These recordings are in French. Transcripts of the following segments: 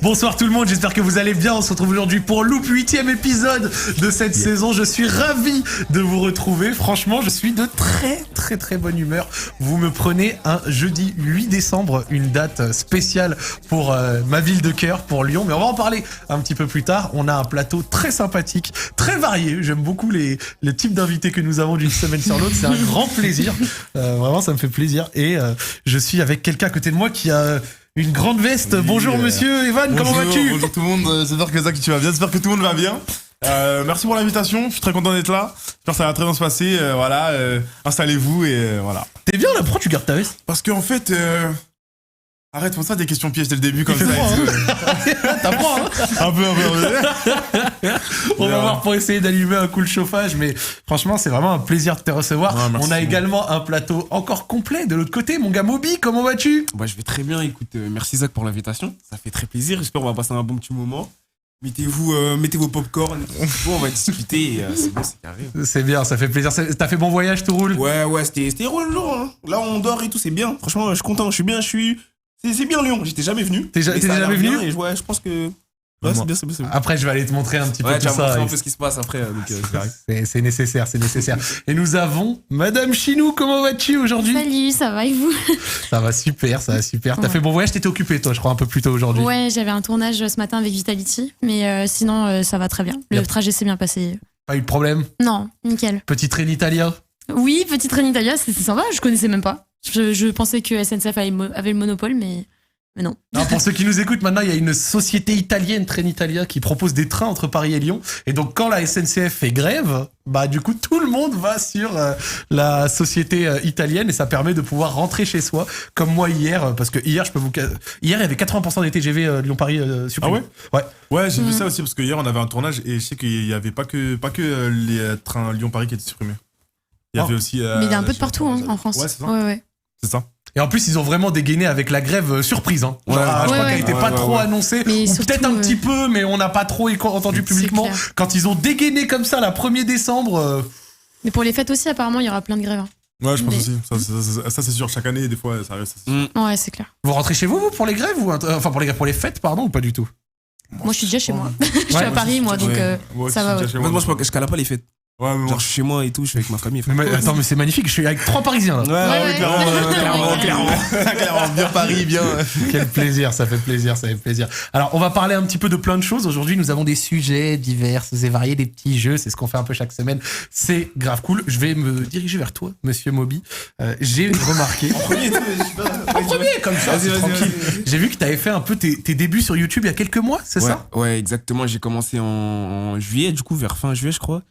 Bonsoir tout le monde, j'espère que vous allez bien. On se retrouve aujourd'hui pour Loop, 8e épisode de cette saison. Je suis ravi de vous retrouver. Franchement, je suis de très bonne humeur. Vous me prenez un jeudi 8 décembre, une date spéciale pour ma ville de cœur, pour Lyon. Mais on va en parler un petit peu plus tard. On a un plateau très sympathique, très varié. J'aime beaucoup les types d'invités que nous avons d'une semaine sur l'autre. C'est un grand plaisir. Vraiment, ça me fait plaisir. Et je suis avec quelqu'un à côté de moi qui a... une grande veste. Oui, bonjour monsieur Evan, comment vas-tu? Bonjour tout le monde, j'espère que Zach tu vas bien, j'espère que tout le monde va bien. Merci pour l'invitation, je suis très content d'être là. J'espère que ça va très bien se passer, installez-vous et voilà. T'es bien là, pourquoi tu gardes ta veste? Parce qu'en fait, arrête pour ça des questions pièges dès le début comme ça. T'apprends hein. Un peu. On va voir pour essayer d'allumer un coup le chauffage, mais franchement c'est vraiment un plaisir de te recevoir. Ouais, on a également un plateau encore complet de l'autre côté. Mon gars Moby, comment vas-tu? Bah je vais très bien, écoute, merci Zach pour l'invitation, ça fait très plaisir, j'espère qu'on va passer un bon petit moment. Mettez vos popcorn, on va discuter, c'est bon, c'est carré. C'est bien, ça fait plaisir. T'as fait bon voyage, tout roule? Ouais, c'était roulant, hein. Là on dort et tout, c'est bien. Franchement, je suis content, c'est bien Lyon, j'étais jamais venu. T'es jamais venu? Et ouais, je pense que... Ouais, c'est bien. Après, je vais aller te montrer un petit peu tout ça. Tu vas montrer un peu ce qui se passe après. C'est nécessaire. Et nous avons Madame Chinou, comment vas-tu aujourd'hui? Salut, ça va et vous? Ça va super. T'as fait bon voyage, t'étais occupé toi, je crois, un peu plus tôt aujourd'hui. Ouais, j'avais un tournage ce matin avec Vitality, mais sinon, ça va très bien. Le trajet s'est bien passé. Pas eu de problème? Non, nickel. Petit train italien? Oui, petit train italien, c'est sympa, je connaissais même pas. Je pensais que SNCF avait le monopole, mais non. Non, pour ceux qui nous écoutent, maintenant, il y a une société italienne, Train Italia, qui propose des trains entre Paris et Lyon. Et donc, quand la SNCF fait grève, bah, du coup, tout le monde va sur la société italienne et ça permet de pouvoir rentrer chez soi. Comme moi hier, parce que hier, hier, il y avait 80% des TGV Lyon-Paris supprimés. Ah ouais? Ouais, j'ai vu ça aussi parce que hier, on avait un tournage et je sais qu'il y avait pas que les trains Lyon-Paris qui étaient supprimés. Il y avait aussi. Mais il y a un peu de partout, hein, en France. Ouais, c'est ça. Ouais. C'est ça. Et en plus, ils ont vraiment dégainé avec la grève surprise. Hein. Genre, je crois qu'elle n'était pas trop annoncée. Mais ou peut-être un petit peu, mais on n'a pas trop entendu publiquement. Quand ils ont dégainé comme ça, la 1er décembre... Mais pour les fêtes aussi, apparemment, il y aura plein de grèves. Hein. Ouais, je pense aussi. Ça, c'est sûr. Chaque année, des fois, ça reste. Ouais, c'est clair. Vous rentrez chez vous pour les grèves ou enfin, pour les fêtes, pardon, ou pas du tout? Moi, je suis déjà chez moi. Je suis à Paris, moi, donc ça va. Moi, je cale pas les fêtes. Ouais, genre je suis chez moi et tout, je suis avec ma famille. Attends, mais c'est magnifique, je suis avec 3 Parisiens là. Ouais, clairement. Bien Paris, bien. Quel plaisir, ça fait plaisir. Alors, on va parler un petit peu de plein de choses. Aujourd'hui, nous avons des sujets divers et variés, des petits jeux, c'est ce qu'on fait un peu chaque semaine. C'est grave cool. Je vais me diriger vers toi, monsieur Moby. J'ai remarqué. En premier, comme ça, c'est tranquille. J'ai vu que tu avais fait un peu tes débuts sur YouTube il y a quelques mois, c'est ça? Ouais, exactement. J'ai commencé en juillet, du coup, vers fin juillet, je crois.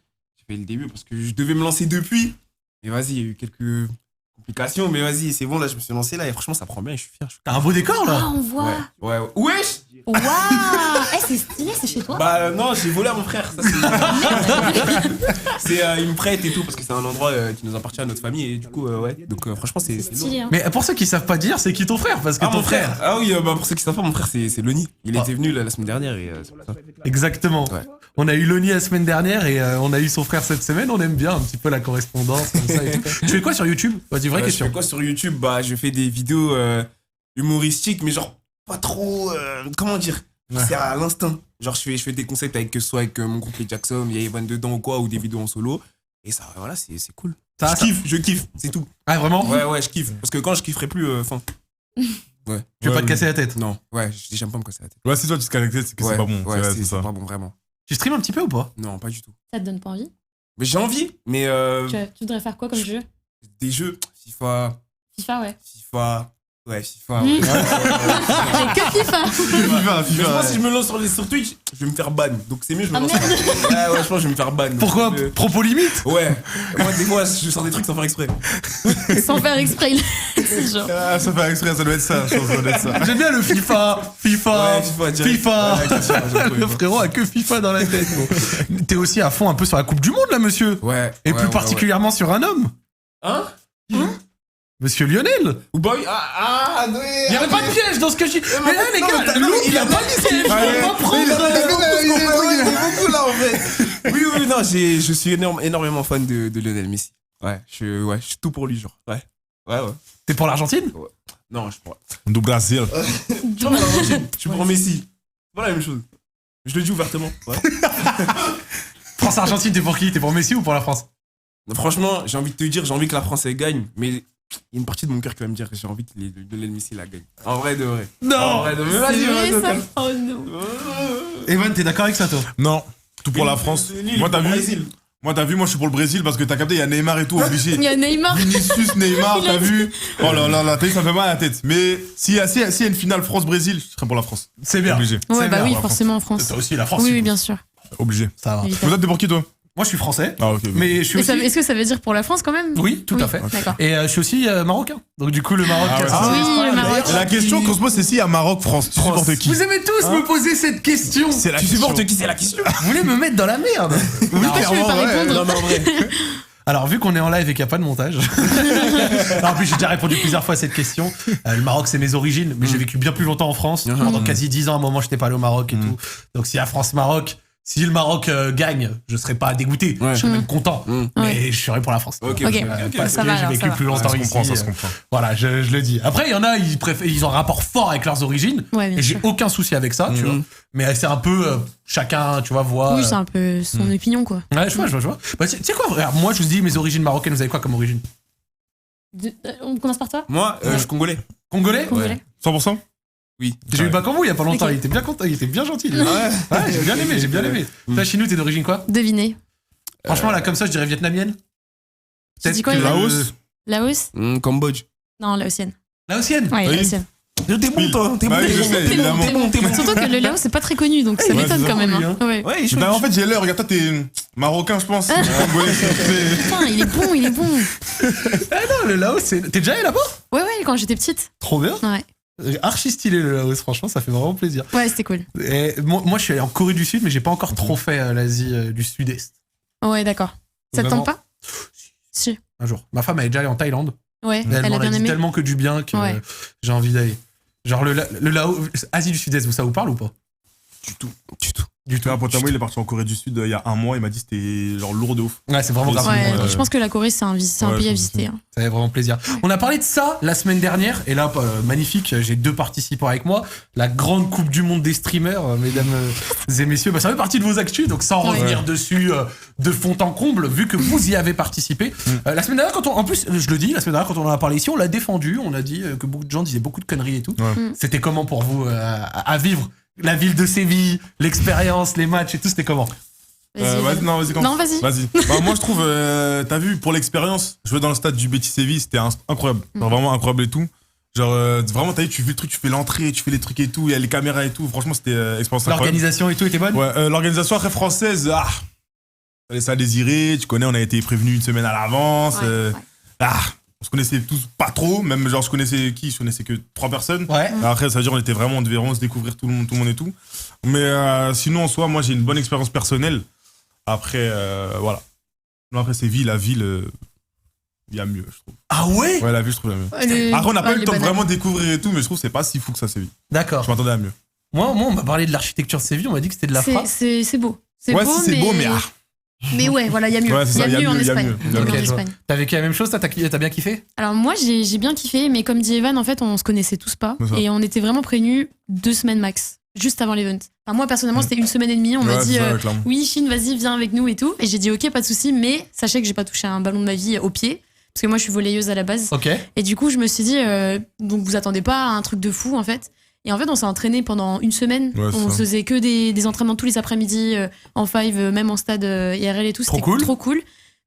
J'ai fait le début parce que je devais me lancer depuis. Mais vas-y, il y a eu quelques complications, mais vas-y, c'est bon, là, je me suis lancé là et franchement, ça prend bien, je suis fier. T'as un beau décor là? Ah, on voit. Ouais. Wesh! Waouh! C'est stylé, c'est chez toi? Bah non, j'ai volé à mon frère. Ça, il me prête et tout parce que c'est un endroit qui nous appartient à notre famille et du coup, ouais. Donc franchement, c'est stylé. Hein. Mais pour ceux qui savent pas dire, c'est qui ton frère? Parce que ton frère. Ah oui, pour ceux qui savent pas, mon frère, c'est Loni. Il était venu la semaine dernière et c'est pour ça. Exactement. Ouais. On a eu Loni la semaine dernière et on a eu son frère cette semaine. On aime bien un petit peu la correspondance comme ça. Et tout. Tu fais quoi sur YouTube? Vas-y, vraie question. Je fais quoi sur YouTube? Bah, je fais des vidéos humoristiques, mais genre pas trop. Comment dire? C'est à l'instinct. Genre, je fais des concepts avec mon groupe Les Jackson, il y a Evan dedans ou quoi, ou des vidéos en solo. Et ça, voilà, c'est cool. Je kiffe, c'est tout. Ah, vraiment? Ouais, je kiffe. Parce que quand je kifferai plus, ouais. Tu veux pas te casser la tête? Non, ouais, j'aime pas me casser la tête. Ouais, c'est toi, tu te casses la tête, c'est que c'est pas bon. Ouais, c'est pas bon, vraiment. Tu stream un petit peu ou pas? Non, pas du tout. Ça te donne pas envie? Mais j'ai envie, mais. Tu voudrais faire quoi comme jeu? Des jeux. FIFA, ouais. Ouais, FIFA. Mais que FIFA. Mais je pense que si je me lance sur Twitch, je vais me faire ban. Donc c'est mieux, je me lance. Ouais, je pense que je vais me faire ban. Pourquoi? Propos limite? Ouais. Moi, des fois, je sors des trucs sans faire exprès. Sans faire exprès, c'est genre. Ah, sans faire exprès, ça doit être ça, je pense, ça doit être ça. J'aime bien le FIFA. Le frérot a que FIFA dans la tête. Bon. T'es aussi à fond un peu sur la Coupe du Monde, là, monsieur? Ouais. Et plus particulièrement sur un homme. Hein? Monsieur Lionel. Ou boy. Il n'y avait pas de piège dans ce que je dis. Mais là, les gars, Lou, il a pas de piège. Il va pas prendre. Il est beaucoup là, en fait. Oui, non, je suis énormément fan de Lionel Messi. Ouais, je suis tout pour lui, genre. Ouais. T'es pour l'Argentine? Ouais. Non, je prends. Do Brasil. Je prends Messi. Pas la même chose. Je le dis ouvertement. Ouais. France-Argentine, t'es pour qui? T'es pour Messi ou pour la France? Franchement, j'ai envie de te dire, j'ai envie que la France elle gagne, mais il y a une partie de mon cœur qui va me dire que j'ai envie que Lionel Messi la gagne. En vrai de vrai. Non. En vrai de vrai. C'est vrai, Vas-y, ça. vas-y. Oh non. Evan, t'es d'accord avec ça, toi? Non, tout pour la France. Moi, t'as vu? Moi, je suis pour le Brésil parce que t'as capté, il y a Neymar et tout, obligé. Il y a Neymar. Vinicius, Neymar, Il a t'as dit. vu? Oh là là là, t'as vu, ça me fait mal à la tête. Mais s'il y a une finale France-Brésil, je serais pour la France. C'est bien. Obligé. Ouais, C'est bah bien, oui, la forcément en France. Toi aussi, la France. Oui, tu oui, vois. bien sûr. Obligé. Ça va. Évidemment. Vous êtes pour qui, toi? Moi, je suis français. Ah, ok. Mais je suis Et ça- aussi. Est-ce que ça veut dire pour la France quand même? Oui, tout à fait. D'accord. Et je suis aussi marocain. Donc, du coup, le Maroc. Ah ouais, ça, c'est c'est- Oui, le Maroc. Et la question qu'on se pose, c'est s'il y a Maroc-France, tu supportes qui? Vous aimez tous me poser cette question. C'est la Tu question. supportes qui? C'est la question. Vous voulez me mettre dans la merde? Pourquoi tu veux pas répondre? Non, mais en vrai. Alors, vu qu'on est en live et qu'il n'y a pas de montage. En plus, j'ai déjà répondu plusieurs fois à cette question. Le Maroc, c'est mes origines, mais j'ai vécu bien plus longtemps en France. Pendant quasi 10 ans, à un moment, je n'étais pas allé au Maroc et tout. Donc, s'il y a France-Maroc, si le Maroc gagne, je serais pas dégoûté. Ouais. Je serais même content. Mm. Mais je serais pour la France. Ok, Ok. Parce Ça que va, j'ai alors, vécu ça va. plus Ouais, longtemps ça se ici. comprend, ça se comprend. Voilà, je le dis. Après, il y en a, ils ont un rapport fort avec leurs origines. Ouais, bien Et j'ai sûr. aucun souci avec ça, tu Mhm. vois. Mais c'est un peu chacun, tu vois, voit. Oui, c'est un peu son opinion, quoi. Ouais, je vois. Bah, tu sais quoi, frère, moi, je vous dis mes origines marocaines, vous avez quoi comme origine? On commence par toi? Moi, je suis congolais. Congolais? Congolais. 100%? Oui. J'ai eu Bakambu il y a pas longtemps, Ok. il était bien content, il était bien gentil. lui. Ouais. Ouais, j'ai bien aimé. Toi, chez nous, t'es d'origine quoi? Devinez. Franchement, là, comme ça, je dirais vietnamienne. Tu dis quoi, que Evan? Laos? Laos? Cambodge. Non, laotienne. Laotienne. Ouais, Oui. laotienne. T'es bon, toi. T'es bon, Ouais, t'es je bon. sais, T'es bon, évidemment. t'es bon, t'es bon. Surtout que le Laos, c'est pas très connu, donc ça Ouais, m'étonne c'est quand ça, même. oui, Hein. Ouais. Ouais, je Bah, en fait, j'ai l'heure. Regarde, toi, t'es marocain, je pense. Congolais, c'est- Putain, il est bon, il est bon. Ah non, le Laos, c'est. T'es déjà allé là-bas? Ouais, ouais, quand j'étais petite. Trop bien. Ouais. Archi stylé le Laos, franchement, ça fait vraiment plaisir. Ouais, c'était cool. Et moi, je suis allé en Corée du Sud, mais j'ai pas encore trop fait l'Asie du Sud-Est. Ouais, d'accord. Ça te Vraiment. tente pas? Si. Un jour. Ma femme, elle est déjà allée en Thaïlande. Ouais, Et elle m'en a bien dit aimé. tellement que du bien que Ouais. j'ai envie d'aller. Genre le Laos, Asie du Sud-Est, ça vous parle ou pas? Du tout. Du tout. Un pote à moi, il est parti en Corée du Sud il y a un mois. Il m'a dit que c'était genre lourd de ouf. Ouais, c'est vraiment grave. Ouais, Ouais. je pense que la Corée, c'est un Ouais, pays à je pense visiter. Hein. Ça fait vraiment plaisir. On a parlé de ça la semaine dernière, et là, magnifique, j'ai 2 participants avec moi. La grande Coupe du Monde des streamers, mesdames et messieurs. Bah, ça fait partie de vos actus, donc sans Ouais. revenir dessus de fond en comble, vu que vous y avez participé. La semaine dernière, en plus, je le dis, la semaine dernière, quand on en a parlé ici, on l'a défendu, on a dit que beaucoup de gens disaient beaucoup de conneries et tout. Ouais. C'était comment pour vous à vivre la ville de Séville, l'expérience, les matchs et tout, c'était comment? Vas-y, Vas-y, non, vas-y, Non, vas-y. Vas-y. Bah, moi, je trouve, t'as vu, pour l'expérience, jouer dans le stade du Betis Séville, c'était incroyable. Genre, vraiment incroyable et tout. Genre, vraiment, t'as vu, tu fais le truc, tu fais l'entrée, tu fais les trucs et tout, il y a les caméras et tout. Franchement, c'était expérience incroyable. L'organisation et tout était bonne? Ouais, l'organisation après française, ça laisse à désirer. Tu connais, on a été prévenus une semaine à l'avance. Ouais, ouais. On se connaissait tous pas trop. Même, genre, je connaissais que 3 personnes. Ouais. Après, ça veut dire on était vraiment, on devait vraiment se découvrir tout le monde et tout. Mais sinon, en soi, moi, j'ai une bonne expérience personnelle. Après, voilà. Non, après, c'est la ville, il y a mieux, je trouve. Ah ouais? Ouais, la ville, je trouve, il y a mieux. Le- Après, on n'a pas ouais, eu le les temps de bananes. vraiment découvrir et tout, mais je trouve que c'est pas si fou que ça, Séville. D'accord. Je m'attendais à mieux. Moi, on m'a parlé de l'architecture de Séville, on m'a dit que c'était de la frappe. C'est beau. C'est Ouais, beau, si c'est beau, mais Mais ouais, voilà, il y a mieux. Ouais, c'est ça, Il y a mieux en il y a Espagne. mieux, il y a Il y a mieux. mieux en Ok, je vois. Espagne. T'as vécu la même chose, t'as bien kiffé? Alors moi, j'ai bien kiffé, mais comme dit Evan, en fait, on se connaissait tous pas. C'est ça. Et on était vraiment prévenus 2 semaines max, juste avant l'event. Enfin, moi, personnellement, c'était 1 semaine et demie. On m'a Ouais, dit, c'est ça, clairement. oui, Chine, vas-y, viens avec nous et tout. Et j'ai dit, ok, pas de souci, mais sachez que j'ai pas touché un ballon de ma vie au pied. Parce que moi, je suis volleyeuse à la base. Ok. Et du coup, je me suis dit, donc vous attendez pas à un truc de fou, en fait. Et en fait, on s'est entraîné pendant 1 semaine. Ouais, c'est On ça. faisait que des entraînements tous les après-midi, en five, même en stade IRL et tout. Trop C'était cool. trop cool.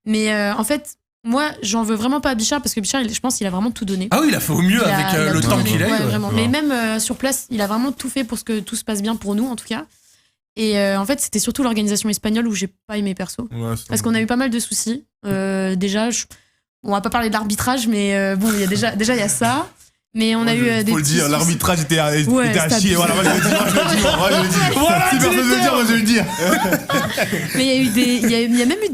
Mais en fait, moi, j'en veux vraiment pas à Bichard parce que Bichard, je pense qu'il a vraiment tout donné. Ah oui, il a fait au mieux Il a- avec il a le tout temps donné. qu'il a eu. Ouais, ouais. vraiment. Ouais. Mais même sur place, il a vraiment tout fait pour que tout se passe bien pour nous, en tout cas. Et en fait, c'était surtout l'organisation espagnole où j'ai pas aimé perso. Ouais, c'est Parce qu'on a eu pas mal de soucis. Déjà, on va pas parler de l'arbitrage, mais bon, il y a déjà il y a ça. Mais on a eu des Faut le petits dire, soucis. l'arbitrage était à Ouais, chier. c'était Voilà, moi je le dis, moi je le dis. Voilà, Si personne veut le dire, moi je vais le dire. Mais il y a eu il y a même eu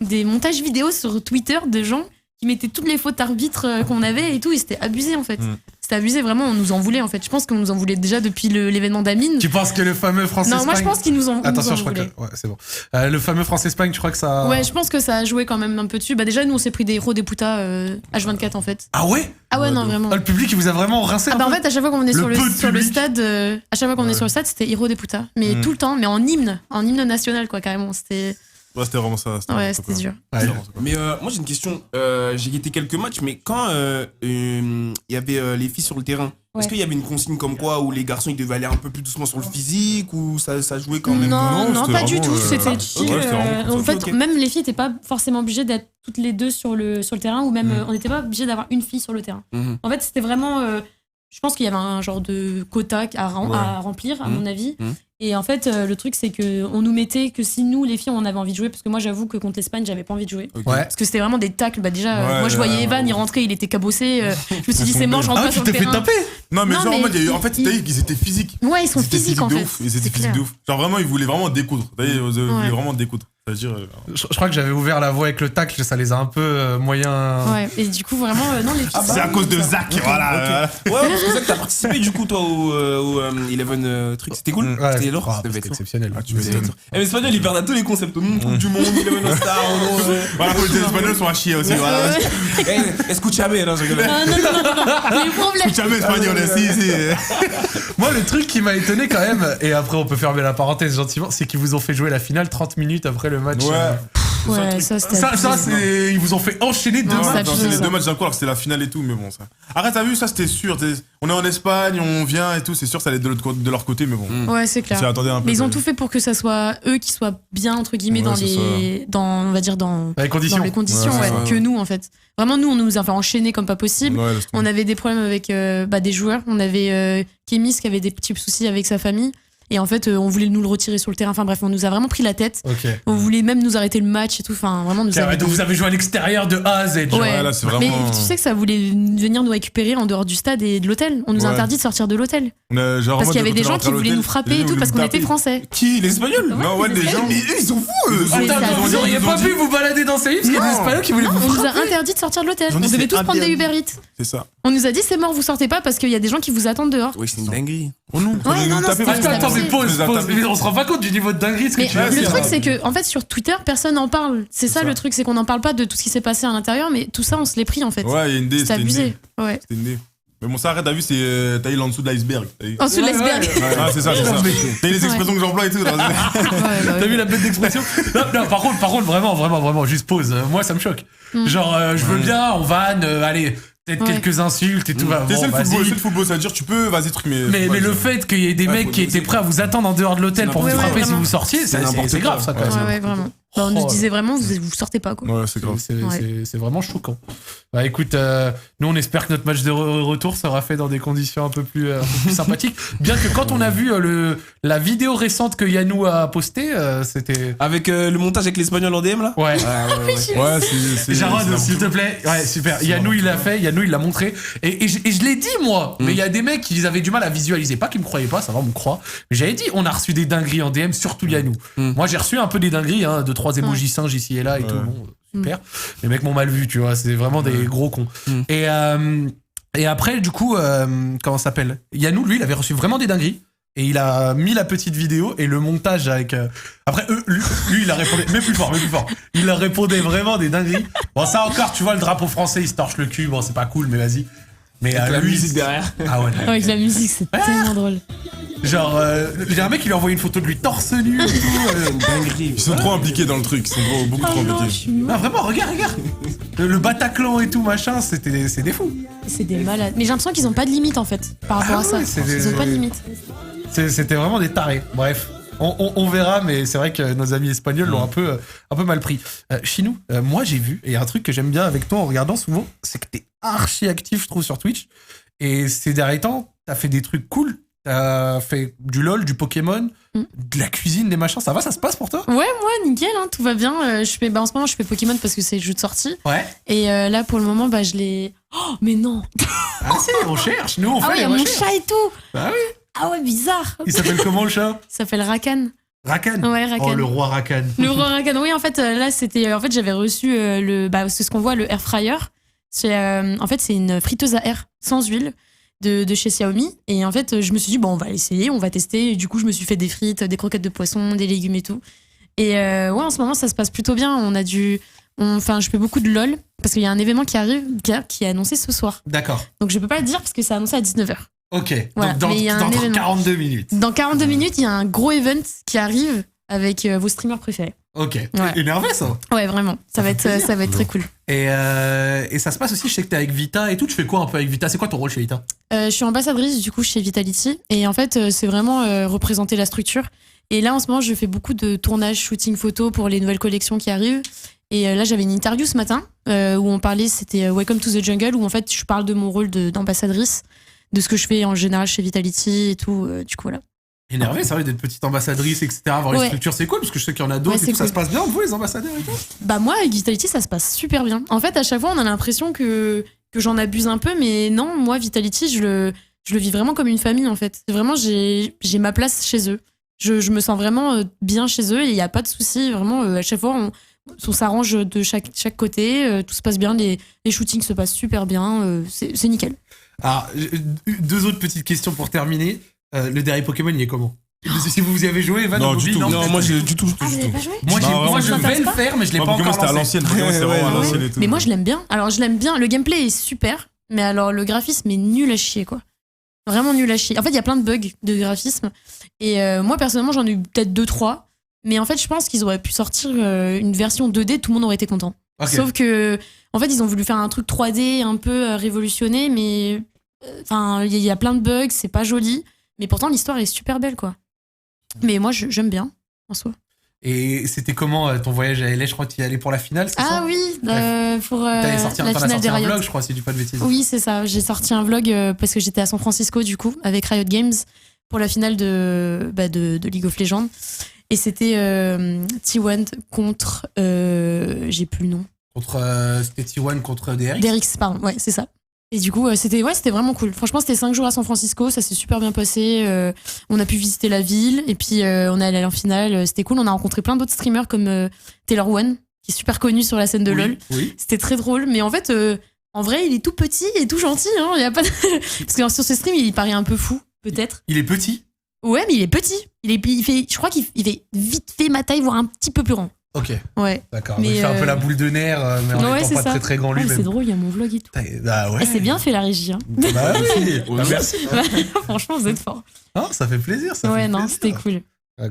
des montages vidéo sur Twitter de gens qui mettaient toutes les fautes arbitres qu'on avait et tout, et c'était abusé en fait. c'était abusé, vraiment, on nous en voulait en fait. Je pense qu'on nous en voulait déjà depuis l'événement d'Amine. Tu penses que le fameux France-Espagne... Non, moi je pense qu'ils nous en Attention, nous en je crois que... voulaient. Ouais, c'est bon. Le fameux France-Espagne, tu crois que ça... Ouais, je pense que ça a joué quand même un peu dessus. Bah déjà, nous on s'est pris des héros des putas H24 en fait. Ah ouais? Ah ouais, non, vraiment. Le public, il vous a vraiment rincé Ah bah en fait, à chaque fois qu'on venait Le sur le peu de public. stade, à chaque fois qu'on venait sur le stade, c'était Hiro des Putas. Mais tout le temps, mais en hymne national quoi, carrément. C'était Ouais, c'était vraiment ça. ouais, c'était dur. Ouais. C'était vraiment ça, quoi. Mais moi j'ai une question. J'ai guetté quelques matchs, mais quand il y avait les filles sur le terrain, est-ce Ouais. qu'il y avait une consigne comme quoi où les garçons ils devaient aller un peu plus doucement sur le physique ou ça jouait quand même? Non, Non, pas c'était du tout. vraiment, C'était ok, chill. c'était vraiment En fait, ok. même les filles n'étaient pas forcément obligées d'être toutes les deux sur le terrain, ou même on n'était pas obligé d'avoir une fille sur le terrain. Mhm. En fait, c'était vraiment. Je pense qu'il y avait un genre de quota à remplir, à mon avis. Mhm. Et en fait, le truc, c'est qu'on nous mettait que si nous, les filles, on avait envie de jouer, parce que moi, j'avoue que contre l'Espagne, j'avais pas envie de jouer. Ok. Ouais. Parce que c'était vraiment des tacles. Bah déjà, Ouais, moi je voyais ouais, Evan, ouais. il rentrait, il était cabossé. Je me suis dit, c'est mort, je rentre Ah, pas tu sur le t'es fait terrain. taper? Non, mais Non, genre, en mais mode, il y a eu- en fait, il- t'as vu qu'ils étaient physiques. Ouais, ils sont Ils étaient physiques en de fait. ouf. Ils étaient C'est physiques clair. de ouf. Genre, vraiment, ils voulaient vraiment découdre. T'as vu, ils voulaient Ouais. vraiment découdre. C'est-à-dire. Je crois que j'avais ouvert la voie avec le tacle, ça les a un peu moyen... Ouais, et du coup, vraiment, non, les filles. C'est à cause de Zach, voilà. Ouais, parce que Zach, t'as participé du coup toi au Eleven truc. C'était cool. Ouais, C'était lourd. ah, C'était c'était lourd. exceptionnel. Ah, tu m'étonnes. Eh, mais Espagnol, ils perdent à tous les concepts. Coupe du monde, Eleven Star. Voilà, les Espagnols sont à chier aussi. Voilà. Escúchame, non, je rigole. Les problèmes. Jamais espagnol, si. Moi, le truc qui m'a étonné quand même, et après on peut fermer la parenthèse gentiment, c'est qu'ils vous ont fait jouer la finale 30 minutes après le match. Ouais. Ouais, ça c'était. Ça, abusé. c'est... Ils vous ont fait enchaîner deux Non, matchs. ça Non, abusé, c'est les ça. deux matchs d'un coup alors que c'était la finale et tout, mais bon, ça. Arrête, t'as vu, ça c'était sûr. On est en Espagne, on vient et tout, c'est sûr, ça allait de leur côté, mais bon. Ouais, c'est C'est clair. attendez un peu. Mais ils ont t'as tout vu. fait pour que ça soit eux qui soient bien entre guillemets Ouais, dans c'est les, on va dire Dans les dans conditions. les conditions, Ouais, ouais, c'est ça. que nous en fait. Vraiment, nous, on nous a fait enchaîner comme pas possible. Ouais, laisse tomber. On avait des problèmes avec des joueurs. On avait Kémis qui avait des petits soucis avec sa famille. Et en fait, on voulait nous le retirer sur le terrain. Enfin bref, on nous a vraiment pris la tête. Ok. On voulait même nous arrêter le match et tout. Enfin, vraiment, nous Donc avait vous avez joué à l'extérieur de A à Z. genre. Ouais. Ouais, là, c'est Mais vraiment. tu sais que ça voulait venir nous récupérer en dehors du stade et de l'hôtel. On nous a Ouais. interdit de sortir de l'hôtel. Genre, Parce en qu'il y mode, avait des quand gens on qui rentre à voulaient nous l'hôtel, frapper les et gens tout voulaient parce qu'on nous était taper. français. Qui? Les Espagnols? Non, ouais, les des gens. Espagnols. Mais eux, ils sont fous, eux. Mais Attends, ça- vous auriez pas pu vous balader dans ces livres parce qu'il y a des Espagnols qui voulaient Non, vous on nous a frapper. interdit de sortir de l'hôtel. Ils ont On dit devait c'est tous prendre des interdit. Uber Eats. C'est ça. On nous a dit c'est mort, vous sortez pas parce qu'il y a des gens qui vous attendent dehors. Oui, c'est une dinguerie. Oh non, Ouais, non, non, c'était- Attends, mais abusé. pause, Ils ont pause. tapé. Mais on se rend pas compte du niveau de dinguerie de ce que Mais tu viens de le dire. truc, c'est que, en fait, sur Twitter, personne n'en parle. C'est ça ça. le truc, c'est qu'on n'en parle pas de tout ce qui s'est passé à l'intérieur, mais tout ça, on se l'est pris en fait. Ouais, il y a une idée. C'était C'était une idée. abusé. Ouais. C'était une idée. Mais bon, ça, arrête, t'as vu, c'est. T'as eu en dessous de l'iceberg. T'as vu En dessous de Ouais, l'iceberg. ouais. Ah, c'est ça, c'est ça. T'as eu les expressions que j'emploie et tout. Ouais, bah T'as ouais. vu la bête d'expression? Non, non, par contre, vraiment, juste pause. Moi, ça me choque. Genre, je veux bien, on vanne, allez, peut-être Ouais. quelques insultes et tout. Bon, C'est le vas-y. football, c'est le football, ça veut dire tu peux, vas-y, truc, mais. Mais le fait qu'il y ait des Ouais, mecs faut qui doser. étaient prêts à vous attendre en dehors de l'hôtel pour vous Ouais, ouais, frapper si vraiment. vous sortiez, C'est n'importe c'est grave quoi. ça quand Ouais, même. Ouais, ouais, vraiment. Bah, on nous Oh. disait vraiment, vous sortez pas quoi. Ouais, c'est grave. C'est vraiment choquant. Bah écoute, nous on espère que notre match de retour sera fait dans des conditions un peu plus sympathiques. Bien que quand on a vu la vidéo récente que Yannou a postée, c'était... Avec le montage avec l'Espagnol en DM là? Ouais. Ouais, c'est. Jarod, s'il te plaît. Ouais, super. Yannou, il l'a fait. Yannou, il l'a montré. Et je l'ai dit, moi. Mais il y a des mecs qui avaient du mal à visualiser. Pas qu'ils me croyaient pas, ça va, on me croit. Mais j'avais dit, on a reçu des dingueries en DM, surtout Yannou. Moi, j'ai reçu un peu des dingueries, hein, 2-3 emojis singes ici et là et tout. Bon, super. Les mecs m'ont mal vu, tu vois. C'est vraiment des gros cons. Et après, du coup, comment ça s'appelle? Yannou, lui, il avait reçu vraiment des dingueries. Et il a mis la petite vidéo et le montage avec... Après, lui, il a répondu... Mais plus fort. Il a répondu vraiment des dingueries. Bon, ça encore, tu vois, le drapeau français, il se torche le cul. Bon, c'est pas cool, mais vas-y. Mais Avec la lui, musique derrière. Ah ouais. Avec la musique, c'est tellement drôle. Genre, j'ai un mec qui lui a envoyé une photo de lui torse nu et tout. Dinguerie. Ils sont trop impliqués dans le truc, ils sont beaucoup trop Oh non, je impliqués. suis morte. Ah, vraiment, regarde. Le Bataclan et tout, machin, c'est des fous. C'est des malades. Mais j'ai l'impression qu'ils ont pas de limite en fait par rapport Ah à ça. ouais, c'est Ils ont pas de limite. C'était vraiment des tarés. Bref. On verra, mais c'est vrai que nos amis espagnols l'ont un peu mal pris. Chinou, moi j'ai vu, et un truc que j'aime bien avec toi en regardant souvent, c'est que t'es archi actif, je trouve, sur Twitch. Et ces derniers temps, t'as fait des trucs cool. T'as fait du LOL, du Pokémon, de la cuisine, des machins. Ça va, ça se passe pour toi? Ouais, moi nickel, hein, tout va bien. En ce moment, je fais Pokémon parce que c'est le jeu de sortie. Ouais. Et là, pour le moment, bah, je l'ai. Oh, mais non! Ah si, on cherche. Nous, on Ah fait ouais, il y les a mon recherches. chat et tout! Bah oui. Ah ouais, bizarre! Il s'appelle comment le chat? Ça s'appelle Rakan. Rakan. Ouais, Rakan. Oh, le roi Rakan. Le roi Rakan, oui, en fait, là, c'était. En fait, j'avais reçu c'est ce qu'on voit, le air fryer. En fait, c'est une friteuse à air sans huile. de chez Xiaomi. Et en fait, je me suis dit, bon, on va essayer, on va tester. Et du coup, je me suis fait des frites, des croquettes de poisson, des légumes et tout. Et ouais, en ce moment, ça se passe plutôt bien. Enfin, je fais beaucoup de LOL parce qu'il y a un événement qui arrive, qui est annoncé ce soir. D'accord. Donc, je peux pas le dire parce que c'est annoncé à 19h. Ok. Voilà, Donc, mais il y a un dans événement. 42 minutes. Dans 42 minutes, il y a un gros event qui arrive avec vos streamers préférés. Ok. Ouais. Énervé, ça. Ouais, vraiment. Ça va être très cool. Et ça se passe aussi, je sais que t'es avec Vita et tout. Tu fais quoi un peu avec Vita? C'est quoi ton rôle chez Vita? Je suis ambassadrice du coup chez Vitality et en fait c'est vraiment représenter la structure. Et là en ce moment je fais beaucoup de tournages, shooting photo pour les nouvelles collections qui arrivent. Et là j'avais une interview ce matin où on parlait, c'était Welcome to the Jungle, où en fait je parle de mon rôle d'ambassadrice, de ce que je fais en général chez Vitality et tout. Du coup voilà. Énervé, ça va d'être petite ambassadrice, etc. Avoir une Ouais. structure, c'est cool parce que je sais qu'il y en a d'autres Ouais, et c'est tout. Ça cool. se passe bien, vous les ambassadeurs et tout? Bah moi avec Vitality ça se passe super bien. En fait à chaque fois on a l'impression que j'en abuse un peu, mais non, moi Vitality je le vis vraiment comme une famille en fait. Vraiment j'ai ma place chez eux. Je me sens vraiment bien chez eux et il n'y a pas de souci. Vraiment à chaque fois on s'arrange de chaque côté, tout se passe bien, les shootings se passent super bien, c'est nickel. Alors, deux autres petites questions pour terminer. Le dernier Pokémon, il est comment? Si vous y avez joué, Evan, Non, ou du Bobby, tout. Non, moi, du tout. Ah vous n'avez pas joué? Moi, Non, moi, je ça vais t'intéresse le pas faire, mais je l'ai pas Pokémon, encore c'était à lancé. l'ancienne. Pokémon, c'était vraiment à Ouais, l'ancienne et tout. Mais moi je l'aime bien. Alors je l'aime bien, le gameplay est super, mais alors le graphisme est nul à chier quoi. Vraiment nul à chier. En fait il y a plein de bugs de graphisme et moi personnellement j'en ai eu peut-être 2-3, mais en fait je pense qu'ils auraient pu sortir une version 2D, tout le monde aurait été content. Ok. Sauf que en fait ils ont voulu faire un truc 3D un peu révolutionné, mais enfin il y a plein de bugs, c'est pas joli, mais pourtant l'histoire est super belle quoi. Mais moi j'aime bien en soi. Et c'était comment ton voyage à LA? Je crois que tu y allais pour la finale, c'est ça? Ah oui, pour T'avais sorti, la t'en as finale sorti des un Riot. vlog, je crois, si je dis pas de bêtises. Oui, c'est ça. J'ai sorti un vlog parce que j'étais à San Francisco, du coup, avec Riot Games pour la finale de League of Legends. Et c'était T1 contre. J'ai plus le nom. C'était T1 contre DRX. DRX, pardon. Ouais, c'est ça. Et du coup, c'était vraiment cool. Franchement, c'était 5 jours à San Francisco. Ça s'est super bien passé. On a pu visiter la ville. Et puis, on est allé en finale. C'était cool. On a rencontré plein d'autres streamers comme Taylor One, qui est super connu sur la scène de LoL. Oui. C'était très drôle, mais en fait, en vrai, il est tout petit et tout gentil. Hein. Il y a pas de... Parce que sur ce stream, il paraît un peu fou, peut-être. Il est petit. Ouais, mais il est petit. Il fait, je crois qu'il fait vite fait ma taille, voire un petit peu plus grand. Ok, Ouais. d'accord. Mais, Il fait un peu la boule de nerf, mais en ouais, étant c'est pas ça. très très grand Ouais, lui-même. c'est drôle, il y a mon vlog et tout. Bah ouais. Et c'est bien fait la régie. Hein. Bah oui. Bah, merci. Franchement, vous êtes forts. Ah, ça fait plaisir. Ça Ouais, fait non, plaisir. c'était cool.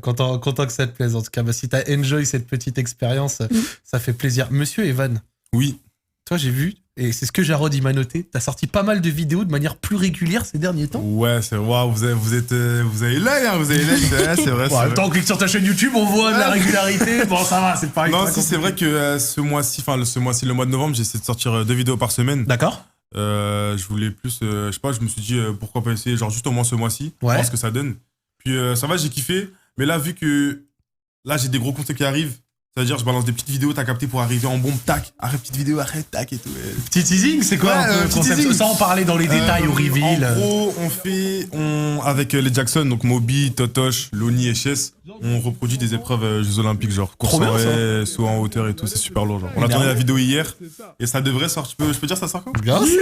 Content que ça te plaise en tout cas. Bah, si t'as enjoy cette petite expérience, ça fait plaisir. Monsieur Evan, Oui. toi j'ai vu, et c'est ce que Jarod il m'a noté, t'as sorti pas mal de vidéos de manière plus régulière ces derniers temps. Ouais, c'est waouh, vous avez l'œil, hein, vous avez l'œil, c'est vrai, c'est vrai. En même temps, on clique sur ta chaîne YouTube, on voit de la régularité. Bon, ça va, c'est pareil. Non, si c'est vrai que ce mois-ci, le mois de novembre, j'essaie de sortir 2 vidéos par semaine. D'accord. Je voulais plus, je sais pas, je me suis dit pourquoi pas essayer, genre juste au moins ce mois-ci, Ouais. voir ce que ça donne. Puis ça va, j'ai kiffé, mais là, vu que là j'ai des gros concepts qui arrivent, c'est-à-dire je balance des petites vidéos, t'as capté pour arriver en bombe, tac, arrête, petite vidéo, arrête, tac et tout. Petit teasing, c'est quoi Ouais, un peu le petit concept teasing. sans en parler dans les détails au reveal. En gros, avec les Jackson, donc Moby, Totosh, Loni et Chess, on reproduit des épreuves Jeux Olympiques, genre course Trop bien, en ça. haie, saut en hauteur et tout, c'est super lourd. Genre. On a tourné la vidéo hier et ça devrait sortir. Je peux dire ça sort quand? Bien sûr.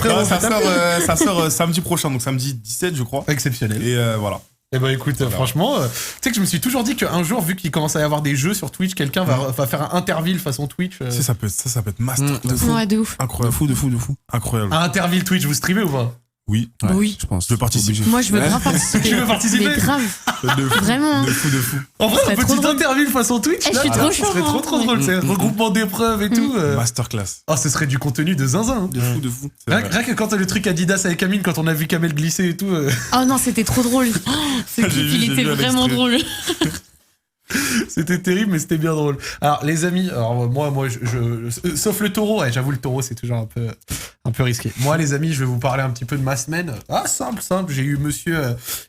Non, ça sort samedi prochain, donc samedi 17, je crois. Exceptionnel. Et voilà. Eh ben écoute, franchement, tu sais que je me suis toujours dit qu'un jour, vu qu'il commence à y avoir des jeux sur Twitch, quelqu'un va faire un Interville façon Twitch. Ça peut être master. De fou. Ouais, de ouf. Incroyable. De fou. Incroyable. Un Interville Twitch, vous streamez ou pas? Oui. Ouais, Oui. je pense. Je participe. Moi, je veux grave participer. Tu veux participer? Mais grave. De fou. Vraiment. De fou. En vrai, Ça un serait trop petit drôle. Interville façon Twitch, Eh, je là, suis ça trop serait chaud, trop hein. drôle. C'est un regroupement d'épreuves et tout. Masterclass. Oh, ce serait du contenu de zinzin. hein. De fou. C'est Rien, vrai. rien que quand t'as le truc Adidas avec Amine, quand on a vu Kamel glisser et tout. Oh non, c'était trop drôle. Oh, ce J'ai clip, vu, il j'ai était vu un vraiment extrait. drôle. C'était terrible, mais c'était bien drôle. Alors, les amis, alors moi sauf le taureau, ouais, j'avoue, le taureau, c'est toujours un peu risqué. Moi, les amis, je vais vous parler un petit peu de ma semaine. Ah, simple. J'ai eu monsieur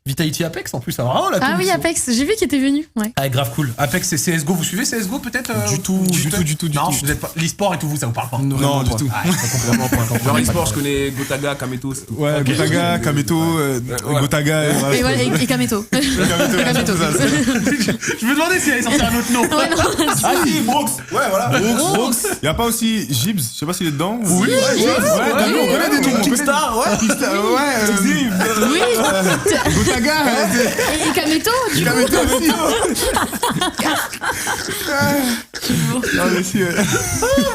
Vitality Apex, en plus. Alors, vraiment, la Ah oui, condition. Apex, j'ai vu qu'il était venu. Ouais. Ah, grave cool. Apex, c'est CSGO. Vous suivez CSGO, peut-être Du tout. Non, vous êtes pas... l'e-sport et tout, vous, ça vous parle pas. Non, du tout. Ah, je comprends pas. Genre e-sport, je connais Gotaga, Kameto, c'est tout. Ouais, Gotaga, Kameto, Voilà. Gotaga. Et, voilà, et Kameto. Kameto, Kameto. tout ça, c'est- Je me demande demandé s'il allait sortir un autre nom. Ouais, non, Ah si, Brooks. Ouais, voilà. Brooks. Y a pas aussi Gibbs, je sais pas s'il est dedans. Oui, t'as vu, on connaît des noms. Kickstar, ouais. oui. Gotaga. Et Kameto, du coup.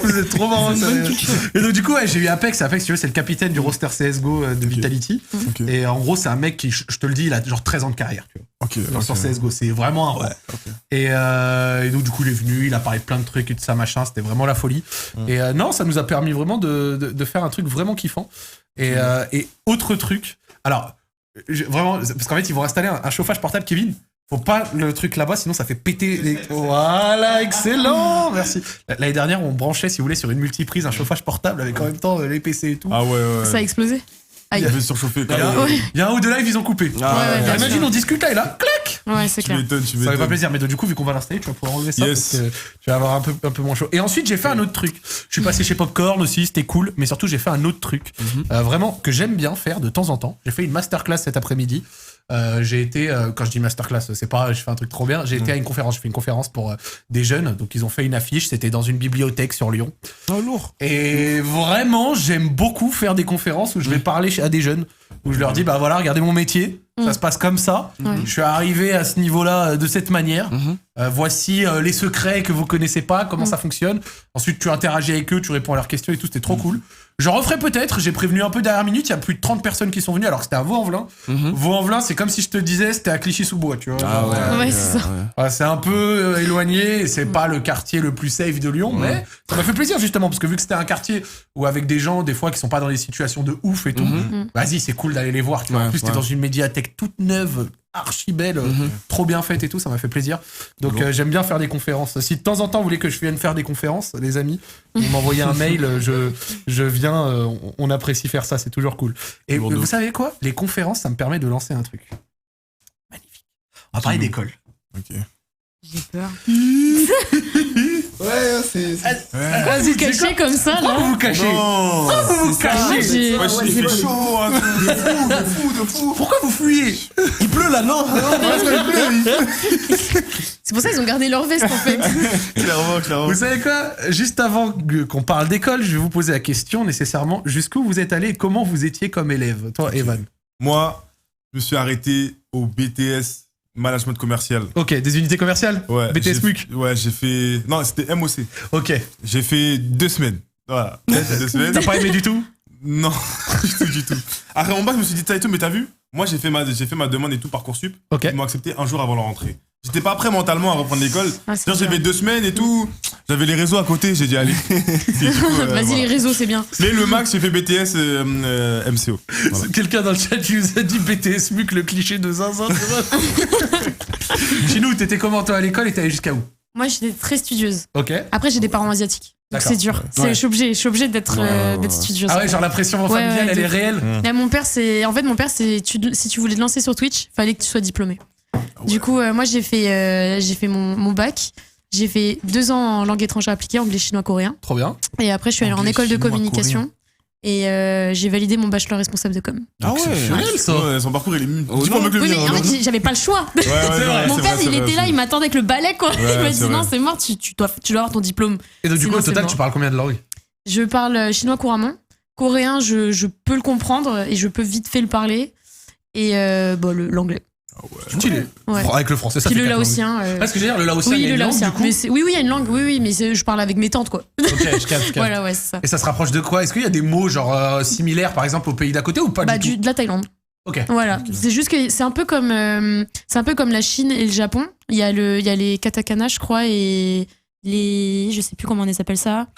Vous êtes trop marrant ça. Et donc du coup ouais, j'ai eu Apex. Apex, tu vois, c'est le capitaine du roster CSGO de Vitality. Ok. Et en gros c'est un mec qui, je te le dis, il a genre 13 ans de carrière, tu vois. Ok. Sur CSGO, c'est vraiment un roi. Et donc du coup il est venu, il a parlé de plein de trucs et tout ça machin, c'était vraiment la folie. Et non, ça nous a permis vraiment de faire un truc vraiment kiffant. Et autre truc, alors vraiment, parce qu'en fait ils vont installer un chauffage portable, Kevin. Faut pas le truc là-bas, sinon ça fait péter les... Voilà, excellent, merci. L'année dernière, on branchait, si vous voulez, sur une multiprise un chauffage portable avec en même temps les PC et tout. Ah ouais. Ça a explosé. Il Aïe. avait surchauffé. Il y a un- Ouais. il y a un ou deux lives, ils ont coupé. Ah, ouais, bien Imagine, sûr. on discute là et là, clac. Ouais, c'est Tu clair. m'étonnes, tu Ça fait pas m'étonnes. plaisir, mais donc, du coup, vu qu'on va l'installer, tu vas pouvoir enlever ça. Yes. Parce que tu vas avoir un peu moins chaud. Et ensuite, j'ai fait un autre truc. Je suis passé chez Popcorn aussi, c'était cool. Mais surtout, j'ai fait un autre truc. Vraiment, que j'aime bien faire de temps en temps. J'ai fait une masterclass cet après-midi. J'ai été, quand je dis masterclass, c'est pas je fais un truc trop bien. J'ai été à une conférence. Je fais une conférence pour des jeunes. Donc, ils ont fait une affiche. C'était dans une bibliothèque sur Lyon. Oh, lourd. Et vraiment, j'aime beaucoup faire des conférences où je vais parler à des jeunes, où je leur dis, bah voilà, regardez mon métier, ça se passe comme ça. Ouais. Je suis arrivé à ce niveau-là de cette manière. Voici les secrets que vous connaissez pas, comment ça fonctionne. Ensuite, tu interagis avec eux, tu réponds à leurs questions et tout, c'était trop cool. J'en referai peut-être, j'ai prévenu un peu dernière minute, il y a plus de 30 personnes qui sont venues alors que c'était à Vaux-en-Velin. Vaux-en-Velin, c'est comme si je te disais, c'était à Clichy-sous-Bois, tu vois. Ah ouais. Ouais, c'est ça. Ouais, c'est un peu éloigné, et c'est pas le quartier le plus safe de Lyon, mais ça m'a fait plaisir justement, parce que vu que c'était un quartier où avec des gens, des fois, qui sont pas dans des situations de ouf et tout, vas-y, c'est cool d'aller les voir, tu vois. En Ouais, plus, t'es ouais. dans une médiathèque toute neuve, archi belle, trop bien faite et tout, ça m'a fait plaisir. Donc j'aime bien faire des conférences. Si de temps en temps vous voulez que je vienne faire des conférences, les amis, vous m'envoyez un mail, je viens, on apprécie faire ça, c'est toujours cool. Et Lourdeau. vous savez quoi? Les conférences, ça me permet de lancer un truc. Magnifique. On va parler d'école. Ok. J'ai peur. Ouais, c'est. Vas-y, Vous cachez comme ça, Pourquoi là. vous vous cachez? Non. Vous vous cachez? j'ai- Wesh, il fait chaud. Hein. De fou. Pourquoi vous fuyez? Il pleut là, non? C'est pour ça qu'ils ont gardé leur veste, en fait. Clairement. Vous savez quoi? Juste avant qu'on parle d'école, je vais vous poser la question nécessairement. Jusqu'où vous êtes allé et comment vous étiez comme élève? Toi, Evan. Moi, je me suis arrêté au BTS Management Commercial. Ok, des unités commerciales? Ouais. BTS j'ai- MUC? Ouais, j'ai fait. Non, c'était MOC. Ok. J'ai fait 2 semaines. Voilà. 2 semaines. T'as pas aimé du tout? Non, du tout. Après mon bac, je me suis dit ça et tout, mais t'as vu? Moi, j'ai fait ma demande et tout Parcoursup. Ok. Ils m'ont accepté un jour avant la rentrée. J'étais pas prêt mentalement à reprendre l'école. Ah, c'est Genre, j'ai bien. fait 2 semaines et tout. J'avais les réseaux à côté, j'ai dit allez. Et du coup, Vas-y, voilà. les réseaux, c'est bien. Mais le max, j'ai fait BTS MCO. Voilà. Quelqu'un dans le chat qui nous a dit BTS MUC, le cliché de zinzin. tu vois. Chez nous, t'étais comment toi à l'école et t'allais jusqu'à où? Moi, j'étais très studieuse. Ok. Après, j'ai des parents asiatiques. Donc, D'accord. c'est dur. Ouais. Je suis obligée d'être d'être studieuse. Ah ouais, genre la pression familiale, ouais, elle est de- réelle. Là, mon père, c'est si tu voulais te lancer sur Twitch, fallait que tu sois diplômé. Du coup, moi, j'ai fait mon bac. J'ai fait 2 ans en langue étrangère appliquée, anglais, chinois, coréen. Trop bien. Et après, je suis allée en Anglais, école de chinois, communication. Et j'ai validé mon bachelor responsable de com. Ah ouais. Exceptionnel, ça. Ouais, son parcours, il est Oh, 10 fois non. mieux que le Oui, mais mien. en hein. fait, j'avais pas le choix. Ouais, ouais, Mon c'est père, vrai, il c'est était vrai là, aussi. il m'attendait avec le balai, quoi. il m'a dit c'est non, vrai. c'est mort, tu dois avoir ton diplôme. Et donc du coup, Sinon, au total, c'est tu parles combien de langues? Je parle chinois couramment. Coréen, je peux le comprendre et je peux vite fait le parler. Et l'anglais. Stylé. Ouais. Avec le français, ça Puis fait le 4 langues. laotien. Parce que j'ai dire, le laotien, il Oui, y a le une langue, laotien. du coup. Oui, il y a une langue, oui, mais je parle avec mes tantes, quoi. Ok, je capte. Voilà, ouais, c'est ça. Et ça se rapproche de quoi? Est-ce qu'il y a des mots genre similaires par exemple au pays d'à côté ou pas Bah, du tout? de la Thaïlande. Ok. Voilà. C'est juste que c'est un peu comme la Chine et le Japon. Il y a les katakana, je crois, et je sais plus comment on les appelle ça.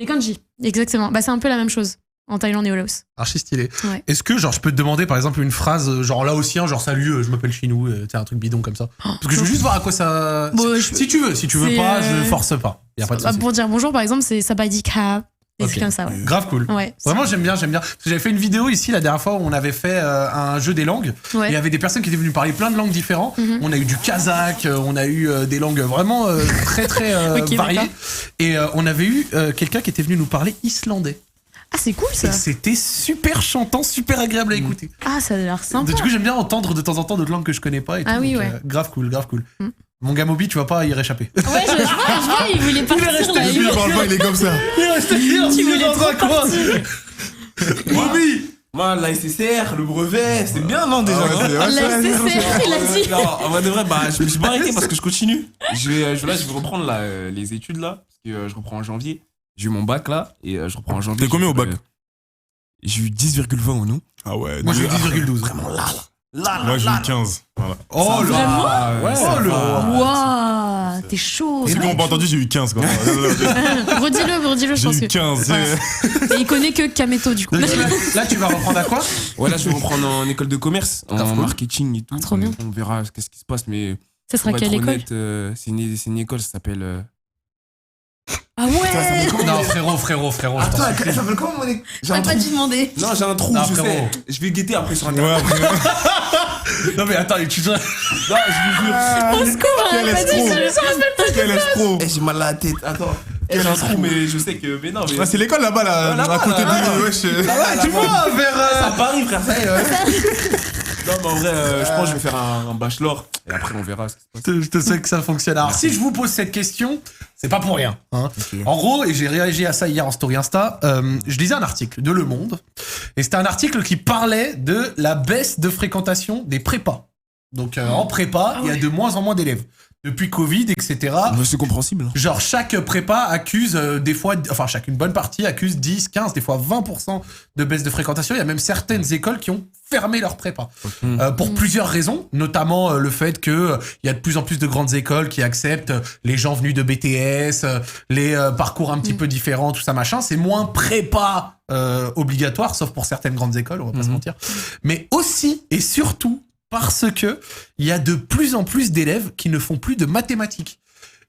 Les kanji. Exactement. Bah, c'est un peu la même chose en Thaïlande et au Laos. Archi stylé. Ouais. Est-ce que genre je peux te demander par exemple une phrase genre laotien, genre salut, je m'appelle Chinou, tu un truc bidon comme ça? Parce que je veux juste voir à quoi ça. Bon, si tu veux c'est, pas, je force pas. Y a pas de Bah, souci. pour dire bonjour, par exemple, c'est sabadika. Et Ok. c'est comme ça, ouais. Grave cool. Ouais. Vraiment, j'aime bien. Parce que j'avais fait une vidéo ici la dernière fois où on avait fait un jeu des langues. Ouais. Et il y avait des personnes qui étaient venues parler plein de langues différentes. On a eu du kazakh, on a eu des langues vraiment très très Ok, variées. d'accord. Et on avait eu quelqu'un qui était venu nous parler islandais. Ah, c'est cool, ça. Et c'était super chantant, super agréable à écouter. Ah, ça a l'air sympa. Du coup, j'aime bien entendre de temps en temps d'autres langues que je connais pas. Et Ah tout, oui, donc, ouais. grave cool. Mon gars Moby, tu vas pas y réchapper. Ouais, je vois, il voulait partir resté là. Il parle pas, il est comme ça. Il est resté hier, Tu voulais dans trop un coin. partir. Moby. Moi, la SSR, le brevet, c'est bien, non, déjà, Ah ouais, non c'est- ouais, La SSR, il a dit. Non, en vrai de vrai, je me suis pas arrêté parce que je continue. Je vais reprendre là, les études là, parce que je reprends en janvier. J'ai eu mon bac là, et je reprends en janvier. T'es combien au bac? J'ai eu 10,20 ou non? Ah ouais. Moi, j'ai eu 10,12. Vraiment là. Moi, j'ai eu 15. Voilà. Oh là. Vraiment? Ouais, oh là. Waouh, t'es chaud. Ceux qui m'ont pas entendu, j'ai eu 15 quand même. Redis-le, je J'ai pense eu que. 15. Et il connaît que Kameto du coup. Là, tu vas reprendre à quoi? Ouais, là, je vais reprendre en école de commerce, en Grave cool. marketing et tout. Trop bien. On verra qu'est-ce qui se passe, mais. Ça sera pour être quelle école honnête, c'est une école, ça s'appelle. Ah ouais. Non, frérot. Attends, elle s'appelle comment mon école? J'ai un T'as pas trou. dû demander. Non, j'ai un trou, Non, je frérot. sais. Je vais guetter après sur Ouais, internet. après. Non, mais attends, tu te. Non, je vous jure. Au secours, Quel hein, vas-y, escroc. Quel escroc. Eh, j'ai mal à la tête. Attends. J'ai un trou, mais je sais que. Mais non, mais. Ah, c'est l'école là-bas, là, Là-bas, à côté là, de. là. Wesh. Tu vois, vers. C'est à Paris, frère, ça y est. Non, mais en vrai, je pense que je vais faire un bachelor. Et après, on verra ce qui se passe. Je te sais que ça fonctionne. Alors, si je vous pose cette question, c'est pas pour rien. Hein. En gros, et j'ai réagi à ça hier en story Insta, je lisais un article de Le Monde, et c'était un article qui parlait de la baisse de fréquentation des prépas. Donc, en prépa, il y a de moins en moins d'élèves. Depuis Covid, etc. C'est compréhensible. Genre, chaque prépa accuse des fois, enfin, une bonne partie accuse 10, 15, des fois 20% de baisse de fréquentation. Il y a même certaines écoles qui ont fermé leur prépa. Pour plusieurs raisons, notamment le fait que il y a de plus en plus de grandes écoles qui acceptent les gens venus de BTS, les parcours un petit peu différents, tout ça machin. C'est moins prépa obligatoire, sauf pour certaines grandes écoles, on va pas se mentir. Mais aussi et surtout parce que il y a de plus en plus d'élèves qui ne font plus de mathématiques.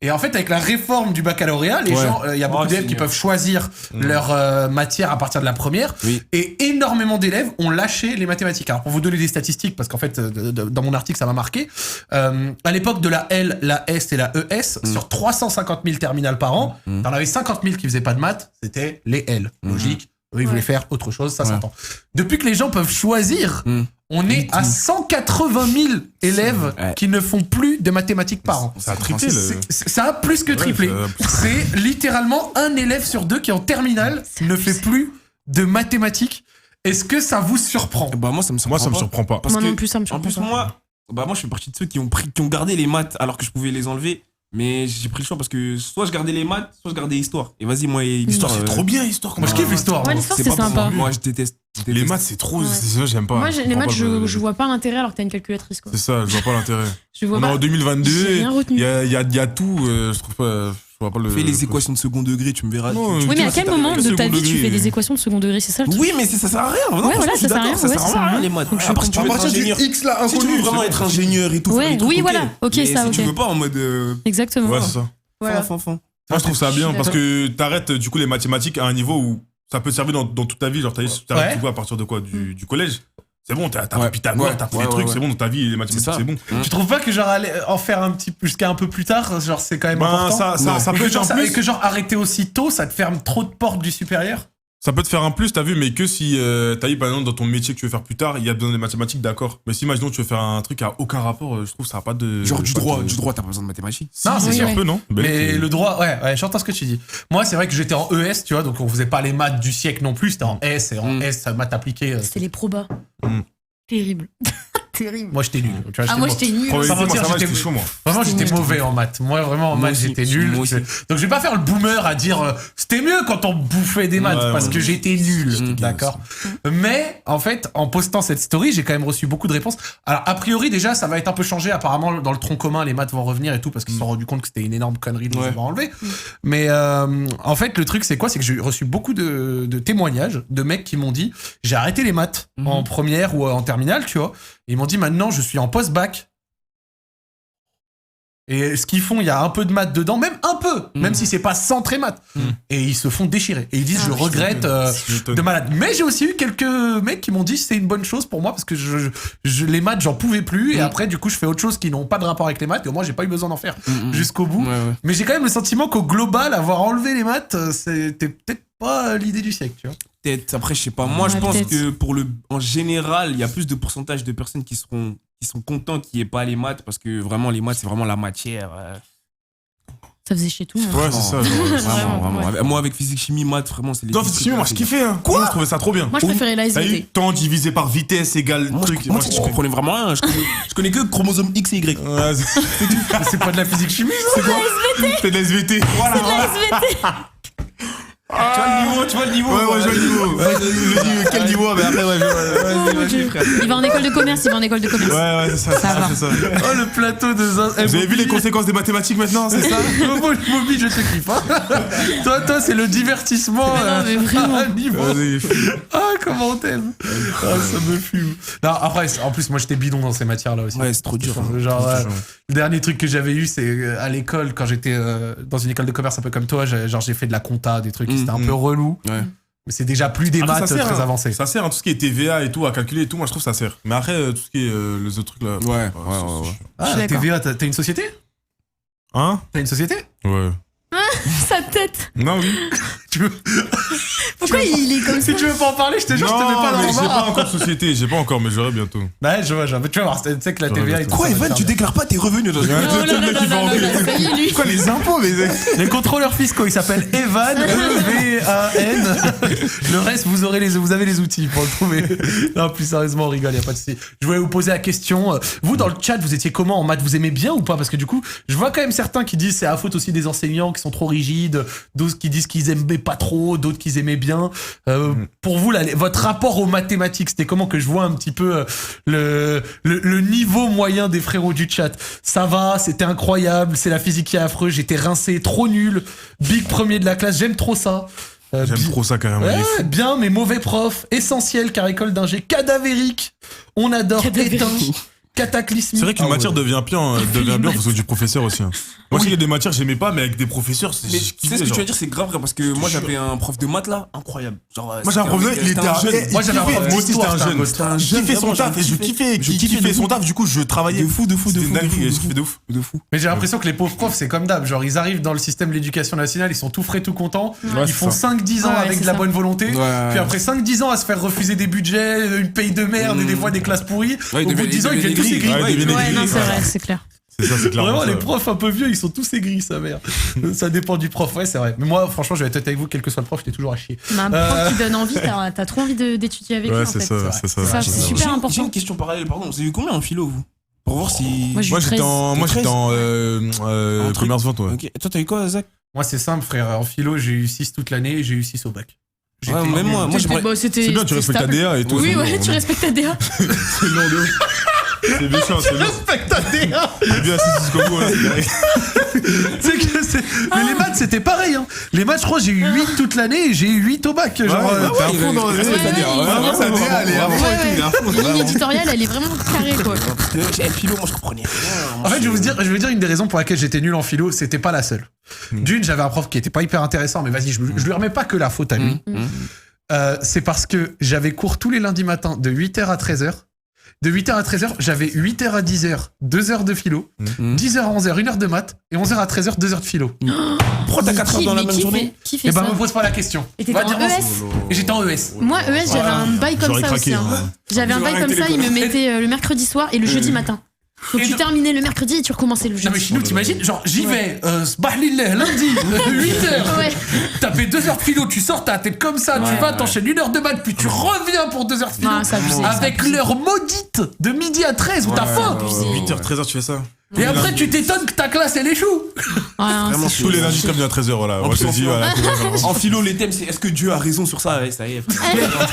Et en fait, avec la réforme du baccalauréat, les gens, il y a beaucoup d'élèves qui peuvent choisir leur matière à partir de la première. Oui. Et énormément d'élèves ont lâché les mathématiques. Alors, pour vous donner des statistiques, parce qu'en fait, dans mon article, ça m'a marqué. À l'époque de la L, la S et la ES, sur 350 000 terminales par an, t'en avais 50 000 qui faisaient pas de maths, c'était les L. Logique. Eux, ils voulaient faire autre chose, ça s'entend. Depuis que les gens peuvent choisir, on est à 180 000 élèves qui ne font plus de mathématiques par an. Ça a triplé le. Ça a plus que triplé. C'est littéralement un élève sur deux qui en terminale ne fait plus de mathématiques. Est-ce que ça vous surprend? Bah, moi, ça me surprend. Moi, ça me surprend pas. Parce Moi non que, plus, ça me en surprend plus, pas. moi, je fais partie de ceux qui ont gardé les maths alors que je pouvais les enlever. Mais j'ai pris le choix parce que soit je gardais les maths, soit je gardais l'histoire. Et vas-y, moi, l'histoire, C'est trop bien, histoire. Moi, je kiffe l'histoire. Ouais, hein. l'histoire, c'est c'est pas pour sympa. moi. Moi, je déteste. Les maths, c'est trop. C'est ça, j'aime pas. Moi, Je les comprends maths, pas je vois pas l'intérêt alors que t'as une calculatrice, quoi. C'est ça, je vois pas l'intérêt. Je vois On est pas. en 2022, J'ai rien retenu. il y a tout, je trouve pas. Je vois pas le. Fais les équations de second degré, tu me verras. Non, Oui, mais à quel moment de ta vie tu fais des équations équations de second degré? C'est ça le truc. Oui, mais ça sert à rien. Non, Ouais, voilà, franchement, je suis ça sert à rien, d'accord, ça ouais, sert ça sert à à rien rien. les maths. Donc, je Après, si tu comprends. veux être ingénieur, X là, si tu veux vraiment être ingénieur et tout, Ouais, faire des trucs, oui, ok. voilà. Ok, Mais ça, si tu ok. veux pas en mode. Exactement. Ouais, c'est ça. Voilà. Fin. Moi, je trouve ça Je suis bien parce d'accord. que t'arrêtes du coup les mathématiques à un niveau où ça peut te servir dans toute ta vie. Genre, t'arrêtes Ouais. du coup à partir de quoi du collège. C'est bon, t'as Ouais. appris Pythagore, Ouais. t'as appris Ouais, des trucs, ouais. c'est bon dans ta vie, les C'est mathématiques, ça. c'est bon. Tu trouves pas que genre aller en faire un petit jusqu'à un peu plus tard, genre c'est quand même important? Ça Et peut que être genre, un plus. et que genre arrêter aussi tôt, ça te ferme trop de portes du supérieur? Ça peut te faire un plus, t'as vu, mais que si t'as eu par exemple dans ton métier que tu veux faire plus tard, il y a besoin des mathématiques, d'accord. Mais si imaginons que tu veux faire un truc à aucun rapport, je trouve que ça n'a pas de. Genre du pas droit, de- t'as pas besoin de mathématiques. Si, Non, c'est oui, un ouais. peu, non Mais le droit, ouais, j'entends ce que tu dis. Moi, c'est vrai que j'étais en ES, tu vois, donc on faisait pas les maths du siècle non plus, c'était en S, et en S, maths appliquées. C'était les probas. Terrible. Terrible. Moi, j'étais nul. Tu vois, Ah, moi, mauvais. j'étais nulle. Sans Probabilité, moi, mentir, ça va, j'étais- j'étais chaud, moi. Vraiment, C'était j'étais nul, mauvais en maths. Moi, vraiment, en Moi maths, aussi, j'étais nul. moi aussi. Donc, je vais pas faire le boomer à dire c'était mieux quand on bouffait des maths Ouais, parce ouais. que j'étais nul. Mmh. D'accord. Mais, en fait, en postant cette story, j'ai quand même reçu beaucoup de réponses. Alors, a priori, déjà, ça va être un peu changé. Apparemment, dans le tronc commun, les maths vont revenir et tout parce qu'ils se sont rendus compte que c'était une énorme connerie de les Ouais. avoir enlevés. Mais, en fait, le truc, c'est quoi? C'est que j'ai reçu beaucoup de témoignages de mecs qui m'ont dit j'ai arrêté les maths en première ou en terminale, tu vois. Et ils m'ont dit maintenant, je suis en post-bac. Et ce qu'ils font, il y a un peu de maths dedans, même un peu, même si c'est pas centré maths. Et ils se font déchirer. Et ils disent, Ah, je putain. regrette de malade. Mais j'ai aussi eu quelques mecs qui m'ont dit, c'est une bonne chose pour moi parce que les maths, j'en pouvais plus. Et après, du coup, je fais autre chose qui n'ont pas de rapport avec les maths. Et au moins, j'ai pas eu besoin d'en faire jusqu'au bout. Ouais. Mais j'ai quand même le sentiment qu'au global, avoir enlevé les maths, c'était peut-être pas l'idée du siècle, tu vois. Peut-être, après, je sais pas. Moi, je Ouais, pense peut-être. que en général, il y a plus de pourcentage de personnes qui seront qui sont contents qu'il n'y ait pas les maths parce que vraiment, les maths, c'est vraiment la matière. Ça faisait chez tout. Hein. Ouais, c'est ça. genre. Vraiment. Ouais. Moi, avec physique, chimie, maths, vraiment, c'est les. Non, physique chimie, moi, je kiffais. Hein. Quoi? Je trouvais ça trop bien. Moi, je préférais la T'as eu SVT. temps divisé par vitesse égale Moi, truc. je comprenais vraiment rien. Je connais que chromosome X et Y. Ouais, C'est pas de la physique chimie, ça? c'est quoi? C'est de la SVT. Voilà. Tu vois le niveau. Ouais, je vois le niveau. Ouais, le niveau. Quel niveau? Mais après, ouais, Oh, mon Dieu. Il va en école de commerce, Ouais, c'est ça. Ça va. C'est ça. Oh, le plateau de Zin. Vous avez vu les conséquences des mathématiques maintenant, c'est ça? Moby, je te kiffe. Hein. Toi, c'est le divertissement. Non, mais vraiment. À un niveau. Vas-y. Ah, comment on t'aime. Ah, ça me fume. Non, après, en plus, moi, j'étais bidon dans ces matières-là aussi. Ouais, c'est trop dur. Genre, le dernier truc que j'avais eu, c'est à l'école, quand j'étais dans une école de commerce un peu comme toi, j'ai fait de la compta, des trucs qui c'était un peu relou. Ouais. Mais c'est déjà plus des Après, maths ça sert, très hein. avancées. Ça sert, hein, tout ce qui est TVA et tout, à calculer et tout, moi je trouve ça sert. Mais après, tout ce qui est les autres trucs là. Ouais. Ah, Je suis d'accord. TVA, t'as une société? Hein? T'as une société? Ouais. Sa tête. Non, oui. Tu veux... Pourquoi il est comme ça? Si tu veux pas en parler, je te jure, je te mets pas dans mais le j'ai pas bar. encore de société, j'ai pas encore, mais j'aurai bientôt. Ouais, je vois. Tu vas voir, tu sais que la TVA est Quoi, Evan, tu déclares pas tes revenus dans Oh là là là là là, ça y est, lui. Quoi, les impôts, mais. Les contrôleurs fiscaux, ils s'appellent Evan, E-V-A-N. Le reste, vous avez les outils pour le trouver. Non, plus sérieusement, on rigole, y a pas de souci. Je voulais vous poser la question. Vous, dans le chat, vous étiez comment en maths? Vous aimez bien ou pas? Parce que du coup, je vois quand même certains qui disent c'est à faute aussi des enseignants qui sont trop rigides, d'autres qui disent qu'ils aimaient pas trop, d'autres qu'ils aimaient bien. Pour vous, là, votre rapport aux mathématiques, c'était comment, que je vois un petit peu le niveau moyen des frérots du chat? Ça va, c'était incroyable, c'est la physique qui est affreux, j'étais rincé, trop nul, big premier de la classe, j'aime trop ça. J'aime trop ça carrément. Ouais, bien, mais mauvais prof, essentiel car école d'ingé, cadavérique, on adore, éteint, cataclysmique. C'est vrai qu'une Ah matière ouais. devient bien en fonction du professeur aussi. Hein. Moi, il y a des matières que j'aimais pas, mais avec des professeurs, Mais tu sais ce que tu vas dire, c'est grave parce que moi j'avais un prof de maths là, incroyable. Genre, Moi, j'ai un prof, il était un jeune. Moi, j'avais un prof Moi aussi, c'était un jeune. d'histoire, un Je jeune, kiffais son vraiment, taf et je kiffais son taf, du coup, je travaillais. de fou. C'était une dinguerie, je kiffais de ouf. De fou. Mais j'ai l'impression que les pauvres profs, c'est comme d'hab. Genre, ils arrivent dans le système de l'éducation nationale, ils sont tout frais, tout contents. Ouais, Ils c'est font ça. 5-10 ans Ouais, avec c'est de la ça. bonne volonté. Ouais. Puis après 5-10 ans à se faire refuser des budgets, une paye de merde et des fois des classes pourries. Ouais, Au bout de 10 ans, ils viennent tous aigris. Ouais, ils deviennent Ouais, non, aigris. c'est vrai, c'est clair. C'est ça, c'est clairement Vraiment, ça. les profs un peu vieux, ils sont tous aigris, sa mère. Ça dépend du prof, ouais, c'est vrai. Mais moi, franchement, je vais être honnête avec vous, quel que soit le prof, j'étais toujours à chier. Mais un prof qui donne envie, t'as trop envie d'étudier avec lui, Ouais, en c'est fait. ça, c'est ça. Ça, c'est super important. J'ai une question parallèle, pardon. Vous avez eu combien en philo vous? Pour voir si. Moi, j'ai Moi, eu j'étais 13. en Un truc. commerce-vente, ouais. Ok. Toi, t'as eu quoi, Zach? Moi, c'est simple, frère. En philo, j'ai eu 6 toute l'année et j'ai eu 6 au bac. J'étais Ouais, même nul. moi. Moi, j'ai Bon, c'était- C'est bien, tu c'était respectes ta stable. DA et tout. Oui, c'est ouais, bon, tu on est- respectes ta DA. C'est long de ouf. C'est méchant, c'est bien. Respecte ta DA. C'est bien assis jusqu'au bout, là, c'est carré. C'est que c'est- Mais les maths, c'était pareil. Hein. Les maths, je crois, j'ai eu 8 toute l'année et j'ai eu 8 au bac. Genre, T'es à fond dans le respect ta DA. Ouais, Vraiment, sa DA, elle est à fond et tout, il est à fond. La ligne éditoriale, elle est vraiment carrée, quoi. J'avais philo, moi je comprenais rien. En fait, je vais vous dire une des raisons pour laquelle j'étais nul en philo, c'était pas la seule. D'une, j'avais un prof qui était pas hyper intéressant, mais vas-y, je lui remets pas que la faute à lui. C'est parce que j'avais cours tous les lundis matins de 8h à 13h. De 8h à 13h, j'avais 8h à 10h, 2 heures de philo, 10h à 11h, 1 heure de maths, et 11h à 13h, 2 heures de philo. Pourquoi t'as 4 heures dans la même journée? Qui fait Et ben, ça? me pose pas la question. Et t'étais Va en dire ES? Et j'étais en ES. Moi, ES, j'avais un bail comme J'aurais ça craqué, aussi. Hein. hein. J'avais un bail J'aurais comme ça, arrêté il me l'école. mettait le mercredi soir et le jeudi matin. Donc Et tu donc- terminais le mercredi et tu recommençais le Non mais jeudi. chez nous, t'imagines, genre j'y vais, sbahlillah, lundi, 8h, Ouais. t'as fait 2 heures de philo, tu sors, t'as la tête comme ça, tu vas, t'enchaînes 1 heure de maths, puis tu reviens pour 2 heures de philo, Ah, c'est abusé, avec l'heure maudite de midi à 13 où t'as faim. 8h, 13h, tu fais ça. Et après tu t'étonnes que ta classe elle échoue. Ouais, non, Vraiment, c'est- Tous les lundis, comme à 13h, voilà. Moi, je te dis, voilà. En philo, les thèmes, c'est est-ce que Dieu a raison sur ça? Ouais, ça y est.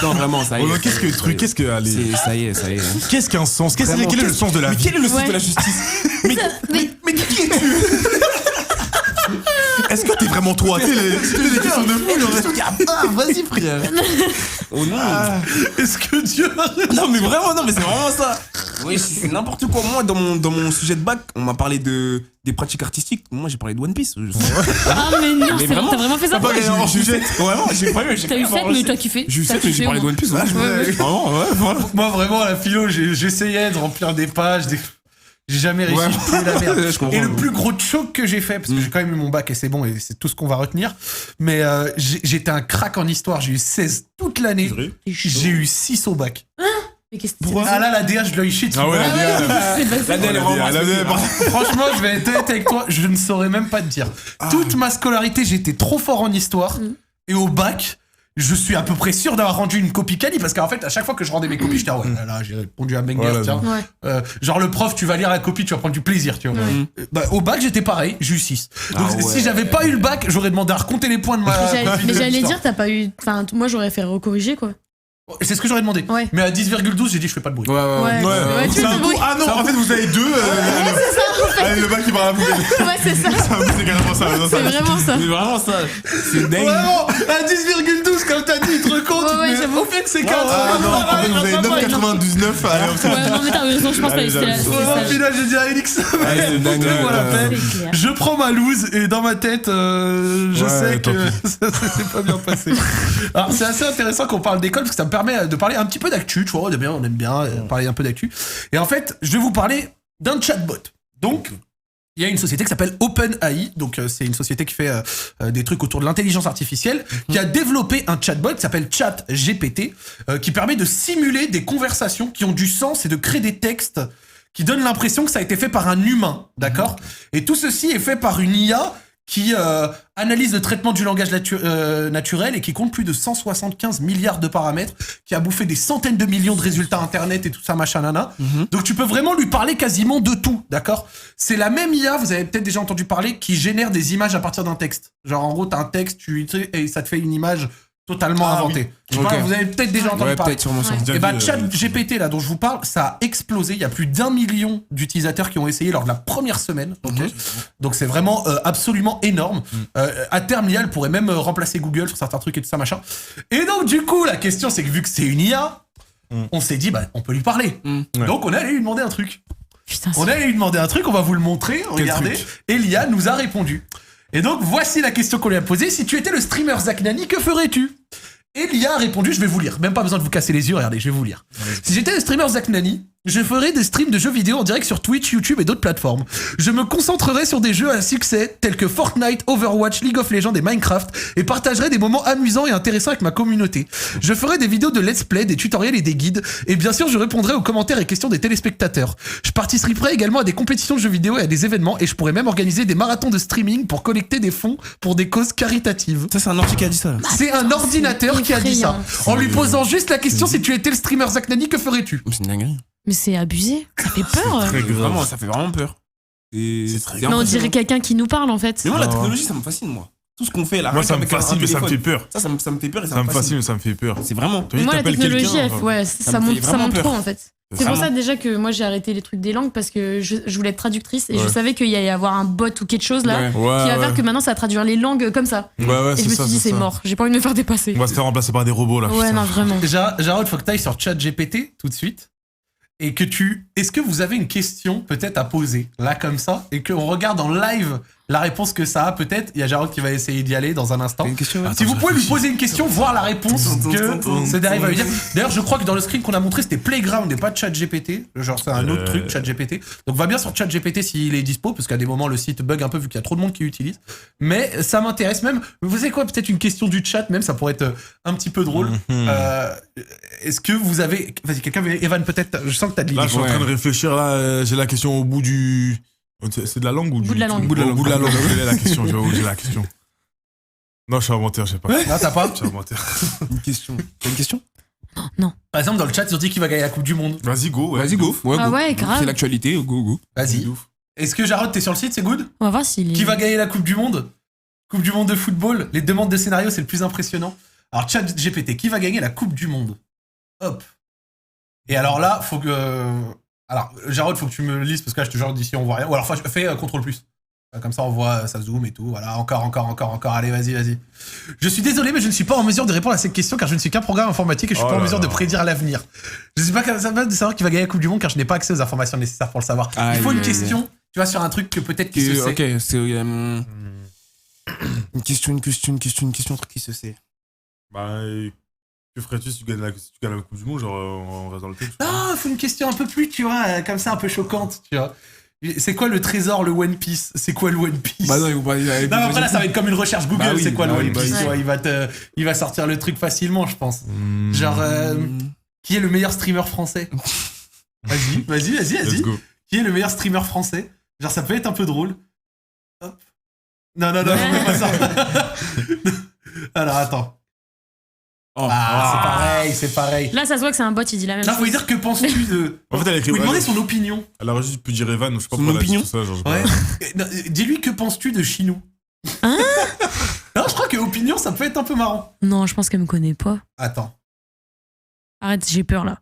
Non, vraiment, ça y est. Qu'est-ce que le truc, qu'est-ce que. Allez. Ça y est. Qu'est-ce qu'un sens? Quel Vraiment, est le sens de la Mais vie? quel est le sens Ouais. de la justice? Mais Mais qui es-tu? Est-ce que t'es vraiment toi? Tu sais, les questions de fou, genre. Vas-y, frère. Oh non. Est-ce que Dieu a... Non, mais vraiment, non, mais c'est vraiment ça. Oui, c'est n'importe quoi. Moi, dans mon sujet de bac, on m'a parlé des pratiques artistiques. Moi, j'ai parlé de One Piece. Ah, mais non, Mais c'est vraiment, t'as vraiment fait ça? Pas en sujet. Vraiment, j'ai pas eu. T'as eu 7, mais t'as kiffé. J'ai eu T'as 7, mais j'ai kiffé, parlé de moi. One Piece. Ouais, ouais. Vraiment, ouais, voilà. Moi vraiment à la philo, j'essayais de remplir des pages, j'ai jamais réussi, Ouais. je trouvais la merde. Je comprends. Et le plus gros choc que j'ai fait, parce que j'ai quand même eu mon bac et c'est bon, et c'est tout ce qu'on va retenir, mais j'étais un crack en histoire, j'ai eu 16 toute l'année, Vrai j'ai eu 6 au bac. Mais qu'est-ce que Pourquoi Ah là, la DA, je l'ai shit. Ah ouais, la DA. c'est passé La DA, elle est vraiment La DA, Franchement, je vais être honnête avec toi, je ne saurais même pas te dire. Toute ma scolarité, j'étais trop fort en histoire. Et au bac, je suis à peu près sûr d'avoir rendu une copie quali parce qu'en fait, à chaque fois que je rendais mes copies, j'étais ouais, là, j'ai répondu à Menger, Voilà, tiens. Ouais. Genre le prof, tu vas lire la copie, tu vas prendre du plaisir, tu vois. Bah, au bac, j'étais pareil, j'ai eu 6. Donc Ah ouais. si j'avais pas eu le bac, j'aurais demandé à recompter les points de ma copie Mais de j'allais l'histoire. dire, t'as pas eu. Enfin, moi, j'aurais fait recorriger, quoi. C'est ce que j'aurais demandé. Ouais. Mais à 10,12, j'ai dit je fais pas de bruit. Ouais. Ouais, Ouais, tu c'est fais un du coup. bruit. Ah non, en fait, vous avez deux. Allez, le bac qui parle à la poubelle. Ouais, c'est ça. C'est carrément ça. non, C'est ça- vraiment ça. Mais vraiment ça. C'est dingue. Vraiment, à 10,12, comme t'as dit, il te recompte. Ouais, mais j'avoue. au fait, c'est 15. Ah non, en fait, vous avez 9,99. Allez, hop, Ouais, non, mais t'as raison, je pense Allez, que c'était j'arrive. c'est Au sage. final, j'ai dit à Elix. Ouais, c'est dingue. Pour la peine. C'est clair. Je prends ma loose et dans ma tête, je Ouais, sais tant que ça s'est pas bien passé. Alors c'est assez intéressant qu'on parle d'école parce que ça me permet de parler un petit peu d'actu, tu vois, on aime bien parler un peu d'actu. Et en fait, je vais vous parler d'un chatbot. Donc, il y a une société qui s'appelle OpenAI, donc c'est une société qui fait des trucs autour de l'intelligence artificielle, qui a développé un chatbot qui s'appelle ChatGPT, qui permet de simuler des conversations qui ont du sens et de créer des textes qui donnent l'impression que ça a été fait par un humain, d'accord ? Et tout ceci est fait par une IA qui analyse le traitement du langage naturel et qui compte plus de 175 milliards de paramètres, qui a bouffé des centaines de millions de résultats internet et tout ça, machin, nana. Donc tu peux vraiment lui parler quasiment de tout, d'accord ? C'est la même IA, vous avez peut-être déjà entendu parler, qui génère des images à partir d'un texte. Genre en gros, t'as un texte, et ça te fait une image totalement inventée. Tu vois, Ok. vous avez peut-être déjà entendu Ouais, parler. peut-être sûrement. Ouais. Et bah, ChatGPT, là, dont je vous parle, ça a explosé. Il y a plus d'1 million d'utilisateurs qui ont essayé lors de la première semaine. Ok. Donc, c'est vraiment absolument énorme. À terme, l'IA, elle pourrait même remplacer Google sur certains trucs et tout ça, machin. Et donc, du coup, la question, c'est que vu que c'est une IA, on s'est dit, bah, on peut lui parler. Ouais. Donc, on est allé lui demander un truc. Putain, On est allé lui demander un truc, on va vous le montrer. Regardez. truc Et l'IA nous a répondu. Et donc, voici la question qu'on lui a posée. Si tu étais le streamer Zach Nani, que ferais-tu ? Et l'IA a répondu, je vais vous lire. Même pas besoin de vous casser les yeux, regardez, je vais vous lire. Si j'étais le streamer Zach Nani, je ferais des streams de jeux vidéo en direct sur Twitch, YouTube et d'autres plateformes. Je me concentrerais sur des jeux à succès tels que Fortnite, Overwatch, League of Legends et Minecraft et partagerais des moments amusants et intéressants avec ma communauté. Je ferais des vidéos de let's play, des tutoriels et des guides. Et bien sûr, je répondrais aux commentaires et questions des téléspectateurs. Je participerais également à des compétitions de jeux vidéo et à des événements et je pourrais même organiser des marathons de streaming pour collecter des fonds pour des causes caritatives. Ça, c'est un ordi qui a dit ça. Là. C'est un ordinateur qui a dit ça. effrayant. En lui posant juste la question, si tu étais le streamer Zach Nani, que ferais-tu ? C'est une dinguerie. Mais c'est abusé. Ça fait peur. Très grave. Vraiment, ça fait vraiment peur. C'est très Mais on dirait quelqu'un qui nous parle, en fait. Mais moi, la Ah. technologie, ça me fascine, moi. Tout ce qu'on fait là. Moi, rien ça me qu'avec un fascine, mais ça me téléphone. fait peur. Ça me fait peur et Ça me fascine, mais ça me fait peur. C'est vraiment. Tu vois, Moi, la t'appelles technologie, quelqu'un, ça me monte, fait ça vraiment monte peur. trop, en fait. C'est pour Vraiment. ça déjà que moi j'ai arrêté les trucs des langues parce que je voulais être traductrice et je Ouais. savais qu'il y allait y avoir un bot ou quelque chose là Ouais. Ouais, qui va ouais. faire que maintenant ça va traduire les langues comme ça. Ouais, ouais, Et c'est je me ça, suis dit c'est ça. mort, j'ai pas envie de me faire dépasser. On va se faire remplacer par des robots là. Ouais, putain. non, vraiment. Jarod, faut que tu ailles sur ChatGPT tout de suite. Et que est-ce que vous avez une question peut-être à poser là comme ça et qu'on regarde en live la réponse que ça a peut-être. Il y a Jarod qui va essayer d'y aller dans un instant. T'as une question Si vous pouvez lui poser une question, voir la réponse que ce derrière va lui dire. D'ailleurs, je crois que dans le screen qu'on a montré, c'était Playground et pas ChatGPT. Genre, c'est un autre truc, ChatGPT. Donc, va bien sur ChatGPT s'il est dispo, parce qu'à des moments, le site bug un peu vu qu'il y a trop de monde qui l'utilise. Mais ça m'intéresse même. Vous savez quoi? Peut-être une question du chat, même, ça pourrait être un petit peu drôle. Est-ce que vous avez. Vas-y, quelqu'un veut. Evan, peut-être. Je sens que t'as de l'idée. Là, je suis en train de réfléchir. Là, j'ai la question au bout du. C'est de la langue ou du. Bout de la langue. Au bout de la langue. J'ai la question. J'ai la question. Non, je suis inventaire, je sais pas. Ah, t'as pas? Je suis inventaire. Une question. T'as une question? Par exemple, dans le chat, ils ont dit qui va gagner la Coupe du Monde. Vas-y, go. Ouais. Vas-y, go. Ah ouais, grave. C'est l'actualité, go. Vas-y. De ouf. Est-ce que Jarod, t'es sur le site? C'est good? On va voir s'il est. Qui va gagner la Coupe du Monde? Coupe du Monde de football. Les demandes de scénario, c'est le plus impressionnant. Alors, ChatGPT, qui va gagner la Coupe du Monde? Hop. Et alors là, faut que. Alors, Jarod, faut que tu me lises parce que là, je te jure, d'ici, on voit rien. Ou alors, fais CTRL+. Comme ça, on voit, ça zoom et tout. Voilà, encore. Allez, vas-y. Je suis désolé, mais je ne suis pas en mesure de répondre à cette question car je ne suis qu'un programme informatique et je suis Oh pas en là mesure de là. prédire l'avenir. Je ne suis pas capable de savoir qui va gagner la Coupe du Monde car je n'ai pas accès aux informations nécessaires pour le savoir. Aïe, Il faut une aïe, question, tu vois, sur un truc que peut-être qui se sait. Ok, c'est. Une question, un truc qui se sait. Bah, que ferais-tu si tu gagnes la Coupe du Monde? Genre, on reste dans le thème. Ah, faut une question un peu plus, tu vois, comme ça, un peu choquante, tu vois. C'est quoi le trésor, le One Piece? C'est quoi le One Piece? Bah non, il faut pas. Non, mais après là, ça va être comme une recherche Google, Bah oui, c'est quoi le bah One oui, bah Piece, oui. tu vois, il va sortir le truc facilement, je pense. Genre, Qui est le meilleur streamer français? Vas-y. Let's go. Qui est le meilleur streamer français? Genre, ça peut être un peu drôle. Hop. Non, fais pas ça. Alors, attends. C'est pareil. Là, ça se voit que c'est un bot, il dit la même Non, chose. faut lui dire que penses-tu de. En fait, elle a écrit. Faut lui demander son opinion. Elle aurait juste pu dire Evan, je sais pas Son pourquoi elle a dit opinion tout ça. Genre, je sais Ouais. pas. Non, dis-lui que penses-tu de Chinou. Hein? Non, je crois que opinion, ça peut être un peu marrant. Non, je pense qu'elle me connaît pas. Attends. Arrête, j'ai peur là.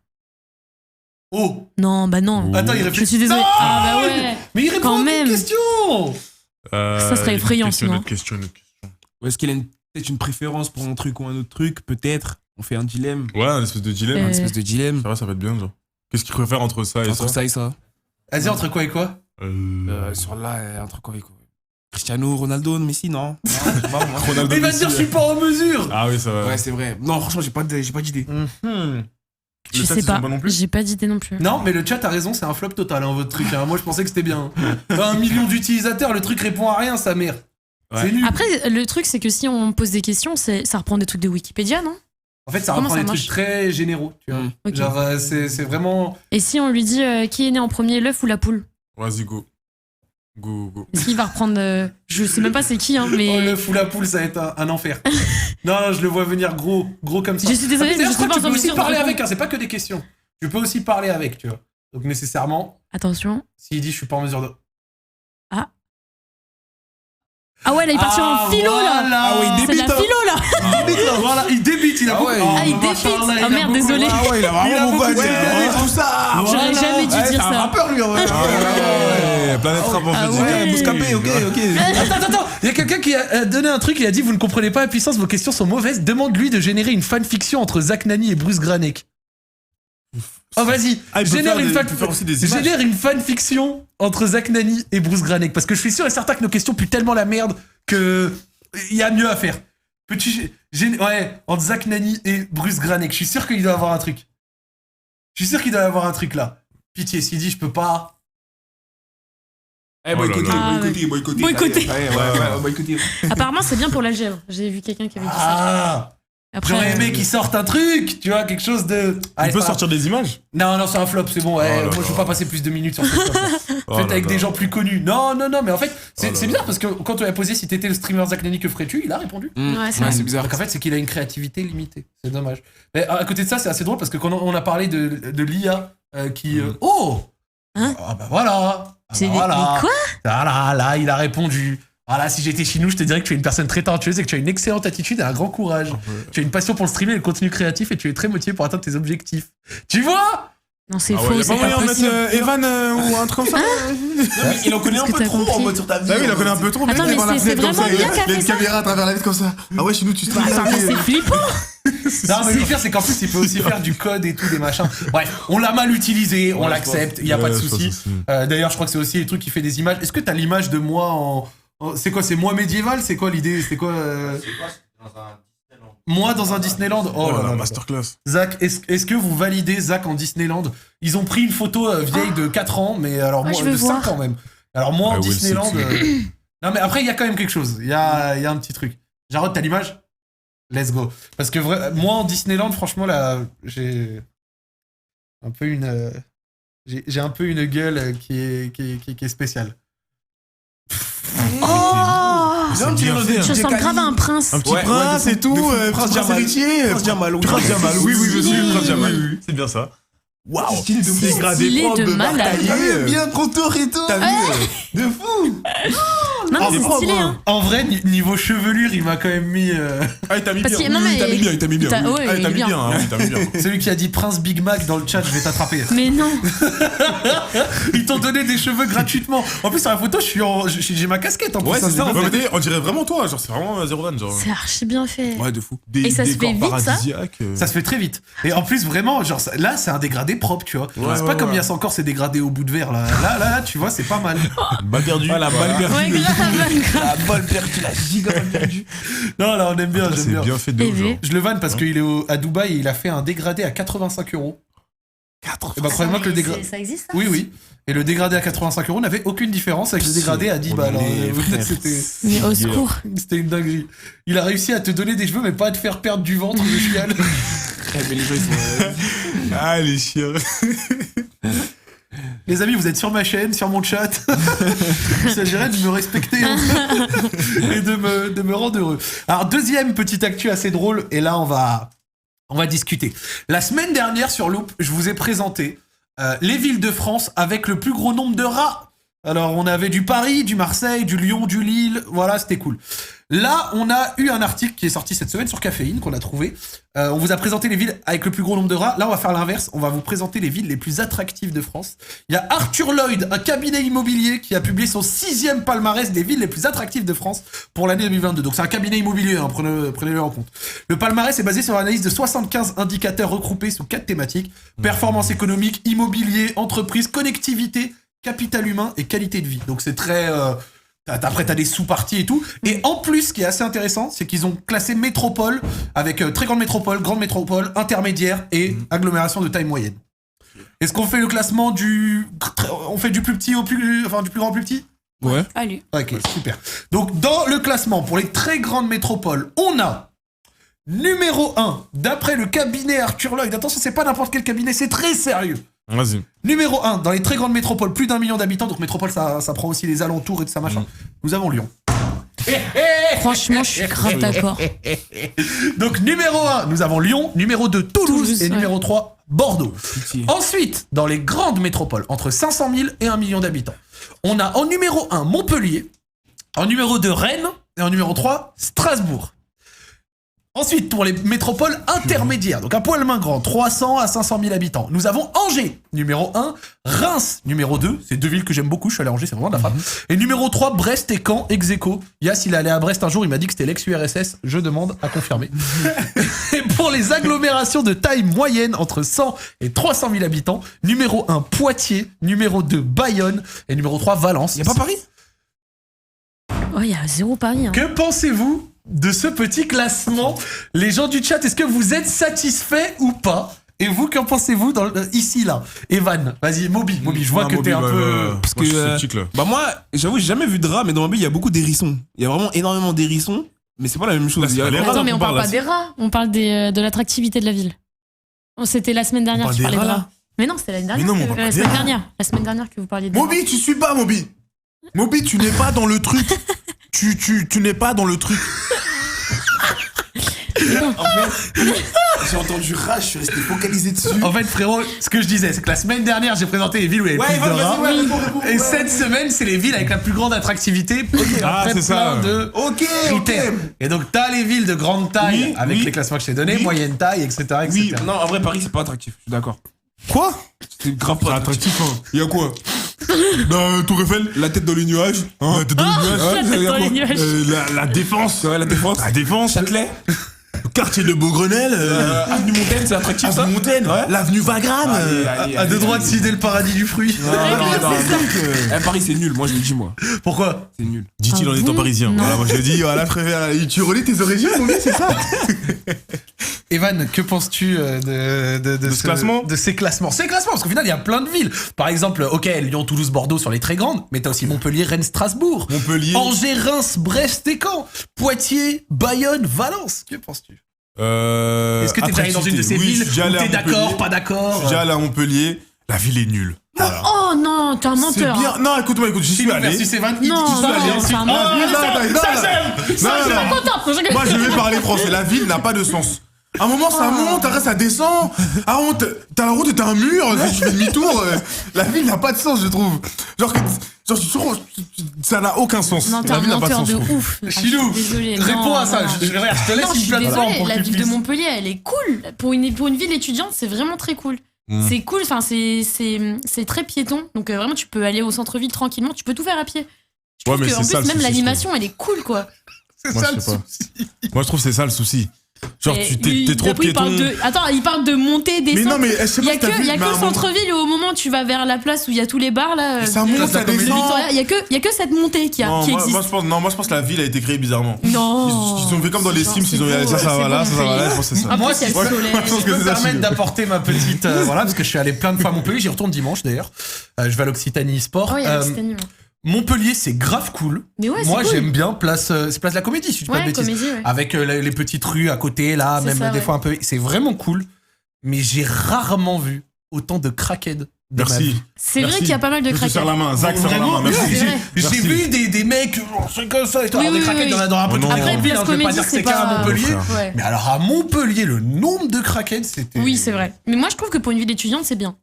Oh. Non, bah non. Attends, il Je réfléchit. suis désolée. Non, Ah bah ouais. Mais il répond Quand à une même. question. Ça serait effrayant, sinon. Une autre question. Ou est-ce qu'elle a peut-être une préférence pour un truc ou un autre truc? Peut-être. On fait un dilemme. Ouais, un espèce de dilemme. Un espèce de dilemme. Ça va, ça va être bien, genre. Qu'est-ce qu'il préfère entre ça et Entre ça ça et ça. Vas-y, entre quoi et quoi? Sur là, entre quoi et quoi? Cristiano Ronaldo, Messi, non. Je sais pas, moi. Ronaldo Il va te Messi, dire, je suis pas en mesure. Ah oui, ça va. Ouais, c'est vrai. Non, franchement, j'ai pas d'idée. Je chat, sais ils pas. sont pas non plus J'ai pas d'idée non plus. Non, mais le chat a raison, c'est un flop total, hein, votre truc. Hein. Moi, je pensais que c'était bien. 1 million d'utilisateurs, le truc répond à rien, sa mère. Ouais. C'est nul. Après, le truc, c'est que si on pose des questions, ça reprend des trucs de Wikipédia, non? En fait, ça Comment reprend ça des marche trucs très généraux. Tu vois. Ok. Genre, c'est vraiment. Et si on lui dit qui est né en premier, l'œuf ou la poule? Vas-y, go. Go. Est-ce qu'il va reprendre. Je sais même pas c'est qui, hein, Oh, mais. le fou la poule, ça va être un enfer. non, je le vois venir gros comme ça. Je suis désolée, Ah, mais d'ailleurs, je je crois sais que pas tu peux en aussi mesure de parler répondre. avec, hein, c'est pas que des questions. Tu peux aussi parler avec, tu vois. Donc, nécessairement, Attention. s'il dit je suis pas en mesure de. Ah ouais, là, il est parti en philo, là. Ah oui, C'est de la philo, là. Voilà, il débite, il a Ah beaucoup. ouais. Oh, Ah, il machallah, débite. il a Oh, merde, beaucoup- désolé. Ah ouais, il a Il a vraiment beaucoup beaucoup de de tout ça. J'aurais jamais dû Ouais, dire c'est un ça. rappeur, lui. Ouais, Planète Rap, en Ah fait. ouais. Bouscapé, ok. Attends, il y a quelqu'un qui a donné un truc, il a dit vous ne comprenez pas la puissance, vos questions sont mauvaises, demande-lui de générer une fanfiction entre Zach Nani et Bruce Granek. Oh vas-y, Ah, il peut génère, faire une des- il peut faire aussi des images. génère une fanfiction entre Zach Nani et Bruce Granek, parce que je suis sûr et certain que nos questions puent tellement la merde que il y a mieux à faire. Peux-tu ouais, entre Zach Nani et Bruce Granek, je suis sûr qu'il doit y avoir un truc. Je suis sûr qu'il doit y avoir un truc là. Pitié, s'il dit je peux pas... Eh, boycotter. Boycotter. Ouais, boycotter. Apparemment, c'est bien pour l'algèbre. J'ai vu quelqu'un qui avait dit ça. Ah, j'aurais aimé qu'il sorte un truc, tu vois, quelque chose de... Allez, Il peut c'est pas sortir des images? Non, c'est un flop, c'est bon. Ouais, Oh là moi, je là. veux pas passer plus de minutes sur ce flop. Oh Faites là avec là. des gens plus connus. Non, mais en fait, c'est Oh là c'est bizarre parce que quand on lui a posé si t'étais le streamer Zach Nani, que ferais-tu? Il a répondu. Ouais, c'est vrai. c'est bizarre. Donc en fait, c'est qu'il a une créativité limitée. C'est dommage. Mais à côté de ça, c'est assez drôle parce que quand on a parlé de l'IA qui. Oh Hein? Ah bah voilà Ah C'est bah des- voilà mais quoi? Ah là, il a répondu. Voilà, si j'étais chez nous, je te dirais que tu es une personne très talentueuse et que tu as une excellente attitude et un grand courage. Tu as une passion pour le streaming et le contenu créatif et tu es très motivé pour atteindre tes objectifs. Tu vois? Non, c'est Ah faux, ouais, y'a c'est pas pas moyen de possible. mettre Evan ou un truc comme ça? Il en connaît un Qu'est-ce que peu t'as trop en compris mode sur ta vie. Bah oui, il en connaît un peu trop. Attends, mec. mais c'est vraiment bien qui a Il y a fait une ça. caméra à travers la vitre comme ça. Ah ouais, chez nous, tu streames. Attends, mais c'est flippant. Non, mais le pire, c'est qu'en plus, il peut aussi faire du code et tout, des machins. Bref, on l'a mal utilisé, on Ouais, l'accepte, je il y a pas de pense. Ouais, souci. je pense. D'ailleurs, je crois que c'est aussi les trucs qui fait des images. Est-ce que t'as l'image de moi c'est quoi? C'est moi médiéval? C'est quoi l'idée? C'était quoi Moi dans un Disneyland? Oh là là. Masterclass. Zach, est-ce que vous validez Zach en Disneyland? Ils ont pris une photo vieille de 4 ans, mais alors Ouais, moi, je veux de 5 voir. ans même. Alors moi en Ah, Will Disneyland. Smith. Non, mais après, il y a quand même quelque chose. Il y a un petit truc. Jarod, t'as l'image? Let's go. Parce que moi en Disneyland, franchement, là, j'ai un peu une. J'ai un peu une gueule qui est spéciale. Oh! C'est bien fait, hein. Je sens grave un prince. Un petit prince et tout. Prince Jamal. Prince Jamal. Prince Jamal. Oui, monsieur, Stylé. Prince Jamal. Oui, c'est bien ça. Waouh. Stylé de fou. Stylé de malade. T'as vu, bien contour et tout. T'as vu? De fou. Non, mais c'est propre, stylé, hein. En vrai, niveau chevelure, il m'a quand même mis. Ah, il t'a mis Parce bien. que- non, Oui, mais- il t'a mis bien, il t'a mis bien. T'as- oui. ouais, Ah, il il t'a est mis bien. bien, hein, oui, t'as mis bien. Celui qui a dit Prince Big Mac dans le chat, je vais t'attraper. Mais non. Ils t'ont donné des cheveux gratuitement. En plus, sur la photo, j'ai ma casquette en plus. Ouais, c'est ça. j'ai Ouais, pas mais fait. on dirait vraiment toi. Genre, c'est vraiment Zero Van. Genre, C'est archi bien fait. Ouais, de fou. des Et ça se décors fait vite, ça paradisiaques. Ça se fait très vite. Et en plus, vraiment, genre, là, c'est un dégradé propre, tu vois. Ouais, c'est pas ouais, comme il y a ouais. encore ces dégradés au bout de verre, là. Là, tu vois, c'est pas mal. Balle perdue. Ouais, la balle perdue. Ouais, grave. La balle perdue, la giga balle perdue. Non, là, on aime bien, j'aime C'est bien. bien fait de ouf, Élevé. genre. Je le vanne parce qu'il est à Dubaï et il a fait un dégradé à 85 €. Et bah, croyez-moi que le dégradé. Ça existe, ça? Oui. Et le dégradé à 85 € n'avait aucune différence avec le dégradé à 10 balles. les frères. C'était Mais au secours. une dinguerie. Il a réussi à te donner des cheveux, mais pas à te faire perdre du ventre, le chial. Mais les gens, ils sont. Ah, les chiens. Les amis, vous êtes sur ma chaîne, sur mon chat. Il s'agirait de me respecter et de me rendre heureux. Alors, deuxième petite actu assez drôle, et là, on va discuter. La semaine dernière, sur Loop, je vous ai présenté les villes de France avec le plus gros nombre de rats. Alors, on avait du Paris, du Marseille, du Lyon, du Lille. Voilà, c'était cool. Là, on a eu un article qui est sorti cette semaine sur Caféine, qu'on a trouvé. On vous a présenté les villes avec le plus gros nombre de rats. Là, on va faire l'inverse. On va vous présenter les villes les plus attractives de France. Il y a Arthur Lloyd, un cabinet immobilier, qui a publié son 6e palmarès des villes les plus attractives de France pour l'année 2022. Donc, c'est un cabinet immobilier, hein, prenez-le en compte. Le palmarès est basé sur l'analyse de 75 indicateurs regroupés sous 4 thématiques. Performance économique, immobilier, entreprise, connectivité, capital humain et qualité de vie. Donc, c'est très... Après, t'as des sous-parties et tout. Et en plus, ce qui est assez intéressant, c'est qu'ils ont classé métropole avec très grande métropole, intermédiaire et agglomération de taille moyenne. Est-ce qu'on fait le classement on fait du plus petit du plus grand au plus petit? Ouais. Allez. Ok, super. Donc, dans le classement, pour les très grandes métropoles, on a numéro 1, d'après le cabinet Arthur Lloyd. Attention, c'est pas n'importe quel cabinet, c'est très sérieux. Vas-y. Numéro 1, dans les très grandes métropoles, plus d'1 million d'habitants, donc métropole, ça prend aussi les alentours et tout ça, machin. Nous avons Lyon. Franchement, je suis grave d'accord. Donc, numéro 1, nous avons Lyon. Numéro 2, Toulouse. Et ouais. numéro 3, Bordeaux. Pitié. Ensuite, dans les grandes métropoles, entre 500 000 et 1 million d'habitants, on a en numéro 1, Montpellier. En numéro 2, Rennes. Et en numéro 3, Strasbourg. Ensuite, pour les métropoles intermédiaires, donc un poil main grand, 300 à 500 000 habitants, nous avons Angers, numéro 1, Reims, numéro 2, c'est deux villes que j'aime beaucoup, je suis allé à Angers, c'est vraiment de la frappe, et numéro 3, Brest et Caen, ex aequo. Yass, il est allé à Brest un jour, il m'a dit que c'était l'ex-URSS, je demande à confirmer. Et pour les agglomérations de taille moyenne, entre 100 et 300 000 habitants, numéro 1, Poitiers, numéro 2, Bayonne, et numéro 3, Valence. Y'a pas Paris? Oh, il y a zéro Paris. Hein. Que pensez-vous de ce petit classement? Les gens du chat, est-ce que vous êtes satisfaits ou pas? Et vous, qu'en pensez-vous ici, là? Evan, vas-y, Moby, je vois que t'es un peu... Parce Moi, je suis que, sceptique, là. Bah moi, j'avoue, j'ai jamais vu de rats, mais dans ma ville, il y a beaucoup d'hérissons. Il y a vraiment énormément d'hérissons, mais c'est pas la même chose. Là, c'est Il y a pas les vraiment- rats. Attends, mais on on parle parle pas des rats. On parle de l'attractivité de la ville. Oh, c'était la semaine dernière parle que tu des parlais de rats, rats. Mais non, c'était l'année dernière. Mais non, mais on parle la pas des semaine rats. dernière. La semaine dernière que vous parliez de Moby, tu suis pas, Moby. Moby, tu n'es pas dans le truc. Tu n'es pas dans le truc. En fait, j'ai entendu rat, je suis resté focalisé dessus. En fait, frérot, ce que je disais, c'est que la semaine dernière, j'ai présenté les villes où il y avait plus de rats. réponds. Et cette semaine, c'est les villes avec la plus grande attractivité. Ah, Après, c'est ça. plein de Ok, critères. Et donc, t'as les villes de grande taille Oui, avec oui. les classements que je t'ai donnés, Oui. moyenne taille, etc. Oui, etc. non, en vrai, Paris, c'est pas attractif, je suis d'accord. Quoi? C'est grave C'est pas attractif. attractif, hein. Il y a quoi? Tour Eiffel. La tête dans les nuages. Hein? La tête dans les nuages. Ouais, la ça tête veut dire dans les quoi? nuages. La défense. C'est vrai, la défense. La défense. Châtelet. Quartier de Beaugrenelle. Avenue Montaigne, c'est attractif ça? Avenue Montaigne. Ouais. L'avenue Wagram. À deux droits de citer le paradis du fruit. Paris, c'est nul, moi je le dis, moi. Pourquoi? C'est nul. Dit-il Ah en étant bon parisien. Non. Voilà, moi je le dis, voilà, frère, tu relis tes origines, mon gars, c'est ça. Evan, que penses-tu de ce classement? De ces classements. Ces classements, parce qu'au final, il y a plein de villes. Par exemple, ok, Lyon, Toulouse, Bordeaux sur les très grandes, mais t'as aussi Montpellier, Rennes, Strasbourg. Montpellier. Angers, Reims, Brest et Caen. Poitiers, Bayonne, Valence. Que penses-tu? Est-ce que t'es déjà allé dans une de ces Oui, villes je suis déjà où allé à t'es d'accord, Montpellier. pas d'accord? Je suis déjà allé à Montpellier. La ville est nulle. Voilà. Oh non, t'es un C'est menteur. bien. Non, écoute-moi, j'y suis allé. Versus Evan, il Non, dit non, allé c'est ensuite. un Ah, menteur. mais ça, non, ça, non, j'aime. Ça, non, j'aime. non. Contente. Moi, je vais parler français. La ville n'a pas de sens. À un moment, ça monte, après, ça descend. Ah, t'as la route et t'as un mur, tu fais demi-tour. La ville n'a pas de sens, je trouve. Genre, ça n'a aucun sens. Non, t'es La un ville n'a pas menteur de sens, je trouve. ouf. Chilou, Désolé. réponds Non, à ça. non, non. Je te Non, laisse je une suis plateforme désolée, pour que la tu ville de puisses. Montpellier, elle est cool. Pour une ville étudiante, c'est vraiment très cool. C'est cool, enfin, c'est très piéton. Donc vraiment, tu peux aller au centre-ville tranquillement, tu peux tout faire à pied. Je Ouais, trouve mais que, c'est en ça, le plus, même souci, l'animation, elle est cool, quoi. C'est Moi, ça je le sais pas. souci. Moi, je trouve que c'est ça le souci. Genre, Et t'es trop après, il piéton. parle de... Attends, il parle de monter, Mais descendre. non, mais je sais Il y pas a si t'as que, vu, il y a mais que à un le moment- centre-ville où au moment où tu vas vers la place où il y a tous les bars là. Ça de- monte, la ça comédie. de descend. Victoria, il y a que cette montée qui Non, existe. moi, je pense que la ville a été créée bizarrement. Non. Ils ont fait comme dans les Non, Sims, c'est ils ont beau, ça c'est va beau, là, ça va Montpellier. là, je pense que c'est ça. En Moi, plus, il y a si le je peux- soleil. moi, je pense Je que peux c'est me ça, permettre Chilou. d'apporter ma petite voilà, parce que je suis allé plein de fois à Montpellier, j'y retourne dimanche d'ailleurs. Je vais à l'Occitanie Sport. Oh, il y a l'Occitanie, ouais. Montpellier, c'est grave cool. Mais ouais, c'est Moi, cool. j'aime bien c'est place de la Comédie, si je dis pas de Ouais, bêtises. comédie, ouais. Avec les petites rues à côté là, C'est même ça, des ouais. fois un peu, c'est vraiment cool. mais j'ai rarement vu autant de crackheads de ma vie. Merci. C'est Merci. vrai qu'il y a pas mal de Je te craquettes. serre la main. Zach serre la Vraiment, main. Merci. c'est vrai. J'ai Merci. vu des mecs, c'est comme ça, et toi, Oui, alors, des oui, craquettes oui. dans un peu Oh non. de Après, ville, Place je vais pas Comédie, dire que c'est c'est qu'à pas- Montpellier. frère. Ouais. Mais alors à Montpellier, le nombre de craquettes, c'était. Oui, c'est vrai. Mais moi, je trouve que pour une ville étudiante, c'est bien.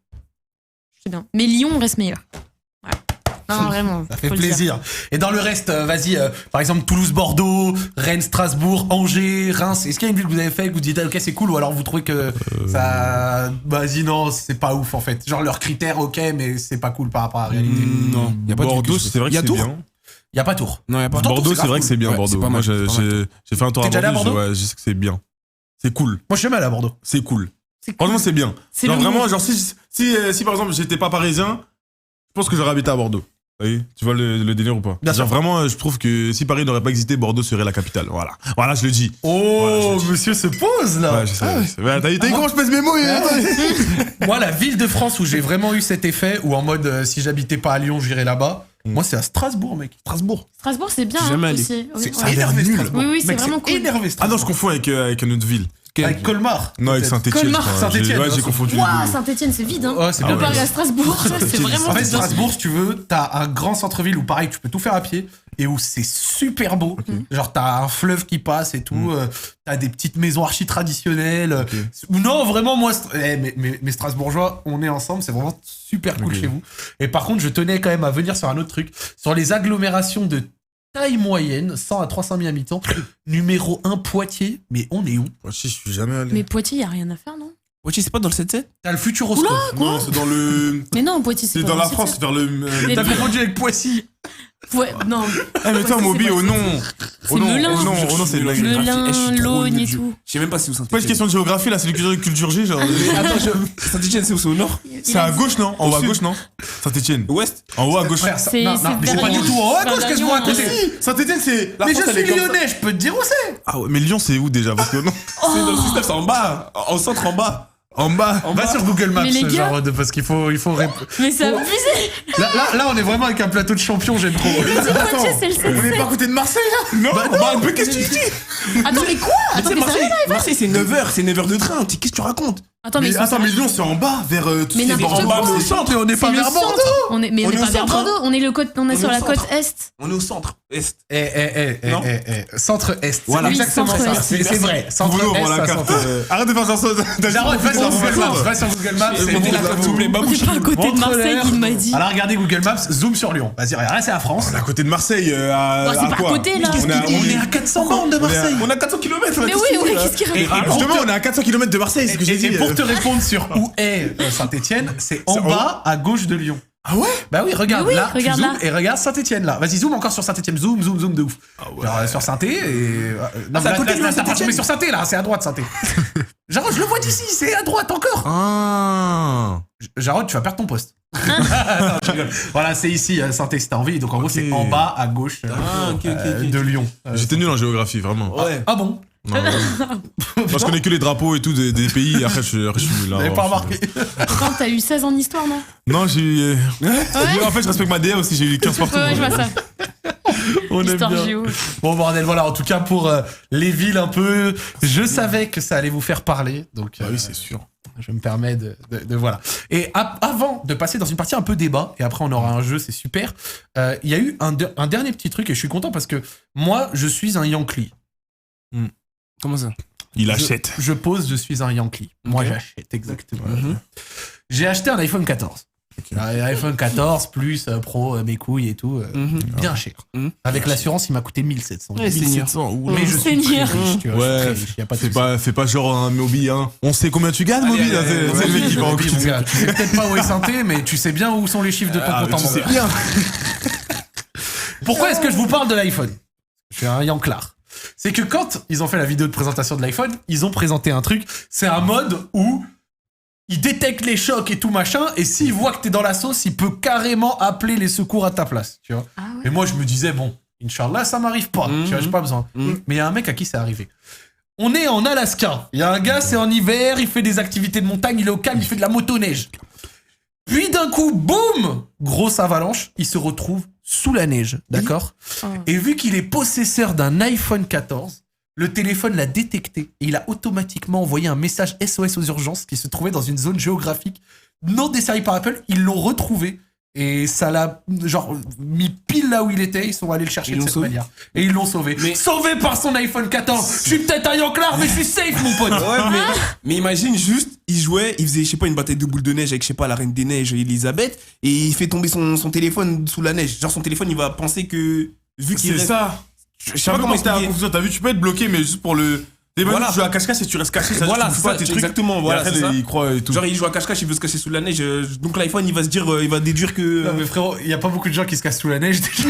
C'est bien. Mais Lyon reste meilleur. Ouais. Non, vraiment. Ça fait faut le dire. plaisir. Et dans le reste, vas-y, par exemple Toulouse, Bordeaux, Rennes, Strasbourg, Angers, Reims. Est-ce qu'il y a une ville que vous avez fait que vous dites ok c'est cool ou alors vous trouvez que ça, vas-y non c'est pas ouf en fait. Genre leurs critères ok mais c'est pas cool par rapport à la réalité. Non, y a pas de Bordeaux, truc. c'est vrai Y que a c'est Tours bien. Y a pas Tours. Non, y a pas. Pourtant, Bordeaux, c'est c'est vrai grave que c'est bien, cool. Ouais, Bordeaux. c'est pas Moi, mal, c'est pas mal. j'ai fait un tour T'es à déjà allé à Bordeaux. Bordeaux Ouais, je sais que c'est bien. C'est cool. Moi je suis jamais allé à Bordeaux. C'est cool. C'est cool. Franchement, c'est bien. C'est Genre le vraiment, mot. genre si par exemple j'étais pas parisien, je pense que j'aurais habité à Bordeaux. Oui, tu vois le délire ou pas? Bien Genre sûr. vraiment, je trouve que si Paris n'aurait pas existé, Bordeaux serait la capitale. Voilà. Voilà, je le dis. Oh Voilà, je dis. monsieur se pose là. Ouais, je sais. Ouais, t'as vu comment je pèse mes mots Moi la ville de France où j'ai vraiment eu cet effet où en mode si j'habitais pas à Lyon j'irais là-bas. Moi c'est à Strasbourg mec. Strasbourg. Strasbourg, c'est bien. Je suis jamais allé. aussi. Oui, Ça a ouais. énervé nul. Strasbourg. Oui, oui, c'est Mec, vraiment cool. énervé Ah non, Strasbourg. je confonds avec une autre ville. Avec Colmar. Non, avec peut-être. Saint-Etienne. Colmar. Saint-Étienne, Ouais, j'ai hein, confondu les Ouah, deux. Saint-Etienne, c'est vide. Hein. Ouais, c'est bien. Comparé à Strasbourg, c'est vraiment. En fait, bizarre. Strasbourg, si tu veux, t'as un grand centre-ville où pareil, tu peux tout faire à pied et où c'est super beau. Genre, t'as un fleuve qui passe et tout. T'as des petites maisons archi traditionnelles. Non, vraiment, moi, mais Strasbourgeois, on est ensemble. C'est vraiment super cool Ok. chez vous. Et par contre, je tenais quand même à venir sur un autre truc. Sur les agglomérations de taille moyenne, 100 à 300 000 habitants. Numéro 1, Poitiers. Mais on est où? Moi, je suis jamais allé. Mais Poitiers, y a rien à faire, non? Poitiers, c'est pas dans le 7-7? T'as le Futuroscope. Non, c'est dans le. Mais non, Poitiers, c'est C'est pas dans la le France, site, vers le. Mais- T'as confondu avec Poissy. Ouais, non. Eh, mais toi, Poitiers, Moby, c'est au pas- nom. C'est Melun. Oh non, c'est de la Melun. géographie. Je suis Melun, trop Logne nul, et je- tout. Je sais même pas si où Saint-Étienne. Pas une question de géographie, là, c'est le culture G, genre. Attends, Saint-Étienne, c'est où? C'est au nord? C'est à gauche, non? En haut à gauche, non? Saint-Etienne. Ouest? En haut à gauche. Frère, C'est- non, c'est non, mais c'est pas derrière. du tout en haut à C'est gauche, vers qu'est-ce que moi à Lyon, côté. Saint-Etienne, c'est. La Mais je France, elle est suis comme ça. lyonnais, je peux te dire où c'est. Ah ouais, mais Lyon, c'est où déjà? Parce que non. C'est dans le système, c'est en bas. Au centre, en bas. En bas. Va sur Google Maps, Mais les gars- genre, parce qu'il faut Mais c'est abusé. Là, on est vraiment avec un plateau de champions, j'aime trop. Poitiers, c'est le 7. On est pas à côté de Marseille, là? Non, bah, mais qu'est-ce que tu dis? Attends, mais quoi? Attends, mais Marseille, sérieux? Marseille, c'est 9h, c'est 9h de train. Qu'est-ce que tu racontes? Attends, mais Mais ils sont attends, mais sérieux. Lyon, c'est en bas, vers. tout Mais ce qui est n'importe en bas, quoi. mais au centre et on n'est C'est pas le vers centre. Bordeaux. Mais on On n'est est pas au vers centre, hein. Bordeaux, on est sur au la centre. côte est. On est au centre, est. Eh, Non. centre-est. Voilà. C'est exactement Oui, ça. centre-est. C'est vrai. Centre-est, Ouvre la ça carte. centre-est. Arrête de faire ça. Jarod, va sur Google Maps. Va sur Google Maps. Montrez C'est la carte, s'il vous plaît. On est pas à côté de Marseille, il m'a dit. Alors regardez Google Maps, zoom sur Lyon. Vas-y, regarde, là c'est la France. On est à côté de Marseille. À, Ouais, c'est à pas à quoi? côté, là. On est à- On est à 400 bornes de Marseille. On a 400 km. Mais oui, qu'est-ce qu'il Et- raconte? et- Justement, on est à 400 km de Marseille, c'est ce que j'ai dit. Et pour te répondre sur où est Saint-Etienne, c'est en C'est en bas à gauche de Lyon. Ah ouais? Bah oui, regarde Mais oui, là, regarde tu zoomes là. et regarde Saint-Etienne là. Vas-y, zoom encore sur Saint-Etienne, zoom de ouf. ouais. Genre, sur Saint-Étienne et non, c'est à là, côté là, de là, t'as pas Saint-Étienne. tombé sur Saint-Étienne là, c'est à droite Saint-Étienne. Jarod, je le vois d'ici, c'est à droite encore. Ah. Jarod, tu vas perdre ton poste. Non, je rigole. Voilà, c'est ici Saint-Étienne, si t'as envie. Donc en gros, c'est en bas à gauche ok. de Lyon. J'étais nul en géographie, vraiment. Ouais. Ah bon? Non, ouais. Moi, je connais que les drapeaux et tout des pays, et après, je suis nul. Vous là. n'avez pas remarqué? Pourtant, t'as eu 16 en histoire, non? Non, j'ai. En fait, je respecte ma DA aussi, j'ai eu 15 partout. Ouais, je vois ça. On aime Histoire bien. géo. Bon bordel, voilà, en tout cas pour les villes un peu, je savais que ça allait vous faire parler, donc Ah oui, c'est sûr. je me permets de voilà. Et avant de passer dans une partie un peu débat, et après on aura un jeu, c'est super, il y a eu un dernier petit truc, et je suis content parce que moi, je suis un Yankee. Comment ça? Il achète. Je pose, je suis un Yankee. Moi, Ok. j'achète, exactement. J'ai acheté un iPhone 14. Un iPhone 14 plus Pro, mes couilles et tout, bien cher. Mhm. Avec l'assurance, il m'a coûté 1700. Ouais, Seigneur. 1700, ouh. Mais je suis très Seigneur. riche, tu vois. je suis Ouais, très riche, y a pas de souci. fais pas genre un Moby, hein. On sait combien tu gagnes, Moby, là. C'est le mec qui va en Moby, mon gars, tu sais peut-être pas où est Santé, mais tu sais bien où sont les chiffres de ton Ah, compte mais en tu banque. sais bien. Pourquoi est-ce que je vous parle de l'iPhone? Je suis un Yanclar. C'est que quand ils ont fait la vidéo de présentation de l'iPhone, ils ont présenté un truc. C'est un mode où il détecte les chocs et tout machin, et s'il voit que t'es dans la sauce, il peut carrément appeler les secours à ta place, tu vois. Ah ouais. Et moi, je me disais, bon, Inch'Allah, ça m'arrive pas, tu vois, j'ai pas besoin. Mais il y a un mec à qui c'est arrivé. On est en Alaska. Il y a un gars, c'est en hiver, il fait des activités de montagne, il est au calme, il fait de la motoneige. Puis d'un coup, boum, grosse avalanche, il se retrouve sous la neige, d'accord? Oh. Et vu qu'il est possesseur d'un iPhone 14, Le téléphone l'a détecté et il a automatiquement envoyé un message SOS aux urgences qui se trouvait dans une zone géographique non desservie par Apple. Ils l'ont retrouvé et ça l'a genre mis pile là où il était. Ils sont allés le chercher Ils de l'ont cette sauvé manière. Et ils l'ont sauvé. Mais- Sauvé par son iPhone 14. Je suis peut-être un yanclard, mais je suis safe, mon pote. Ouais, mais imagine juste, il jouait, il faisait, je sais pas, une bataille de boules de neige avec, je sais pas, la reine des neiges, Elisabeth, et il fait tomber son téléphone sous la neige. Genre, son téléphone, il va penser que, vu qu'il C'est reste. ça. Je sais pas comment c'était la expliquer. confusion. T'as vu, tu peux être bloqué, mais juste pour le. Voilà. Tu joues à cache-cache et tu restes caché. Ça, Voilà, tu c'est fous pas ça, tes trucs. exactement, Et voilà, après, c'est ça. il croit et tout. Genre, il joue à cache-cache, il veut se cacher sous la neige. Donc l'iPhone, il va se dire, il va déduire que. Non, mais frérot, il y a pas beaucoup de gens qui se cassent sous la neige déjà.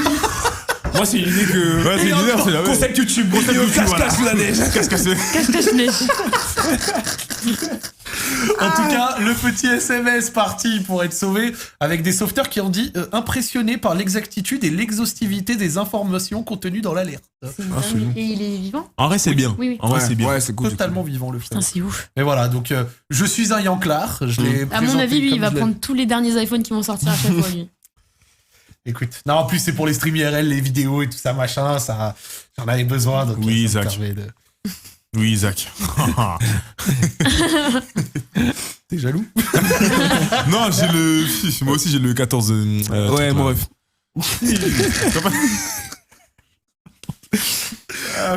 Moi, c'est une idée que. Ouais, c'est une idée, c'est la même. Concept YouTube, Concept YouTube, cache-cache voilà. sous la neige. Cache-cache neige. En tout cas, le petit SMS parti pour être sauvé avec des sauveteurs qui ont dit impressionnés par l'exactitude et l'exhaustivité des informations contenues dans l'alerte. C'est dingue. Et il est vivant? En vrai, c'est bien. Oui, oui. En vrai, c'est bien. Ouais, c'est cool. Totalement vivant le frère. Putain, c'est ouf. Mais voilà, donc je suis un yanclard. Je l'ai À mon présenté avis, lui, comme il va je l'ai- prendre tous les derniers iPhones qui vont sortir à chaque fois, lui. Écoute, non, en plus c'est pour les streams IRL, les vidéos et tout ça, machin, ça, j'en avais besoin. Donc, Oui, ça me Isaac. permet de- Oui, Isaac. T'es jaloux? Non, j'ai le. Moi aussi, j'ai le 14. Ouais, truc, moi, là.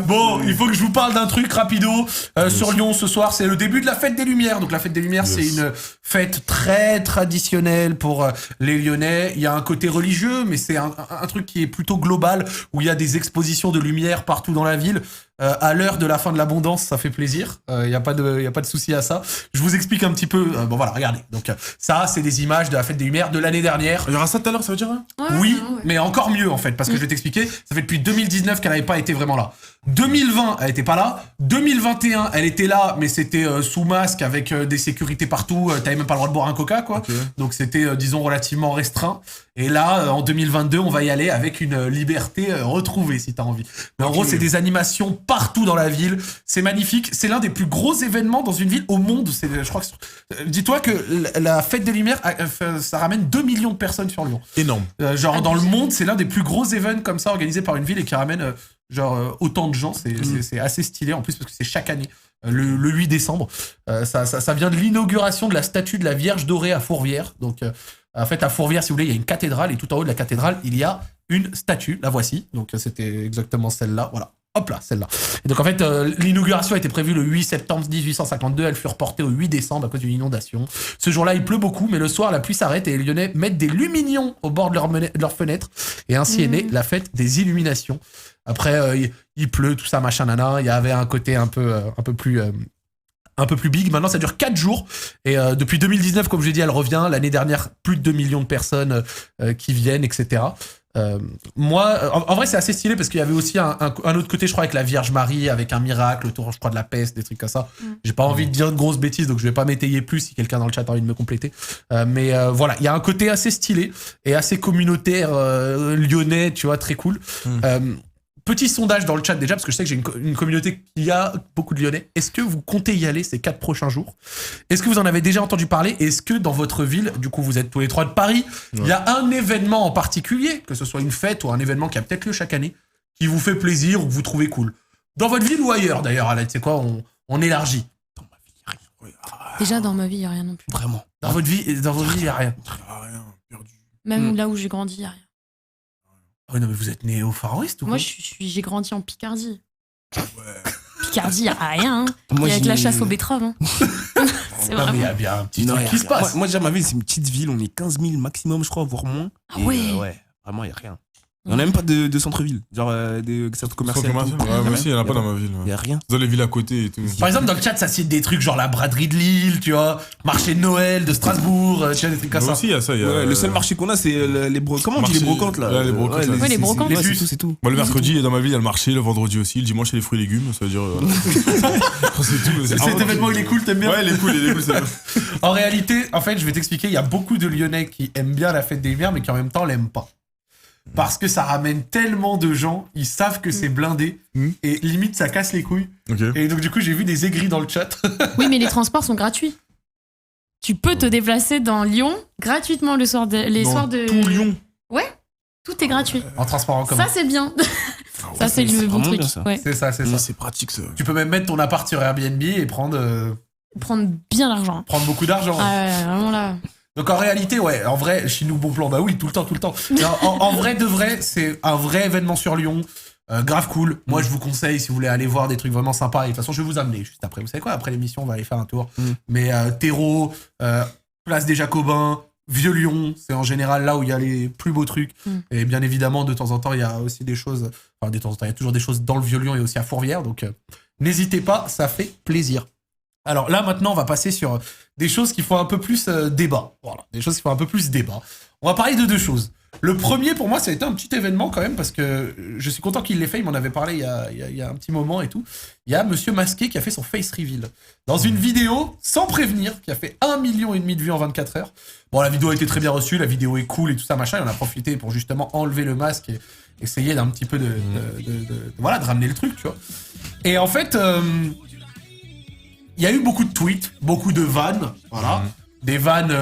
Bon, il faut que je vous parle d'un truc rapido. Sur Lyon, ce soir, c'est le début de la fête des Lumières. Donc la fête des Lumières, Yes. c'est une fête très traditionnelle pour les Lyonnais. Il y a un côté religieux, mais c'est un truc qui est plutôt global, où il y a des expositions de lumière partout dans la ville. À l'heure de la fin de l'abondance, ça fait plaisir. Il y a pas de souci à ça. Je vous explique un petit peu. Bon voilà, regardez. Donc ça, c'est des images de la fête des Lumières de l'année dernière. Il y aura ça tout à l'heure, ça veut dire hein Oui, mais encore mieux en fait, parce que je vais t'expliquer. Ça fait depuis 2019 qu'elle n'avait pas été vraiment là. 2020, elle était pas là. 2021, elle était là, mais c'était sous masque avec des sécurités partout. T'avais même pas le droit de boire un coca, quoi. Ok. Donc c'était, disons, relativement restreint. Et là, en 2022, on va y aller avec une liberté retrouvée, si t'as envie. Mais en gros, c'est des animations partout dans la ville. C'est magnifique. C'est l'un des plus gros événements dans une ville au monde. C'est, je crois que dis-toi que la fête des Lumières, ça ramène 2 millions de personnes sur Lyon. Énorme. Genre dans le monde, c'est l'un des plus gros événements comme ça organisés par une ville et qui ramène autant de gens. C'est assez stylé en plus parce que c'est chaque année. Le 8 décembre. Ça vient de l'inauguration de la statue de la Vierge dorée à Fourvière. Donc en fait à Fourvière, si vous voulez, il y a une cathédrale et tout en haut de la cathédrale, il y a une statue. La voici. Donc c'était exactement celle-là. Voilà. Hop là, celle-là. Et donc en fait, l'inauguration était prévue le 8 septembre 1852. Elle fut reportée au 8 décembre à cause d'une inondation. Ce jour-là, il pleut beaucoup, mais le soir, la pluie s'arrête et les Lyonnais mettent des luminions au bord de leurs fenêtres. Et ainsi est née la fête des illuminations. Après, il pleut, tout ça, machin, nana. Il y avait un côté un peu plus big. Maintenant, ça dure 4 jours. Et depuis 2019, comme je l'ai dit, elle revient. L'année dernière, plus de 2 millions de personnes qui viennent, etc. Moi, en vrai, c'est assez stylé parce qu'il y avait aussi un autre côté, je crois, avec la Vierge Marie, avec un miracle autour, je crois, de la peste, des trucs comme ça. J'ai pas envie de dire de grosses bêtises, donc je vais pas m'étayer plus si quelqu'un dans le chat a envie de me compléter. Mais voilà, il y a un côté assez stylé et assez communautaire lyonnais, tu vois, très cool. Petit sondage dans le chat déjà, parce que je sais que j'ai une communauté qui a beaucoup de Lyonnais. Est-ce que vous comptez y aller ces 4 prochains jours? Est-ce que vous en avez déjà entendu parler? Est-ce que dans votre ville, du coup vous êtes tous les 3 de Paris, il y a un événement en particulier, que ce soit une fête ou un événement qui a peut-être lieu chaque année, qui vous fait plaisir ou que vous trouvez cool? Dans votre ville ou ailleurs d'ailleurs, Alain, tu sais quoi, on élargit. Déjà, dans ma vie, il n'y a rien non plus. Vraiment. Dans votre vie, il n'y a rien. Ah, rien, perdu. Même là où j'ai grandi, il n'y a rien. Oh non mais vous êtes né au Far West ou quoi? Moi, j'ai grandi en Picardie. Ouais. Picardie, il n'y a rien. Hein. Moi, Et avec j'ai- la chasse aux betteraves. Hein. C'est Non mais il y vraiment... a bien un petit Non, truc y a qui se rien. passe. Moi, déjà, ma ville, c'est une petite ville. On est 15 000 maximum, je crois, voire moins. Ah Et, ouais. ouais, vraiment, il n'y a rien. On n'a même pas de centre-ville. Genre, de centre commercial. Ouais, moi aussi, il n'y en a pas dans ma ville. Il n'y a rien. Dans les villes à côté et tout. Par exemple, dans le chat, ça cite des trucs genre la braderie de Lille, tu vois, marché de Noël de Strasbourg, tu vois, des trucs comme Moi ça. aussi, il y a ça. Il y a, Ouais, le seul marché qu'on a, c'est les brocantes. Comment on dit les Marché- brocantes là? ouais, les brocantes, ouais. Ouais, les brocantes. Les c'est bus. tout, c'est tout. Moi, le mercredi, dans ma ville, il y a le marché, le vendredi aussi, le dimanche, il y a les fruits et légumes, ça veut dire. C'est tout. Cet événement, il est cool, t'aimes bien? Ouais, il est cool, c'est bien. En réalité, en fait, je vais t'expliquer, il y a beaucoup de Lyonnais qui aiment bien la fête des Lumières, mais qui en même temps l'aiment pas. Parce que ça ramène tellement de gens, ils savent que c'est blindé, et limite, ça casse les couilles. Ok. Et donc, du coup, j'ai vu des aigris dans le chat. Oui, mais les transports sont gratuits. Tu peux te déplacer dans Lyon gratuitement les soirs de... Tout Lyon. Ouais, tout est gratuit. En transport en commun. Ça, c'est bien. Ça, c'est le bon vraiment truc. bien, ça. Ouais. C'est ça, c'est ça. C'est pratique ça. Tu peux même mettre ton appart sur Airbnb et prendre Prendre bien l'argent. beaucoup d'argent. Ah ouais, vraiment là. Donc en réalité, ouais, en vrai, chez nous, bon plan, bah oui, tout le temps. Non, en vrai de vrai, c'est un vrai événement sur Lyon. Grave cool. Moi, je vous conseille, si vous voulez aller voir des trucs vraiment sympas, et de toute façon, je vais vous amener juste après. Vous savez quoi? Après l'émission, on va aller faire un tour. Mais Terreau, Place des Jacobins, Vieux-Lyon, c'est en général là où il y a les plus beaux trucs. Et bien évidemment, de temps en temps, il y a aussi des choses... Enfin, de temps en temps, il y a toujours des choses dans le Vieux-Lyon et aussi à Fourvière. Donc, n'hésitez pas, ça fait plaisir. Alors là, maintenant, on va passer sur des choses qui font un peu plus débat. Voilà, des choses qui font un peu plus débat. On va parler de deux choses. Le premier, pour moi, ça a été un petit événement quand même, parce que je suis content qu'il l'ait fait. Il m'en avait parlé il y a un petit moment et tout. Il y a Monsieur Masqué qui a fait son face reveal dans une vidéo, sans prévenir, qui a fait 1,5 million de vues en 24 heures. Bon, la vidéo a été très bien reçue, la vidéo est cool et tout ça, machin. Et on a profité pour justement enlever le masque et essayer d'un petit peu de ramener le truc, tu vois. Et en fait... il y a eu beaucoup de tweets, beaucoup de vannes, voilà. Des vannes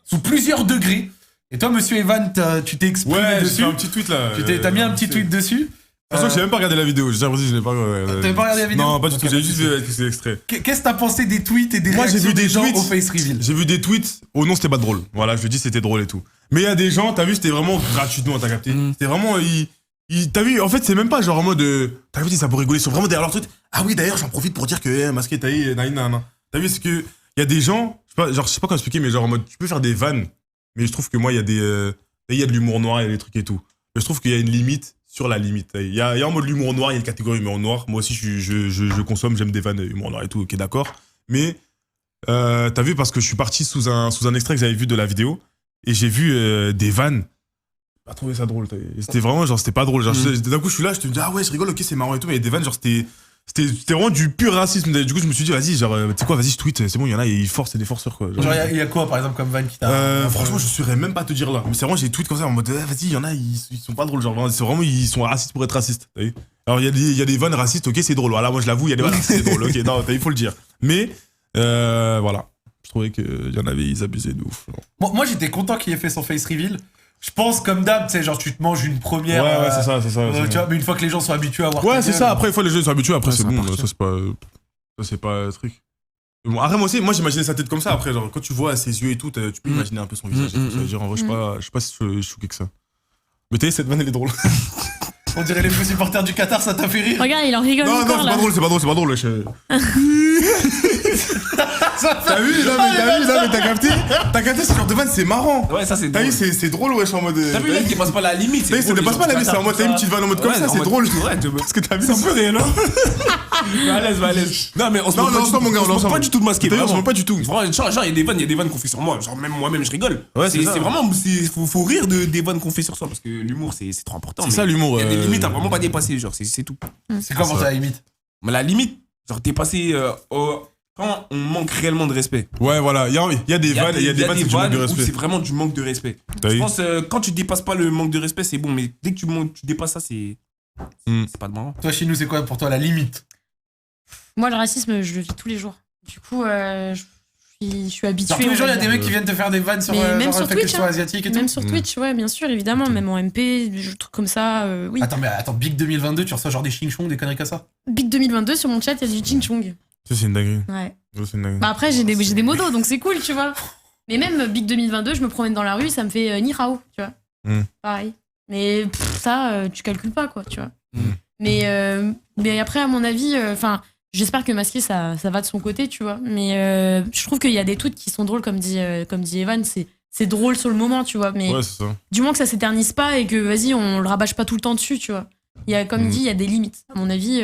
sous plusieurs degrés. Et toi, monsieur Evan, tu t'es exprimé Ouais, j'ai dessus. fait un petit tweet là. T'as mis un petit tweet dessus. De toute façon, j'ai même pas regardé la vidéo. J'ai l'impression que je l'ai pas. T'avais pas regardé la vidéo? Non, pas du tout. Ok, J'ai pas juste de vu quelques extraits. Qu'est-ce que t'as pensé des tweets et des Moi, j'ai réactions vu des gens tweets au face reveal? J'ai vu des tweets. Oh non, c'était pas drôle. Voilà, je dis c'était drôle et tout. Mais il y a des gens, t'as vu, c'était vraiment gratuitement, t'as capté. C'était vraiment. T'as vu, en fait, c'est même pas genre en mode. T'as vu, ça pour rigoler. Ils sont vraiment derrière leur truc. Ah oui, d'ailleurs, j'en profite pour dire que Masqué, t'as vu, t'as vu, c'est que. Il y a des gens. Je sais pas comment expliquer, mais genre en mode. Tu peux faire des vannes. Mais je trouve que moi, il y a des. Il y a de l'humour noir, il y a des trucs et tout. Mais je trouve qu'il y a une limite sur la limite. Il y a en mode l'humour noir, il y a une catégorie humour noir. Moi aussi, je consomme, j'aime des vannes humour noir et tout, ok, d'accord. Mais t'as vu, parce que je suis parti sous un extrait que j'avais vu de la vidéo, et j'ai vu des vannes. J'ai pas trouvé ça drôle. C'était vraiment, genre, c'était pas drôle. Genre, d'un coup, je suis là, je te dis, ah ouais, je rigole, ok, c'est marrant et tout, mais il y a des vannes, genre, c'était vraiment du pur racisme. Du coup, je me suis dit, vas-y, genre, tu sais quoi, vas-y, je tweet, c'est bon, il y en a, ils forcent, c'est des forceurs, quoi. Genre, il y a quoi, par exemple, comme van qui t'a... Franchement, je saurais même pas te dire là. Mais c'est vraiment, j'ai des tweets comme ça en mode, vas-y, il y en a, ils sont pas drôles. Genre, c'est vraiment, ils sont racistes pour être racistes. T'as vu? Alors, il y a des vannes racistes, ok, c'est drôle. Voilà, moi, je l'avoue, il y a des vannes racistes, c'est drôle. Ok, non, il faut le dire. Mais, voilà. Je trouvais qu'il y en avait, ils abusaient de ouf. Moi, j'étais content qu'il ait fait son face reveal. Je pense, comme d'hab, tu sais, genre, tu te manges une première... Ouais, c'est ça. tu vois, mais une fois que les gens sont habitués à voir... Ouais, ta c'est gueule, ça. Après, une fois les gens sont habitués, après, Ouais, c'est ça va bon. partir. Ça, c'est pas un truc. Mais bon, après, moi aussi, j'imaginais sa tête comme ça. Après, genre, quand tu vois ses yeux et tout, tu peux imaginer un peu son visage. Ça veut dire, en vrai, je sais pas si je suis choqué que ça. Mais t'as vu, cette vanne, elle est drôle. On dirait les faux supporters du Qatar, ça t'a fait rire? Regarde, il en rigole Non, encore c'est là. pas drôle, wesh. T'as vu, t'as capté? T'as capté ce genre de vanne, c'est marrant. Ouais, ça c'est T'as drôle. vu, c'est drôle, wesh, en mode. T'as vu, là, il dépasse pas la limite. Ça dépasse pas la limite, c'est en mode, t'as une petite vanne en mode comme ça, c'est drôle. Ouais, Parce que t'as vu, c'est un peu réel, hein. Va à l'aise. Non, mais on se Non, moque non, pas du non, mon gars, tout. On se non, moque pas du tout de Masqué. D'ailleurs, on se vraiment. moque pas du tout. Vraiment, genre, il y a des vannes qu'on fait sur moi. Genre, même moi-même, je rigole. Ouais, c'est ça. C'est vraiment, faut rire des vannes qu'on fait sur soi parce que l'humour, c'est trop important. C'est mais ça, l'humour. Il y a des limites à vraiment pas dépasser, genre, c'est tout. C'est quoi pour toi, la limite? Mais la limite, genre, dépasser quand on manque réellement de respect. Ouais, voilà, il y a des vannes, il y a des vannes, c'est du manque de où respect. c'est vraiment du manque de respect. T'as Je vu? pense quand tu dépasses pas le manque de respect, c'est bon, mais dès que tu dépasses ça, c'est pas de marrant. Toi, chez nous, c'est quoi pour toi la limite? Moi, le racisme, je le vis tous les jours. Du coup, je suis habituée. Genre, tous les on jours, il y va a des dire. mecs qui viennent te faire des vannes sur, Mais même genre sur le fait que Twitch, tu sois hein. asiatique et tout. Même sur Twitch, ouais, bien sûr, évidemment. Même en MP, des trucs comme ça, oui. Attends, Big 2022, tu reçois genre des ching-chong, des conneries comme ça? Big 2022, sur mon chat, il y a du Ching Chong. Ça, c'est une dinguerie. Ouais. Ça, c'est une dinguerie. Bah après, j'ai des modos, donc c'est cool, tu vois. Mais même Big 2022, je me promène dans la rue, ça me fait ni hao, tu vois. Pareil. Mais ça, tu calcules pas, quoi, tu vois. Mais après, à mon avis, enfin, j'espère que Masqué, ça va de son côté, tu vois. Mais je trouve qu'il y a des tweets qui sont drôles, comme dit Evan, c'est drôle sur le moment, tu vois. Mais Ouais, c'est ça. du moins que ça s'éternise pas et que, vas-y, on le rabâche pas tout le temps dessus, tu vois. Il y a, comme dit, il y a des limites. À mon avis,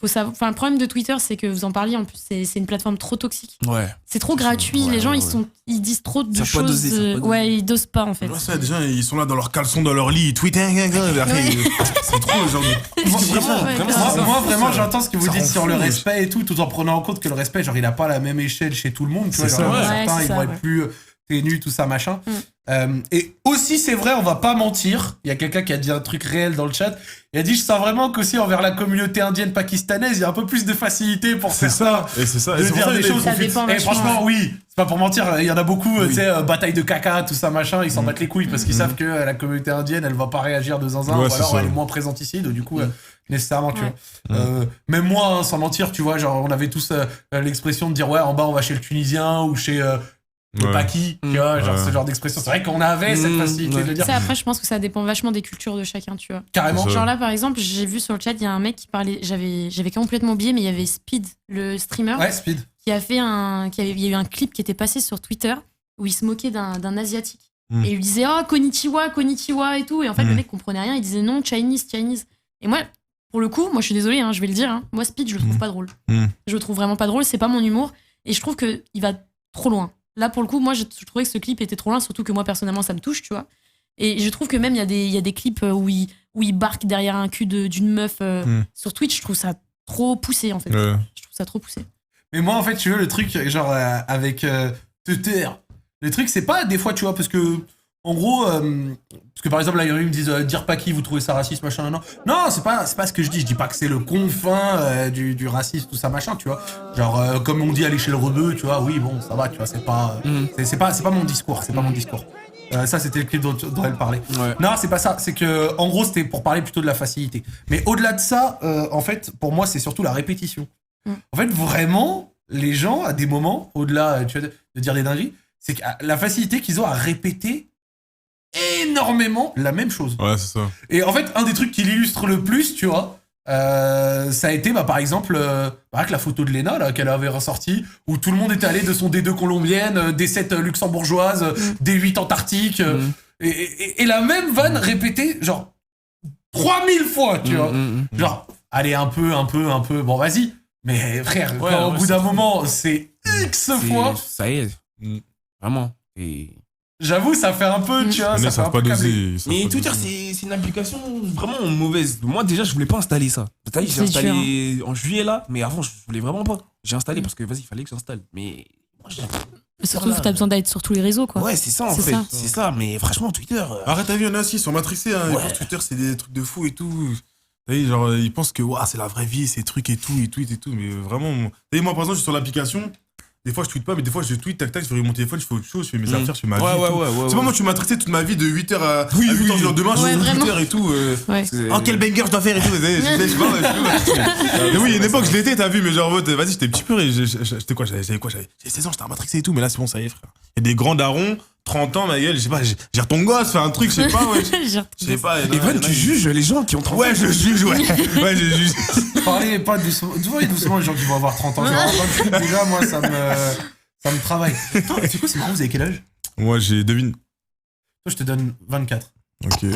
faut savoir. Enfin, le problème de Twitter, c'est que vous en parliez, en plus, c'est une plateforme trop toxique. Ouais. C'est trop gratuit. Ouais, les gens, ouais, ils disent trop de Ça peut pas choses. doser, ça peut pas doser. Ouais, ils dosent pas, en fait. Ouais, ça, déjà, ils sont là dans leur caleçon, dans leur lit, ils tweetent, après, c'est trop le genre de. Moi, vraiment, j'entends ce que vous Ça dites rend sur fou, le wesh. respect et tout en prenant en compte que le respect, genre, il a pas la même échelle chez tout le monde. Tu vois, C'est genre, ça. certains, Ouais, c'est ils ça, vont ouais. être plus t'es nu, tout ça, machin. Et aussi, c'est vrai, on va pas mentir. Il y a quelqu'un qui a dit un truc réel dans le chat. Il a dit, je sens vraiment qu'aussi envers la communauté indienne pakistanaise, il y a un peu plus de facilité pour faire ça. Et c'est ça. De Et c'est pour dire ça des que choses. Ça dépend Et vachement, franchement, oui, c'est pas pour mentir. Il y en a beaucoup, tu sais, bataille de caca, tout ça, machin. Ils s'en battent les couilles parce qu'ils savent que la communauté indienne, elle va pas réagir de zinzin, Ouais, ou c'est alors ça. elle est moins présente ici. Donc du coup, nécessairement, tu vois. Même moi, hein, sans mentir, tu vois, genre, on avait tous l'expression de dire, ouais, en bas, on va chez le Tunisien ou chez le Ouais. Paki, tu vois, genre Ouais. ce genre d'expression. C'est vrai qu'on avait cette facilité de le dire. Ça, après, je pense que ça dépend vachement des cultures de chacun, tu vois. Carrément. Ça. Genre là, par exemple, j'ai vu sur le chat, il y a un mec qui parlait, j'avais complètement oublié, mais il y avait Speed, le streamer, Ouais, speed. qui a fait il y a eu un clip qui était passé sur Twitter où il se moquait d'un asiatique. Et il lui disait, oh, konnichiwa, konnichiwa et tout. Et en fait, le mec comprenait rien, il disait non, Chinese, Chinese. Et moi, pour le coup, moi je suis désolée, hein, je vais le dire, hein, moi Speed, je le trouve pas drôle. Je le trouve vraiment pas drôle, c'est pas mon humour. Et je trouve qu'il va trop loin. Là, pour le coup, moi, je trouvais que ce clip était trop loin, surtout que moi, personnellement, ça me touche, tu vois. Et je trouve que même, il y a des clips où il barque derrière un cul d'une meuf sur Twitch. Je trouve ça trop poussé, en fait. Ouais. Je trouve ça trop poussé. Mais moi, en fait, tu veux, le truc, genre, avec Tuter, le truc, c'est pas des fois, tu vois, parce que, en gros, parce que par exemple, là, il y en a qui me disent, dire pas qui, vous trouvez ça raciste, machin, non. Non, c'est pas ce que je dis. Je dis pas que c'est le confin du racisme, tout ça, machin, tu vois. Genre, comme on dit à l'échelle rebeu, tu vois, oui, bon, ça va, tu vois, c'est pas, c'est pas mon discours, c'est pas mon discours. Ça, c'était le clip dont elle parlait. Ouais. Non, c'est pas ça. C'est que, en gros, c'était pour parler plutôt de la facilité. Mais au-delà de ça, en fait, pour moi, c'est surtout la répétition. En fait, vraiment, les gens, à des moments, au-delà tu vois, de dire des dingueries, c'est que la facilité qu'ils ont à répéter énormément la même chose. Ouais, c'est ça. Et en fait, un des trucs qui l'illustre le plus, tu vois, ça a été, par exemple, avec la photo de Lena, là, qu'elle avait ressortie, où tout le monde était allé de son D2 colombienne, D7 luxembourgeoise, D8 antarctique, et la même vanne répétée, genre, 3000 fois, tu vois. Genre, allez, un peu, bon, vas-y. Mais frère, Ouais, quand au ouais, bout c'est d'un fou. moment, c'est X fois, Ça y est. Vraiment. Et... j'avoue, ça fait un peu, tu vois, Mais ça ils fait un savent peu pas câblé. doser. ils savent Mais pas Twitter, doser. c'est une application vraiment mauvaise. Moi, déjà, je voulais pas installer ça. T'as vu, j'ai C'est installé en juillet là, mais avant, je voulais vraiment pas. J'ai installé parce que, vas-y, il fallait que j'installe. Mais moi, Mais surtout, t'as besoin d'être sur tous les réseaux, quoi. ouais, c'est ça en C'est fait. ça. C'est ça, mais franchement, Twitter. Arrête, t'as vu, il y en a aussi, ils sont matrixés. Hein. Ils Ouais. pensent que Twitter, c'est des trucs de fou et tout. T'as vu, genre, ils pensent que ouah, c'est la vraie vie, ces trucs et tout, et tout, et tout. Mais vraiment, t'as vu, moi, par exemple, je suis sur l'application. Des fois, je tweete pas, mais des fois, je tweete, tac, tac, je fais mon téléphone, je fais autre chose, je fais mes affaires, je fais ma vie. et tout. C'est pas moi, tu m'as traité toute ma vie de 8h à 8h, genre demain, je Ouais, suis sur vraiment. Twitter et tout. Ouais. Oh, quel banger je dois faire et tout. Je sais pas. Mais oui, il y a une époque, je l'étais, t'as vu, mais genre, vas-y, j'étais petit peu. J'étais quoi, j'avais 16 ans, j'étais un matrixé et tout, mais là, c'est bon, ça y est, frère. Il y a des grands darons, 30 ans, ma gueule, je sais pas, gère ton gosse, fais un truc, je sais pas, ouais. Je sais pas. Evan, tu juges les gens qui ont 30 ans. Ouais, je juge, ouais. Ouais, je juge. Parlez pas doucement, doucement les gens qui vont avoir 30 ans. Genre, 28, déjà, moi, ça me travaille. Attends, c'est quoi, c'est marrant, vous avez quel âge? Moi, j'ai devine. Toi, je te donne 24. Ok.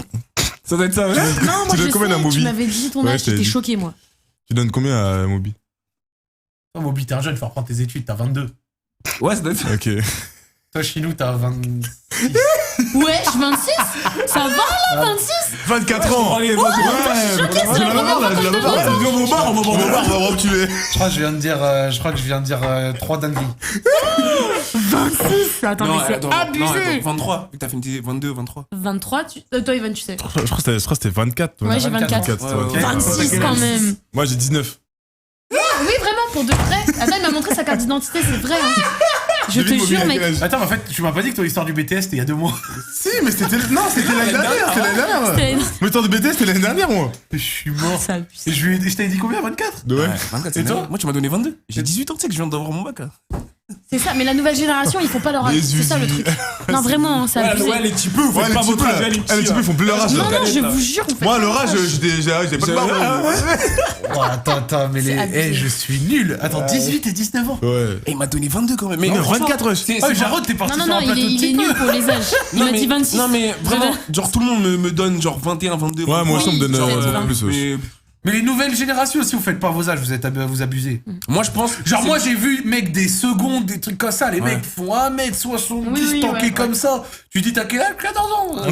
Ça doit être ça, ouais. Non, moi, donnes je combien à sais, Moby tu m'avais dit ton Ouais, âge, je t'avais j'étais dit. choquée, moi. Tu donnes combien à Moby? Toi, Moby, t'es un jeune, faut reprendre tes études, t'as 22. Ouais, ça doit être ça. Ok. Toi, Chinou, t'as 26. Ouais, je suis 26. Ça va, là, 26? 24 ans. Allez, Ouais, c'est la première fois que je te vois. Viens au bar, on va boire au bar, on va retuer. Je crois que je viens de dire 3 dingueries. 26. Attends, mais c'est Non, abusé. attends, 23. Vu que t'as fait une 22, 23. 23, toi, Evan, tu sais. Je crois que c'était 24. Ouais, j'ai 24. 24, Ouais, ok. ouais. 26 quand même. Moi, j'ai 19. Oui, vraiment, pour de vrai. Attends, il m'a montré sa carte d'identité, c'est vrai. Hein. Je te Devine, Moby, jure, à mec. quel âge? Attends, mais en fait, tu m'as pas dit que ton histoire du BTS, c'était il y a 2 mois. Si, mais c'était l'année dernière. C'était l'année dernière. C'est Mon temps de BT, c'était l'année dernière, moi. Je suis mort. ça abuse. Et je t'avais dit combien, 24? Ouais. 24, Et toi c'est Moi, tu m'as donné 22. J'ai 18 ans, tu sais que je viens d'avoir mon bac là. C'est ça, mais la nouvelle génération, ils font pas leur âge. Les C'est ça le usines. truc. Non, vraiment, c'est abusé. les petits peu, vous Ouais, faites les pas petits votre peu, âge, là. les Ah, les petits peu, ils font plus leur âge. Non, là. non, je vous jure, vous faites Moi, à pas leur âge, âge. j'avais pas de barbe. Oh, attends, mais C'est abusé. je suis nul. Attends, 18 et 19 ans. Ouais. Et il m'a donné 22 quand même. Mais Non, non, 24, ouais. c'est Oh, pas- Jarod, t'es parti Non, sur non, un non, plateau de il est type. nul pour les âges. Il Non, m'a mais- dit 26. Non, mais vraiment, genre tout le monde me donne genre 21, 22. Ouais, moi aussi, on me donne genre, un peu plus. mais Mais les nouvelles générations aussi, vous faites pas vos âges, vous abusez. moi, je pense. Genre, moi, j'ai vu, mec, des secondes, des trucs comme ça. Les Ouais. mecs font 1m70 Oui, tankés ouais. comme ça. Tu dis, t'as quel âge? 14 ans. Oui,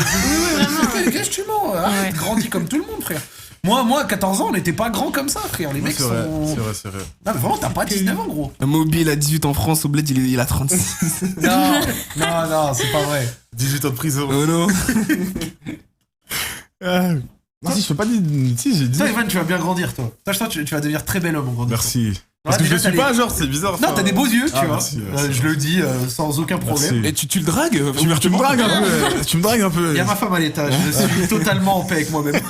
vraiment. Qu'est-ce que tu mens? Arrête, Ouais. grandis comme tout le monde, frère. Moi, à 14 ans, on n'était pas grand comme ça, frère. Les mecs C'est sont. vrai, Non, c'est vrai. mais vraiment, t'as pas 19 ans, gros. Un Mobile à 18 en France, au bled, il a 36. Non, c'est pas vrai. 18 ans de prison. Oh non. Non, si, je fais pas dire. Si, j'ai dit. Toi, Evan, tu vas bien grandir, toi. Toi, tu vas devenir très bel homme en grandissant. Merci. Parce que je déjà, le suis t'as pas, genre, c'est bizarre. Non, t'as des beaux yeux, tu Ah, vois. merci, merci. Je le dis sans aucun problème. Merci. Et tu le dragues Tu me dragues un peu. Tu me dragues un peu. Il y a ma femme à l'étage, je suis totalement en paix avec moi-même.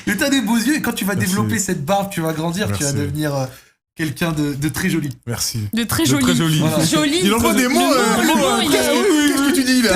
Mais t'as des beaux yeux et quand tu vas Merci. développer cette barbe, tu vas grandir, tu vas Merci. devenir quelqu'un de très joli. Merci. De très De joli. très joli. Voilà. Joli. Il envoie des mots. le mot, il est- Qu'est-ce que tu dis là?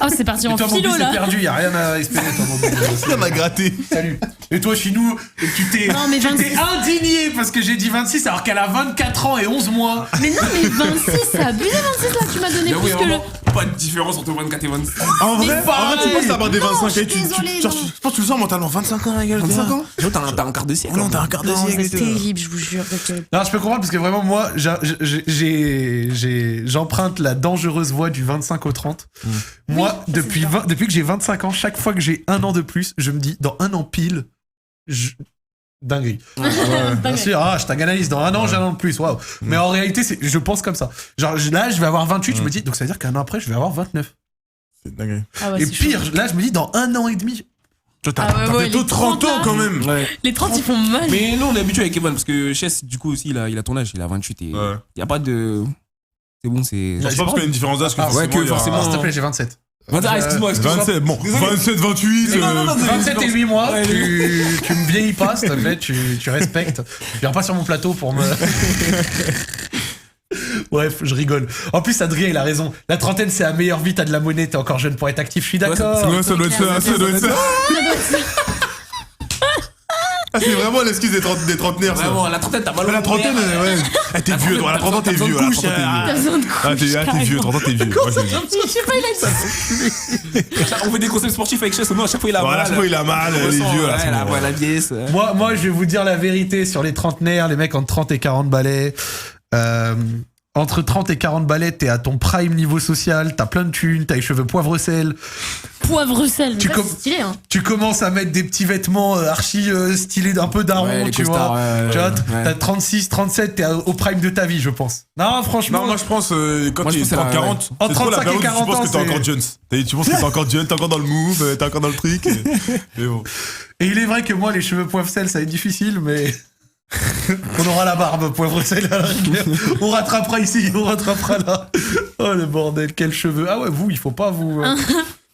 Ah, c'est parti Et en toi, mon philo fils, c'est là. perdu, y a rien à espérer, toi, mon fils. Ça m'a gratté. Salut. Et toi, chez nous, tu t'es Non, mais 26. indigné parce que j'ai dit 26 alors qu'elle a 24 ans et 11 mois. Mais non, mais 26, c'est abusé 26 là, tu m'as donné Mais oui, plus que le. vraiment, pas de différence entre 24 et 26. En vrai, tu penses avoir des Non, 25 je suis et tu désolée, genre, non. je pense que tu le sens mentalement 25 ans, la gueule. 25 ans? T'as un quart de siècle. Non, t'as un quart de Non, siècle. c'est terrible, je vous jure. Non, je peux comprendre parce que vraiment, moi, j'emprunte la dangereuse voie du 25 au 30. Moi, Oui, ça, c'est depuis que j'ai 25 ans, chaque fois que j'ai un an de plus, je me dis, dans un an pile, dinguerie. Bien Dingue. sûr, je t'analyse, dans un an, j'ai un an de plus, waouh. Mais en réalité, je pense comme ça. Genre, là, je vais avoir 28, je me dis, donc ça veut dire qu'un an après, je vais avoir 29. C'est dingue. Ah ouais, Et c'est pire, chaud. là, je me dis, dans un an et demi. Toi, Ah ouais, t'as ouais, bientôt les 30 ans 30 quand même. Ouais. Les 30, ils font mal. Mais nous, on est habitué avec Evan parce que Chess, du coup, aussi, il a ton âge, il a 28 et Ouais. y a pas de. C'est bon, c'est. Je sais pas parce qu'il y a une différence d'âge que Ah, ouais, que il y a- forcément. Ah, s'il te plaît, j'ai 27. Excuse-moi. 27, bon, Désolé. 27, 28. Non, non, non, 27 et 8 mois, Ouais, tu me vieillis pas, s'il te plaît, tu respectes. Tu viens pas sur mon plateau pour me. Bref, je rigole. En plus, Adrien, il a raison. La trentaine, c'est la meilleure vie, t'as de la monnaie, t'es encore jeune pour être actif, je suis d'accord. Ouais, ça doit être ça, ça doit être ça. Ah, c'est vraiment l'excuse des trentenaires, ça. Vraiment, la trentaine, t'as mal au La trentaine, ouais. Ah, t'es vieux, à la trentaine, t'es vieux. À la trentaine, T'as t'es vieux. besoin de Ah, t'es vieux, 30 ans, t'es vieux. Moi, je le dis. Je sais pas, il a dit. On fait des concepts sportifs avec Chess, non, à chaque fois il a Voilà, mal. à chaque fois, il a mal, On les ressent, vieux, là, ouais, c'est bon, ouais. la vieillesse. Moi, je vais vous dire la vérité sur les trentenaires, les mecs entre 30 et 40 balais. Entre 30 et 40 balais, t'es à ton prime niveau social, t'as plein de thunes, t'as les cheveux poivre-sel, Poivre sel. Tu Mais ça, com- c'est stylé, hein. tu commences à mettre des petits vêtements archi stylés d'un peu daron, Ouais, les tu costards, vois. ouais, Tu vois, ouais. t'as 36, 37, t'es au prime de ta vie, je pense. Non, franchement. Non, moi je pense quand Moi, je tu es pense que c'est la- 30-40, Entre c'est trop la 35 et période où tu 40 penses que t'es ans, encore c'est- jeune. Tu penses que t'es encore jeune, t'es encore dans le move, t'es encore dans le truc. Mais bon. Et il est vrai que moi, les cheveux poivre-sel, ça va être difficile, mais. On aura la barbe poivre-sel à la rigueur. On rattrapera ici, on rattrapera là. Oh le bordel, quels cheveux. Ah ouais, vous, il faut pas vous.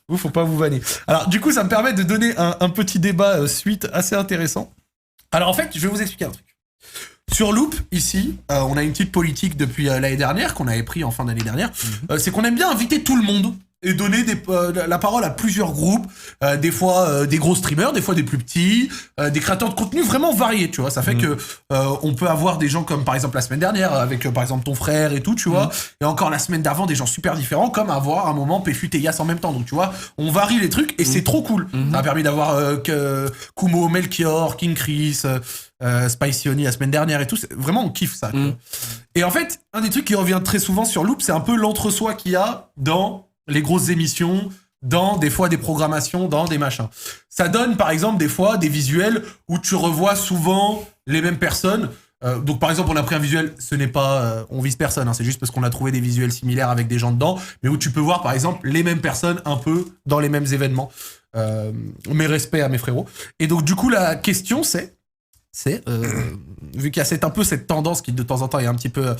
Vous, faut pas vous vanner. Alors, du coup, ça me permet de donner un petit débat suite assez intéressant. Alors, en fait, je vais vous expliquer un truc. Sur Loop, ici, on a une petite politique depuis l'année dernière, qu'on avait pris en fin d'année dernière. C'est qu'on aime bien inviter tout le monde et donner la parole à plusieurs groupes, des fois des gros streamers, des fois des plus petits, des créateurs de contenu vraiment variés, tu vois. Ça fait que on peut avoir des gens comme par exemple la semaine dernière avec par exemple ton frère et tout, tu vois. Et encore la semaine d'avant des gens super différents, comme avoir un moment Péfut et Yas en même temps. Donc tu vois, on varie les trucs et c'est trop cool. Ça a permis d'avoir Kumo, Melchior, King Chris, Spicy Oni la semaine dernière et tout. Vraiment on kiffe ça. tu vois. Et en fait, un des trucs qui revient très souvent sur Loop, c'est un peu l'entre-soi qu'il y a dans les grosses émissions, dans des fois des programmations, dans des machins. Ça donne par exemple des fois des visuels où tu revois souvent les mêmes personnes. Donc par exemple on a pris un visuel, ce n'est pas on vise personne, hein, c'est juste parce qu'on a trouvé des visuels similaires avec des gens dedans, mais où tu peux voir par exemple les mêmes personnes un peu dans les mêmes événements. Mes respects à mes frérots. Et donc du coup la question c'est vu qu'il y a un peu cette tendance qui de temps en temps est un petit peu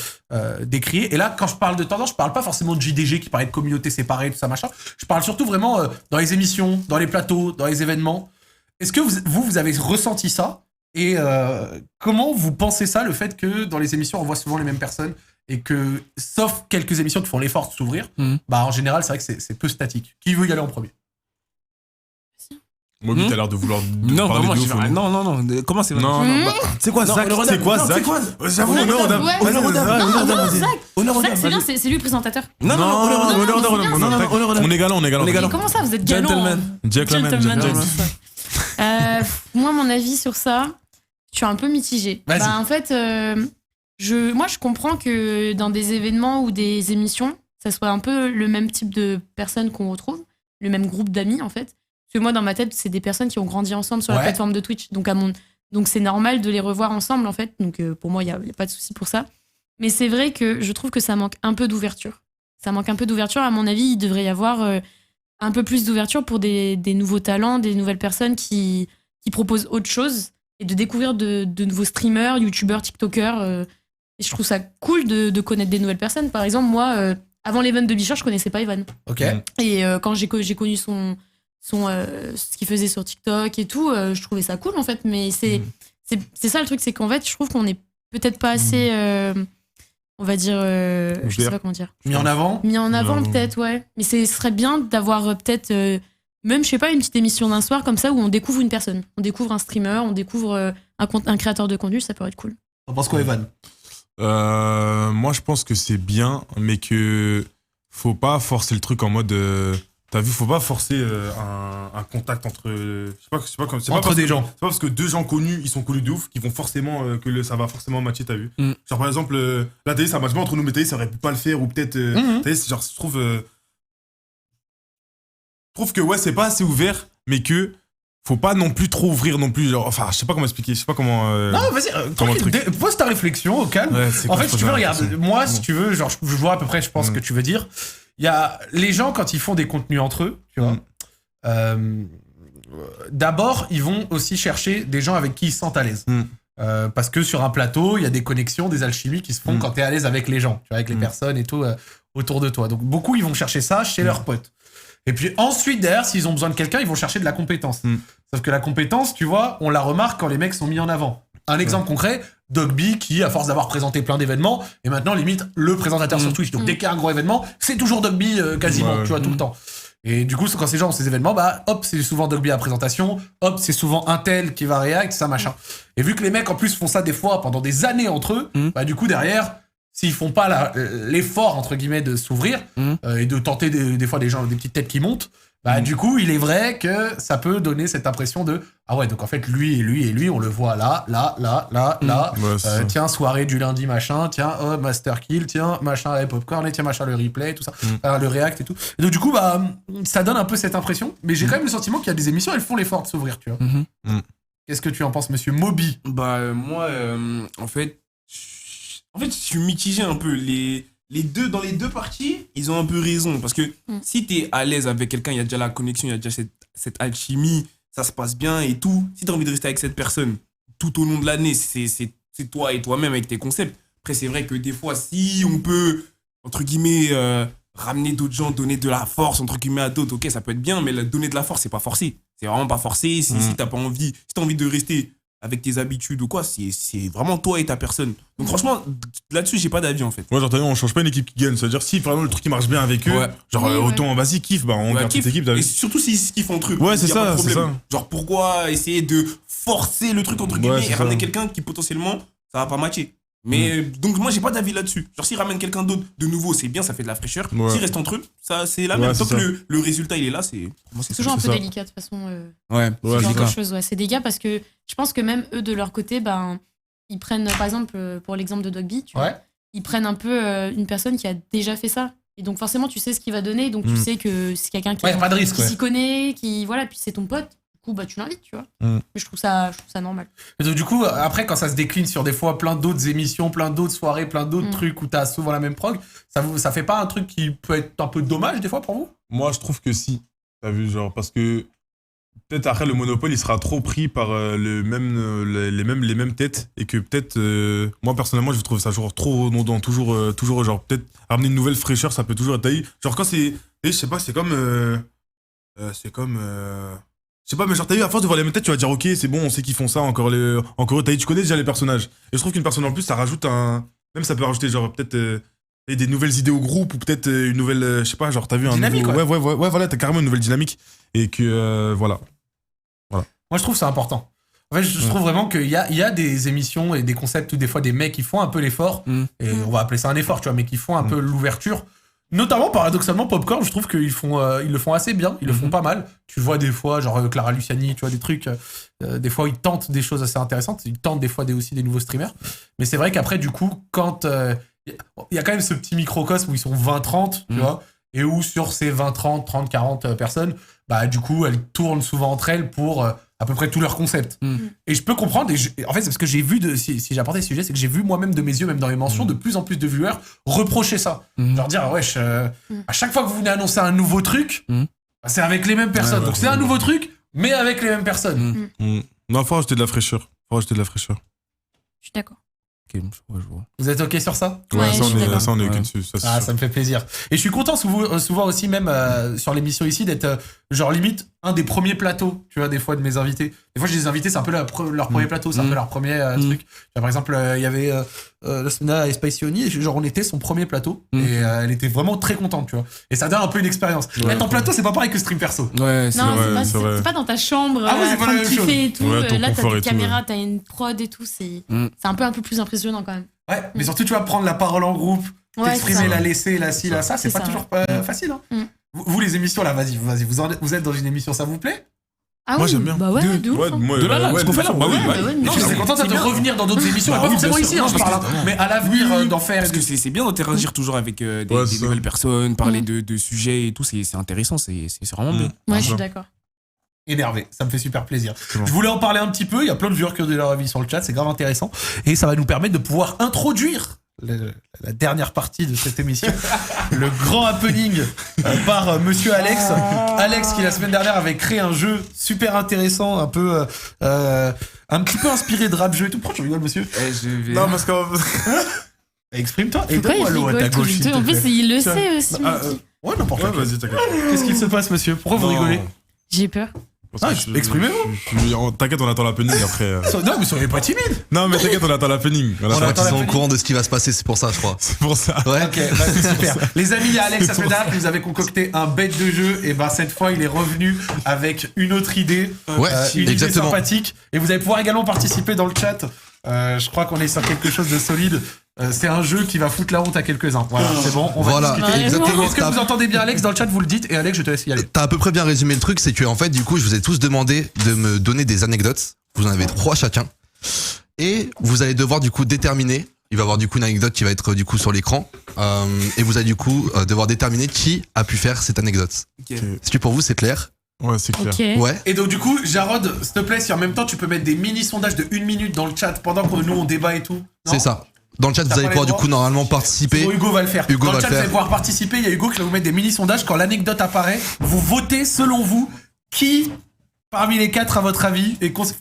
décriée, et là quand je parle de tendance, je parle pas forcément de JDG qui parlait de communauté séparée, tout ça machin, je parle surtout vraiment dans les émissions, dans les plateaux, dans les événements. Est-ce que vous avez ressenti ça, et comment vous pensez ça, le fait que dans les émissions on voit souvent les mêmes personnes et que, sauf quelques émissions qui font l'effort de s'ouvrir, bah en général c'est vrai que c'est peu statique. Qui veut y aller en premier? Moby, t'as l'air de vouloir Non, parler vraiment, de ouf. non. Comment c'est Non, non, bah, c'est quoi, Non, Zach? honneur aux C'est dames. quoi, Non, Zach? c'est quoi J'avoue, honneur aux dames. Ouais, Honneur aux dames. Non, Honneur aux non, dames. Zach. Honneur aux Zach, dames, c'est bien, vas-y. c'est lui le présentateur. Non, Non, honneur aux dames. honneur aux dames, c'est bien, honneur aux dames. honneur aux dames. On est galant, on est galant. On est galant. Mais comment ça, vous êtes galant? Gentleman. Gentleman. Gentleman. Moi, mon avis sur ça, je suis un peu mitigée. Vas-y. Bah, en fait, moi, je comprends que dans des événements ou des émissions, ça soit un peu le même type de personnes qu'on retrouve, le même groupe d'amis, en fait. que moi, dans ma tête, c'est des personnes qui ont grandi ensemble sur la Ouais. plateforme de Twitch. Donc c'est normal de les revoir ensemble, en fait. Donc pour moi, il y a pas de souci pour ça. Mais c'est vrai que je trouve que ça manque un peu d'ouverture. Ça manque un peu d'ouverture. À mon avis, il devrait y avoir un peu plus d'ouverture pour des nouveaux talents, des nouvelles personnes qui proposent autre chose et de découvrir de nouveaux streamers, youtubeurs, tiktokers. Et je trouve ça cool de connaître des nouvelles personnes. Par exemple, moi, avant l'Evan de Bichard, je connaissais pas Evan. Ok. Et quand j'ai connu ce qu'il faisait sur TikTok et tout, je trouvais ça cool en fait. Mais c'est ça le truc, c'est qu'en fait, je trouve qu'on est peut-être pas assez, on va dire, je sais pas comment dire. Mis en avant. Mis en avant Non. peut-être, ouais. Mais ce serait bien d'avoir peut-être, même, je sais pas, une petite émission d'un soir comme ça où on découvre une personne. On découvre un streamer, on découvre un créateur de contenu, ça peut être cool. T'en penses quoi, Evan? Moi, je pense que c'est bien, mais que faut pas forcer le truc en mode. T'as vu, faut pas forcer un contact entre. Je sais pas comme. C'est pas Entre parce des que- gens. C'est pas parce que deux gens connus, ils sont connus de ouf, qu'ils vont forcément ça va forcément matcher. T'as vu. Mm. Genre par exemple, là, t'as vu, ça match pas entre nous, mais t'as vu, ça aurait pu pas le faire ou peut-être. Mhm. T'as vu, c'est genre, je trouve que ouais, c'est pas assez ouvert, mais que faut pas non plus trop ouvrir non plus. Genre, enfin, je sais pas comment expliquer, je sais pas comment. Non, vas-y, comment le tranquille, truc. pose ta réflexion au calme. Ouais, c'est En quoi, fait, si tu veux, faut regarde, faire moi, si Bon. tu veux, genre, je vois à peu près, je pense, ce que tu veux dire. Il y a les gens, quand ils font des contenus entre eux, tu vois, d'abord, ils vont aussi chercher des gens avec qui ils se sentent à l'aise. Mm. Parce que sur un plateau, il y a des connexions, des alchimies qui se font quand t'es à l'aise avec les gens, tu vois, avec les personnes et tout autour de toi. Donc, beaucoup, ils vont chercher ça chez leurs potes. Et puis ensuite, derrière, s'ils ont besoin de quelqu'un, ils vont chercher de la compétence. Mm. Sauf que la compétence, tu vois, on la remarque quand les mecs sont mis en avant. Un exemple concret, Dogby qui, à force d'avoir présenté plein d'événements, est maintenant limite le présentateur sur Twitch. Donc dès qu'il y a un gros événement, c'est toujours Dogby quasiment, Ouais. tu vois, tout le temps. Et du coup, quand ces gens ont ces événements, bah hop, c'est souvent Dogby à la présentation, hop, c'est souvent un tel qui va react, ça machin. Et vu que les mecs en plus font ça des fois pendant des années entre eux, bah du coup derrière, s'ils font pas l'effort entre guillemets de s'ouvrir et de tenter des fois des gens, des petites têtes qui montent, bah du coup il est vrai que ça peut donner cette impression de ah ouais, donc en fait lui et lui et lui on le voit là Ouais, c'est ça. tiens soirée du lundi machin, tiens oh, Master Kill, tiens machin et Popcorn et tiens machin le replay, tout ça, le react et tout. Et donc du coup bah ça donne un peu cette impression, mais j'ai quand même le sentiment qu'il y a des émissions elles font l'effort de s'ouvrir, tu vois. Qu'est-ce que tu en penses, monsieur Moby? Bah, moi, en fait, je suis mitigé un peu. Dans les deux parties, ils ont un peu raison. Parce que si t'es à l'aise avec quelqu'un, il y a déjà la connexion, il y a déjà cette alchimie, ça se passe bien et tout. Si t'as envie de rester avec cette personne tout au long de l'année, c'est toi et toi-même avec tes concepts. Après, c'est vrai que des fois, si on peut, entre guillemets, ramener d'autres gens, donner de la force, entre guillemets, à d'autres, ok, ça peut être bien, mais donner de la force, c'est pas forcé. C'est vraiment pas forcé. Si t'as pas envie, si t'as envie de rester avec tes habitudes ou quoi, c'est vraiment toi et ta personne. Donc franchement, là-dessus, j'ai pas d'avis en fait. Ouais, genre, t'as vu, on change pas une équipe qui gagne. C'est-à-dire, si vraiment le truc qui marche bien avec eux, Ouais. genre, Oui, ouais. autant, vas-y, kiffe, bah, on Ouais, garde cette kiffe. équipe, t'as Et vu. surtout s'ils kiffent entre eux. Ouais, c'est Y a pas de ça, c'est problème. ça. Genre pourquoi essayer de forcer le truc entre guillemets c'est et ramener ça. quelqu'un qui potentiellement ça va pas matcher. Mais donc moi j'ai pas d'avis là-dessus. Genre s'ils ramènent quelqu'un d'autre de nouveau, c'est bien, ça fait de la fraîcheur. Ouais. S'ils restent entre eux, ça c'est la Ouais, même. c'est Tant que ça. le résultat il est là, c'est moi C'est toujours un peu c'est ça. délicat de toute façon. Ouais. Ce Ouais, genre c'est de ça. choses, ouais. C'est délicat parce que je pense que même eux de leur côté, ben ils prennent par exemple pour l'exemple de Dogby, tu vois, Ouais. ils prennent un peu une personne qui a déjà fait ça. Et donc forcément tu sais ce qu'il va donner, donc tu sais que c'est quelqu'un qui, Ouais, y a pas de risque, qui ouais. s'y connaît, qui voilà, puis c'est ton pote. Du coup bah tu l'invites, tu vois. Mm. Mais je trouve ça normal. Et donc, du coup, après, quand ça se décline sur des fois plein d'autres émissions, plein d'autres soirées, plein d'autres trucs où t'as souvent la même prog, ça fait pas un truc qui peut être un peu dommage des fois pour vous? Moi, je trouve que si. T'as vu, genre, parce que peut-être après, le monopole, il sera trop pris par les mêmes têtes. Et que peut-être, moi, personnellement, je trouve ça genre trop redondant. Toujours, genre, peut-être ramener une nouvelle fraîcheur, ça peut toujours être taillé. Genre, quand c'est. Je sais pas, c'est comme. Je sais pas, mais genre, t'as vu, à force de voir les mêmes têtes, tu vas dire, ok, c'est bon, on sait qu'ils font ça, encore eux, t'as vu, tu connais déjà les personnages. Et je trouve qu'une personne en plus, ça rajoute un. Même ça peut rajouter, genre, peut-être des nouvelles idées au groupe, ou peut-être une nouvelle. Je sais pas, genre, t'as vu un Dynamique, nouveau. ouais. Ouais, voilà, t'as carrément une nouvelle dynamique. Et que, voilà. Moi, je trouve ça important. En fait, je trouve vraiment qu'il y a des émissions et des concepts où des fois des mecs qui font un peu l'effort, et on va appeler ça un effort, tu vois, mais qui font un peu l'ouverture. Notamment, paradoxalement, Popcorn, je trouve qu'ils le font assez bien, ils le font pas mal. Tu vois des fois, genre Clara Luciani, tu vois, des trucs, des fois ils tentent des choses assez intéressantes, ils tentent des fois aussi des nouveaux streamers. Mais c'est vrai qu'après, du coup, quand il y a quand même ce petit microcosme où ils sont 20-30, tu vois, et où sur ces 20, 30, 40 personnes, bah du coup, elles tournent souvent entre elles pour à peu près tous leurs concepts. Et je peux comprendre, en fait, c'est parce que j'ai vu, si j'apportais ce sujet, c'est que j'ai vu moi-même de mes yeux, même dans les mentions, de plus en plus de viewers reprocher ça. Leur dire, wesh, à chaque fois que vous venez annoncer un nouveau truc, bah, c'est avec les mêmes personnes. Donc c'est un nouveau truc, mais avec les mêmes personnes. Non, faut rajouter de la fraîcheur. Je suis d'accord. Ok, je vois. Vous êtes OK sur ça? Ouais, je suis d'accord. ça, on est Ouais. OK dessus. Ça, c'est Ah, sûr. ça me fait plaisir. Et je suis content souvent aussi, même sur l'émission ici, d'être genre limite un des premiers plateaux, tu vois, des fois de mes invités. Des fois, j'ai des invités, c'est un peu leur premier plateau, c'est un peu leur premier truc. Tu vois, par exemple, il y avait la semaine Espacioni, et genre on était son premier plateau, et elle était vraiment très contente, tu vois. Et ça donne un peu une expérience. Être en plateau, c'est pas pareil que stream perso. Ouais, c'est Non, vrai, c'est c'est vrai. pas dans ta chambre, Ah ouais, c'est en pas train la de même chose. kiffer et tout. Ouais, ton Là, t'as confort des et tout, caméras, t'as une prod et tout. C'est un peu plus impressionnant quand même. Ouais, mais surtout, tu vas prendre la parole en groupe, Ouais, t'exprimer, c'est ça. la laisser, la ci, la ça, c'est C'est pas ça, toujours facile. Hein. Mm. Vous, les émissions, là, vas-y, vous êtes dans une émission, ça vous plaît? Ah Moi, oui, j'aime bien. Bah ouais, de ouf. Ouais, hein. moi, De là, ce qu'on fait là, bah oui, Ouais, bah bah ouais, oui. Non, mais c'est content ça de revenir dans d'autres émissions, et pas forcément ici, hein, je parle, mais à l'avenir d'en faire. Parce que c'est bien d'interagir toujours avec des c'est ça. nouvelles personnes, parler de sujets et tout, c'est intéressant, c'est vraiment bien. Ouais, je suis d'accord. Énervé, ça me fait super plaisir. bon. Je voulais en parler un petit peu, il y a plein de viewers qui ont donné leur avis sur le chat, c'est grave intéressant, et ça va nous permettre de pouvoir introduire la dernière partie de cette émission, le grand happening par Monsieur Alex. Alex qui la semaine dernière avait créé un jeu super intéressant, un peu un petit peu inspiré de rap jeu et tout. Pourquoi tu rigoles, monsieur? Non, parce que. Exprime-toi et Pourquoi il donne-moi l'eau à ta rigole tout gauche. le s'il temps te En plus, plaît. il le sait aussi. Ah, Miki. Ouais, n'importe Ouais, quoi. vas-y, t'inquiète. Qu'est-ce qu'il se passe, monsieur? Pourquoi vous Non. rigolez? J'ai peur. Parce que exprimez-vous. T'inquiète, on attend l'happening après. Non, mais soyez pas timide. Non, mais t'inquiète, on attend l'happening. On Je crois attend qu'ils la sont au folie. courant de ce qui va se passer, c'est pour ça, je crois. C'est pour ça. Ouais. Ok, bah, c'est super. Les amis, il y a Alex la semaine dernière qui nous avait concocté un bête de jeu. Et ben cette fois, il est revenu avec une autre idée. Ouais, Une exactement. idée sympathique. Et vous allez pouvoir également participer dans le chat. Je crois qu'on est sur quelque chose de solide. C'est un jeu qui va foutre la honte à quelques-uns. Voilà, c'est bon. On va Voilà, discuter. exactement. Est-ce que vous entendez bien Alex dans le chat? Vous le dites. Et Alex, je te laisse y aller. T'as à peu près bien résumé le truc, c'est que en fait, du coup, je vous ai tous demandé de me donner des anecdotes. Vous en avez 3 chacun. Et vous allez devoir du coup déterminer. Il va y avoir du coup une anecdote qui va être du coup sur l'écran. Et vous allez du coup devoir déterminer qui a pu faire cette anecdote. Est-ce que pour vous c'est clair? Ouais, c'est clair. Ok. Ouais. Et donc du coup, Jarod, s'il te plaît, si en même temps tu peux mettre des mini sondages de 1 minute dans le chat pendant que nous on débat et tout. Non C'est ça. Dans le chat, T'as vous allez pas pouvoir les du coup normalement participer. Bon, Hugo va le faire. Hugo Dans va le chat, le vous allez faire. pouvoir participer. Il y a Hugo qui va vous mettre des mini sondages. Quand l'anecdote apparaît, vous votez selon vous qui, parmi les 4 à votre avis,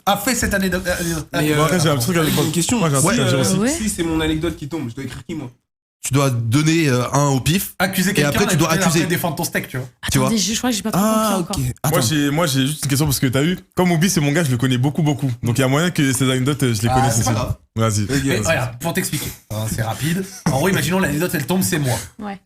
a fait cette anecdote. Mais, Bon, après, j'ai un truc avec une question. Moi, j'ai un truc à dire aussi. Ouais. Si c'est mon anecdote qui tombe, je dois écrire qui moi? Tu dois donner un au pif. Accuser quelqu'un. après, tu dois accuser. Après défendre ton steak, tu vois. Tu vois. Attendez, je crois que j'ai pas trop compris encore. Moi, j'ai juste une question parce que t'as vu, comme Obi, c'est mon gars, je le connais beaucoup. Donc, il y a moyen que ces anecdotes, je les connaisse c'est aussi. pas grave. Vas-y. Mais regarde, pour t'expliquer, hein, c'est rapide. En gros, imaginons l'anecdote, elle tombe, c'est moi. Ouais.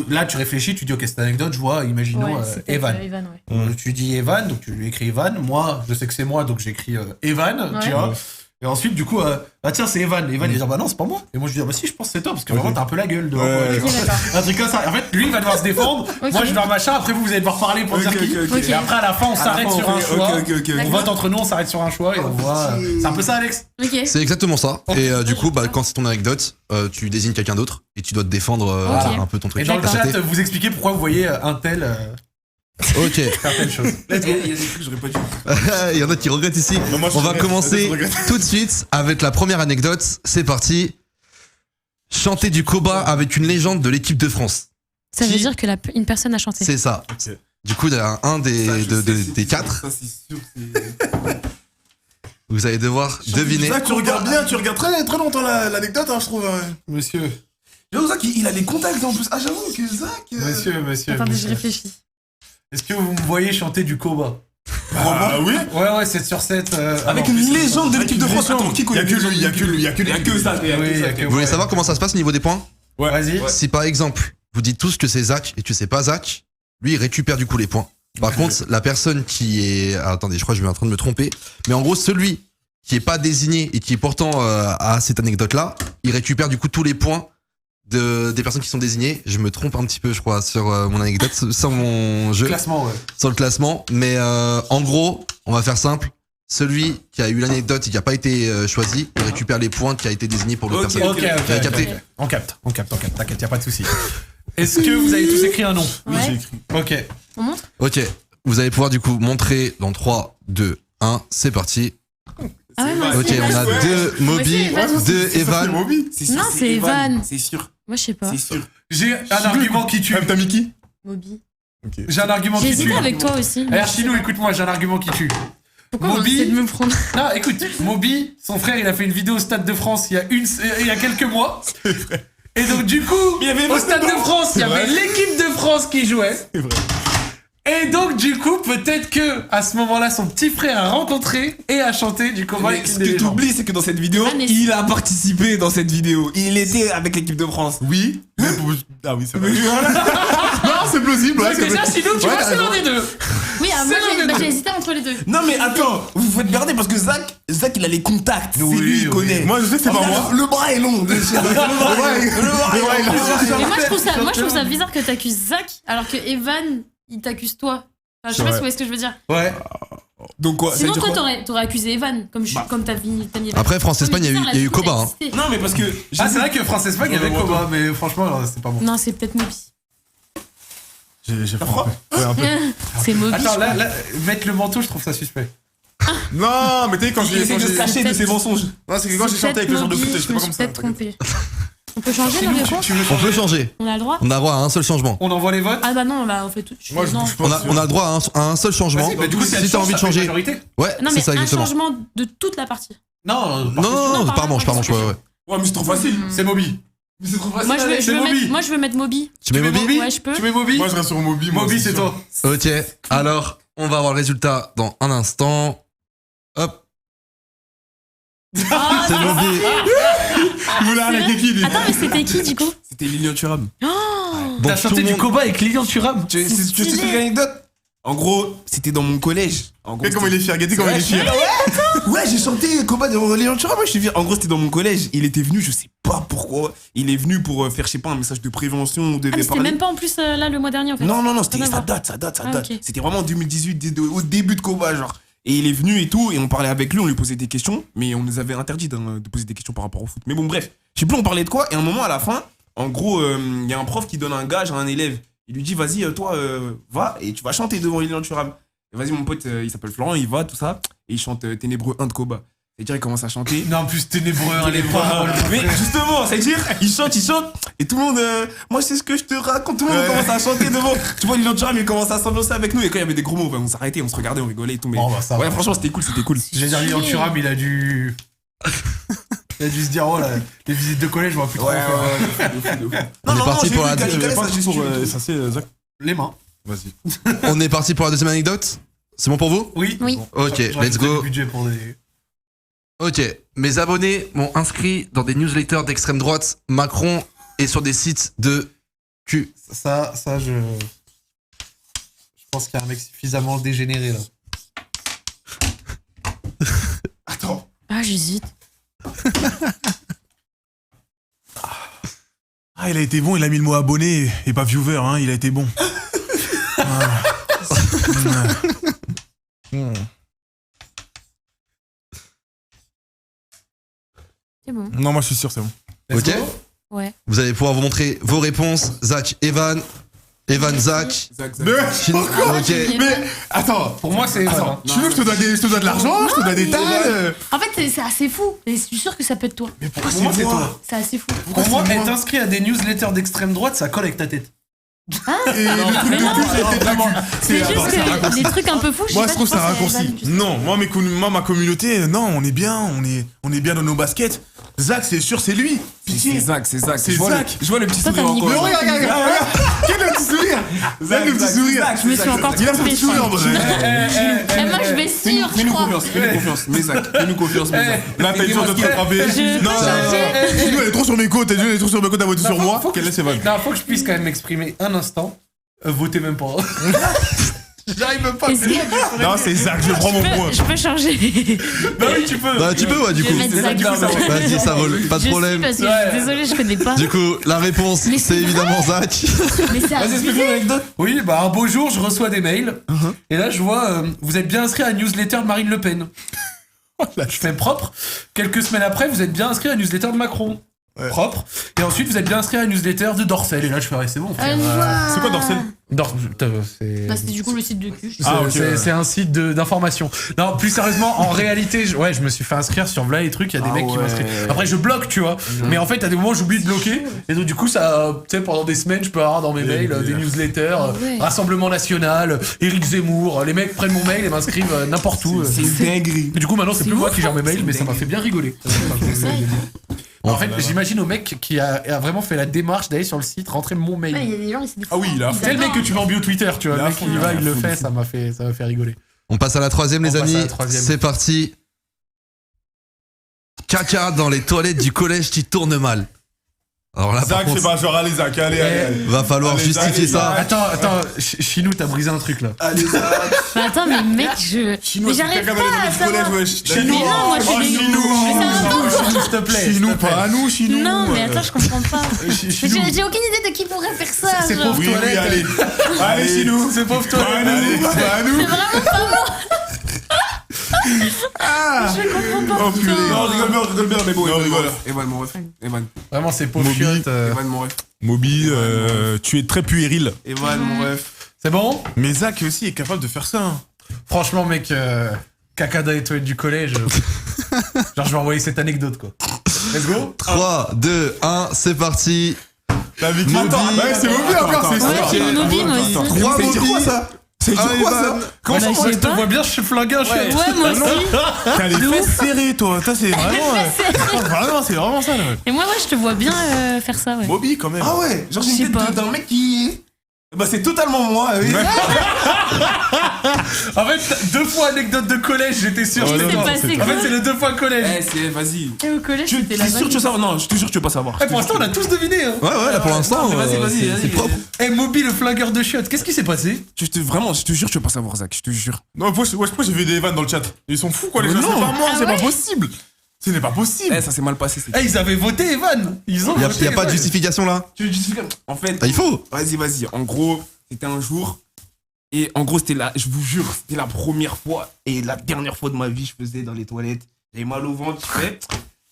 Là, tu réfléchis, tu dis, ok, cette anecdote, je vois, imaginons Ouais, c'est Evan. Evan, ouais. Tu dis Evan, donc tu lui écris Evan. Moi, je sais que c'est moi, donc j'écris Evan, tu Ouais. vois. Et ensuite, du coup, bah tiens, c'est Evan. Evan, il va dire, bah non, c'est pas moi. Et moi, je dis, ah bah si, je pense que c'est toi, parce que vraiment, t'as un peu la gueule de. Ouais. tu vois. Ok, d'accord. Un truc comme ça. Et en fait, lui, il va devoir se défendre. Ok. Moi, je vais faire machin. Après, vous allez devoir parler pour dire qui. ok. Et après, à la fin, on s'arrête sur un choix. On D'accord. vote entre nous, on s'arrête sur un choix et on voit. C'est un peu ça, Alex. Ok. C'est exactement ça. Et du coup, bah, quand c'est ton anecdote, tu désignes quelqu'un d'autre et tu dois te défendre Ok. un peu ton truc. Et dans le D'accord. chat, vous expliquez pourquoi vous voyez un tel Ok. faire telle chose. Il y a des trucs que j'aurais pas dû. Il y en a qui regrettent ici. Non, moi, je On va regrette. commencer Je regrette. tout de suite avec la première anecdote. C'est parti. Chanter du Koba avec une légende de l'équipe de France. Ça veut Qui- dire que une personne a chanté. C'est ça. Ok. Du coup, il y a un des 4. Ça, c'est sûr, c'est. Vous allez devoir deviner. Zach, tu regardes bien, tu regardes très, très longtemps l'anecdote, hein, je trouve. Monsieur. J'avoue, Zach, il a les contacts en plus. Ah, j'avoue que Zach. Monsieur. Attendez, je monsieur. réfléchis. Est-ce que vous me voyez chanter du Koba? Ah oui. Ouais, 7 sur 7. Avec une légende de l'équipe de France. Attends, qui Il y a que lui, il y a que lui, il y a que Il y a que ça. il y a Oui, que il y ça. a que- Vous voulez savoir comment ça se passe au niveau des points? Vas-y. Si par exemple, vous dites tous que c'est Zach et que c'est pas Zach, lui il récupère du coup les points. Par contre, la personne qui est... Ah, attendez, je crois que je suis en train de me tromper. Mais en gros, celui qui est pas désigné et qui est pourtant à cette anecdote-là, il récupère du coup tous les points des personnes qui sont désignées. Je me trompe un petit peu, je crois, sur mon anecdote, sur mon jeu, Classement, ouais. sur le classement. Mais en gros, on va faire simple. Celui qui a eu l'anecdote et qui a pas été choisi, il récupère les points qui a été désigné pour l'autre Ok. personne. Ok, Vous avez capté? On capte. T'inquiète, y a pas de souci. Est-ce que vous avez tous écrit un nom? Oui, Ouais. j'ai écrit. Ok. On montre? Ok, vous allez pouvoir du coup montrer dans 3, 2, 1, c'est parti. Ah ouais, moi, Ok, c'est on a Evan. 2 Moby, Ouais, c'est 2 Evan. Moby. C'est Non, c'est Evan. C'est sûr, Moi, je sais pas. c'est sûr. J'ai un argument qui tue. T'as mis qui? Moby. Ok. J'ai un argument J'ai qui tue. hésité avec toi aussi. Eh, Archino, écoute-moi, j'ai un argument qui tue. Pourquoi on Moby- essaie de me prendre? Non, écoute, Moby, son frère, il a fait une vidéo au Stade de France il y a quelques mois. Et donc, du coup, au Stade de France, il y avait l'équipe de France qui jouait. C'est vrai. Et donc, du coup, peut-être que à ce moment-là, son petit frère a rencontré et a chanté du combat Mais avec ce une des que légendes. t'oublies, c'est que dans cette vidéo, Evan est- il a participé dans cette vidéo. Il était avec l'équipe de France. Oui. Mais pour... Ah oui, c'est vrai. Non, c'est plausible. Ouais, Ouais, c'est déjà, vrai. sinon, tu Ouais, vois, t'as c'est l'un raison. des deux. Oui, ah, C'est moi, l'un des deux. j'ai hésité entre les deux. Non mais attends, vous faites garder parce que Zach, il a les contacts. C'est Oui, lui, il oui. connaît. Moi, je sais que c'est pas moi. Le bras est long. Le bras est long. Mais moi, je trouve ça bizarre que t'accuses Zach alors que Evan, il t'accuse toi. Enfin, je sais pas si vous voyez ce que je veux dire. Ouais. Donc quoi, ça Sinon, veut dire toi, quoi t'aurais accusé Evan, comme t'as mis Evan. Après, France-Espagne, il y a eu Koba. Hein. Non mais parce que Ah, c'est vrai que France-Espagne, il y avait Ouais, combat, mais franchement, c'est pas bon. Non, c'est peut-être Moby. J'ai froid Ouais, un peu. C'est Moby. Attends, là, mettre le manteau, je trouve ça suspect. Non, mais t'as vu quand il j'ai. essaie de se cacher de ses mensonges. Non, c'est que quand j'ai chanté avec le genre de foot, j'étais pas comme ça. peut-être trompé. On peut changer la Sinon, réponse tu veux On peut changer. On a le droit On a droit à un seul changement. On envoie les votes. Ah bah non, bah on fait tout. Moi, je non. bouge pas. On a le droit à un seul changement. Vas-y, bah, du coup, Si t'as envie de changer. Majorité. Ouais, Non, c'est mais ça un exactement. changement de toute la partie. Non, Non, non, non, par manche, ouais, ouais. Ouais mais c'est trop facile. c'est Moby. Mais c'est trop facile. Moi, c'est Moby. je veux mettre Moby. Tu mets Moby Ouais, je peux. Tu mets Moby. Moi, je reste sur Moby. moi, Moby, c'est sûr. toi. Ok, alors, on va avoir le résultat dans un instant. Hop, Ah, c'est Moby. Il voulait aller avec qui, lui? Attends, mais c'était qui du coup? C'était Lilian Thuram. Oh Donc, T'as tout chanté le du monde- combat avec Lilian Thuram. Tu sais stylé. une anecdote? En gros, c'était dans mon collège. En gros, Regarde comment il est fier. Regardez comment il est fier. Ouais, j'ai chanté Combat de Lilian Thuram. Moi, je suis fier. En gros, c'était dans mon collège. Il était venu, je sais pas pourquoi. Il est venu pour faire, je sais pas, un message de prévention. On Ah, devait mais c'était parler. même pas en plus là le mois dernier en fait. Non, Rien c'était, à ça voir. date. Ah, ok. C'était vraiment en 2018, au début de combat, genre. Et il est venu et tout, et on parlait avec lui, on lui posait des questions, mais on nous avait interdit de poser des questions par rapport au foot. Mais bon, bref, je sais plus on parlait de quoi, et à un moment, à la fin, en gros, il y a un prof qui donne un gage à un élève. Il lui dit, vas-y, toi, va, et tu vas chanter devant Lilian Thuram. Et vas-y, mon pote, il s'appelle Florent, il va, tout ça, et il chante Ténébreux 1 de Koba. C'est-à-dire, il commence à chanter. Non, en plus, ténébreux, hein, les pas. Mais justement, c'est-à-dire, il chante, et tout le monde, moi c'est ce que je te raconte, tout le monde commence à chanter devant. Tu vois, Lilian Thuram, il commence à s'ambiancer avec nous, et quand il y avait des gros mots, on s'arrêtait, on se regardait, on rigolait et tout. Mais Bon, bah, ça ouais, va. franchement, c'était cool. Je vais dire, Lilian Thuram, il a dû. Il a dû se dire, oh là, les visites de collège, je vois plus trop. faire. On est parti pour la Ça, c'est Zach. Les mains. Vas-y. On est parti pour la deuxième anecdote. C'est bon pour vous? Oui. Oui. Ok, J'aurais let's peut-être go. le budget pour des. Ok, mes abonnés m'ont inscrit dans des newsletters d'extrême droite, Macron, et sur des sites de cul. Ça, je pense qu'il y a un mec suffisamment dégénéré là. Attends. Ah, j'hésite. Ah, il a été bon, il a mis le mot abonné et pas viewer, hein, il a été bon. C'est bon. Non, moi je suis sûr, c'est bon. Let's Ok. go. Ouais. Vous allez pouvoir vous montrer vos réponses. Zach, Evan, Zach. Ok. Mais attends, Pour moi, c'est. attends, tu veux que je te donne de l'argent, je te donne des talles? En fait, c'est assez fou. Et je suis sûr que ça peut être toi. Mais pourquoi Pour moi, c'est toi. C'est assez fou. Pour moi, c'est être moi inscrit à des newsletters d'extrême droite, ça colle avec ta tête. Et le truc mais de non, cul, ça a été vraiment. C'est juste que des trucs un peu fous. Moi, je trouve ça ça raccourci. Non, moi, ma communauté, non, on est bien, on est bien dans nos baskets. Zach, c'est sûr, c'est lui. Pitié. C'est Zach. C'est Je vois Zach. je vois le petit Toi, sourire t'as encore. mis quoi Regarde. Quel est le petit sourire? Zach, le petit sourire. Je me suis encore Il a son trompée. petit je crois. sourire, en vrai. Et moi, je vais sûr, je Fais-nous crois. confiance, mais Zach. Fais-nous confiance, mais Zach. Là, t'as une chance de te rattraper. Je Non, peux changer. Dis-nous, elle est trop sur mes côtes, elle est trop sur mes côtes, elle voté sur moi. Faut que- Quelle est ses vagues? Non, faut que je puisse quand même m'exprimer un instant. Votez même pas. J'arrive même pas. Est-ce que Non, c'est Zach, je prends mon point. je peux changer? Bah oui, tu peux. Bah, tu peux, ouais, du Je coup. vais mettre Zach. Vas-y, ça vole, pas de Je problème. suis parce que je Ouais. suis désolée, je connais pas. Du coup, la réponse, Mais c'est c'est évidemment Zach. Mais c'est Vas-y, abusé. explique-nous l'anecdote. Oui, bah un beau jour, je reçois des mails. Et là, je vois, vous êtes bien inscrit à la newsletter de Marine Le Pen. Je fais propre. Quelques semaines après, vous êtes bien inscrit à la newsletter de Macron. Ouais. propre. Et ensuite, vous êtes bien inscrit à la newsletter de Dorsel. Et là, je ferai, c'est bon. frère. C'est quoi Dorsel? C'est... Bah, c'était du coup le site de cul. Ah, ok, c'est ouais. c'est un site d'information. Non, plus sérieusement, en réalité, je me suis fait inscrire sur Vla et trucs. Il y a des mecs qui m'inscrivent. Après, je bloque, tu vois. Mais en fait, à des moments, j'oublie de bloquer. Et donc, du coup, ça, tu sais, pendant des semaines, je peux avoir dans mes mails des newsletters, ouais. Rassemblement National, Éric Zemmour. Les mecs prennent mon mail et m'inscrivent n'importe où. C'est une dinguerie. Mais du coup, maintenant, c'est C'est plus moi ouf, qui gère mes mails, c'est mais ça m'a dingue. fait bien rigoler. En fait, j'imagine au mec qui a vraiment fait la démarche d'aller sur le site, rentrer mon mail. Ouais, il y a des gens, ils se disent. Ah oui, il a C'est le mec que tu mets en bio Twitter, tu vois. Il Le a mec fond, qui y il va, a il le fond, fait, il ça m'a fait rigoler. On passe à la troisième, les On passe à amis. la troisième. C'est parti. Caca dans les toilettes du collège qui tourne mal. Alors là, par Zach, c'est contre, pas genre, allez, Zach, allez. va falloir Allez, justifier Zach, ça. Attends, Chinou, t'as brisé un truc là. Allez, ça. Mais attends, mais mec, je. Chinois, Mais c'est j'arrive caca pas dans les à toilettes du collège, savoir. wesh. Mais non, moi je Oh, suis des. Chinou. Mais ça va pas. Chinou, s'il te plaît. Chinou, s'il te plaît. pas à nous, Chinou. Non, mais attends, je comprends pas. Chinou. J'ai aucune idée de qui pourrait faire ça. C'est genre. pauvre Oui, oui, toilette. allez. Allez, Chinou. C'est pauvre Pas à toilette. nous, pas à nous. C'est vraiment pas moi. Ah. Je comprends pas. Oh, purée. putain. Non, rigole bien, mais bon, Evan, rigole. Evan, mon ref. Evan, Vraiment, c'est pauvre Moby. chiotte. Evan, mon ref. Moby, tu es très puéril. Evan, mon ref. C'est bon? Mais Zach aussi est capable de faire ça. Hein. Franchement, mec, caca dans les toilettes du collège. Genre, je vais envoyer cette anecdote, quoi. Let's go. 3, 2, 1, c'est parti. La victime. Moby. Ouais, c'est Moby encore, c'est Ouais, sûr. c'est Moby, moi aussi. 3 Ça veut dire quoi, ça? Ça veut dire quoi, ça? Comment Bah, ça, je moi, sais je te pas. vois bien, je suis flingué, je suis. Ouais, moi aussi. T'as les fesses serrées, toi. Ça, c'est vraiment. Vraiment, c'est vraiment ça, là. Et moi, ouais, je te vois bien faire ça, ouais. Moby, quand même. Ah ouais, genre j'ai Je sais une pas. tête d'un mec qui. Bah c'est totalement moi, oui. En fait, 2 fois anecdote de collège, j'étais sûr. Ouais, que non, c'était non, toi. passé c'est En quoi fait, c'est les 2 fois collège. Eh, c'est, vas-y. Et au collège, Tu c'était la es sûr que tu veux savoir? Non, je te jure que tu veux pas savoir. Eh, pour l'instant, on a tous deviné. Hein. Ouais, ouais, là pour l'instant, Non, mais vas-y, vas-y, c'est vas-y. propre. Eh, Moby, le flingueur de chiottes, qu'est-ce qui s'est passé? Vraiment, je te jure que tu veux pas savoir, Zach, je te jure. Non, moi, j'ai vu des vannes dans le chat. Ils sont fous, quoi, les Mais gens. non. C'est pas moi, Ah c'est pas ouais possible. Ce n'est pas possible. Eh, ça s'est mal passé, c'est. Eh, ils avaient voté Evan. Ils ont Y voté a pas de Evan. justification là. Tu justifies. En fait, Ah, il faut. vas-y. En gros, c'était un jour. Et en gros, je vous jure, c'était la première fois et la dernière fois de ma vie, je faisais dans les toilettes. J'avais mal au ventre, je fais.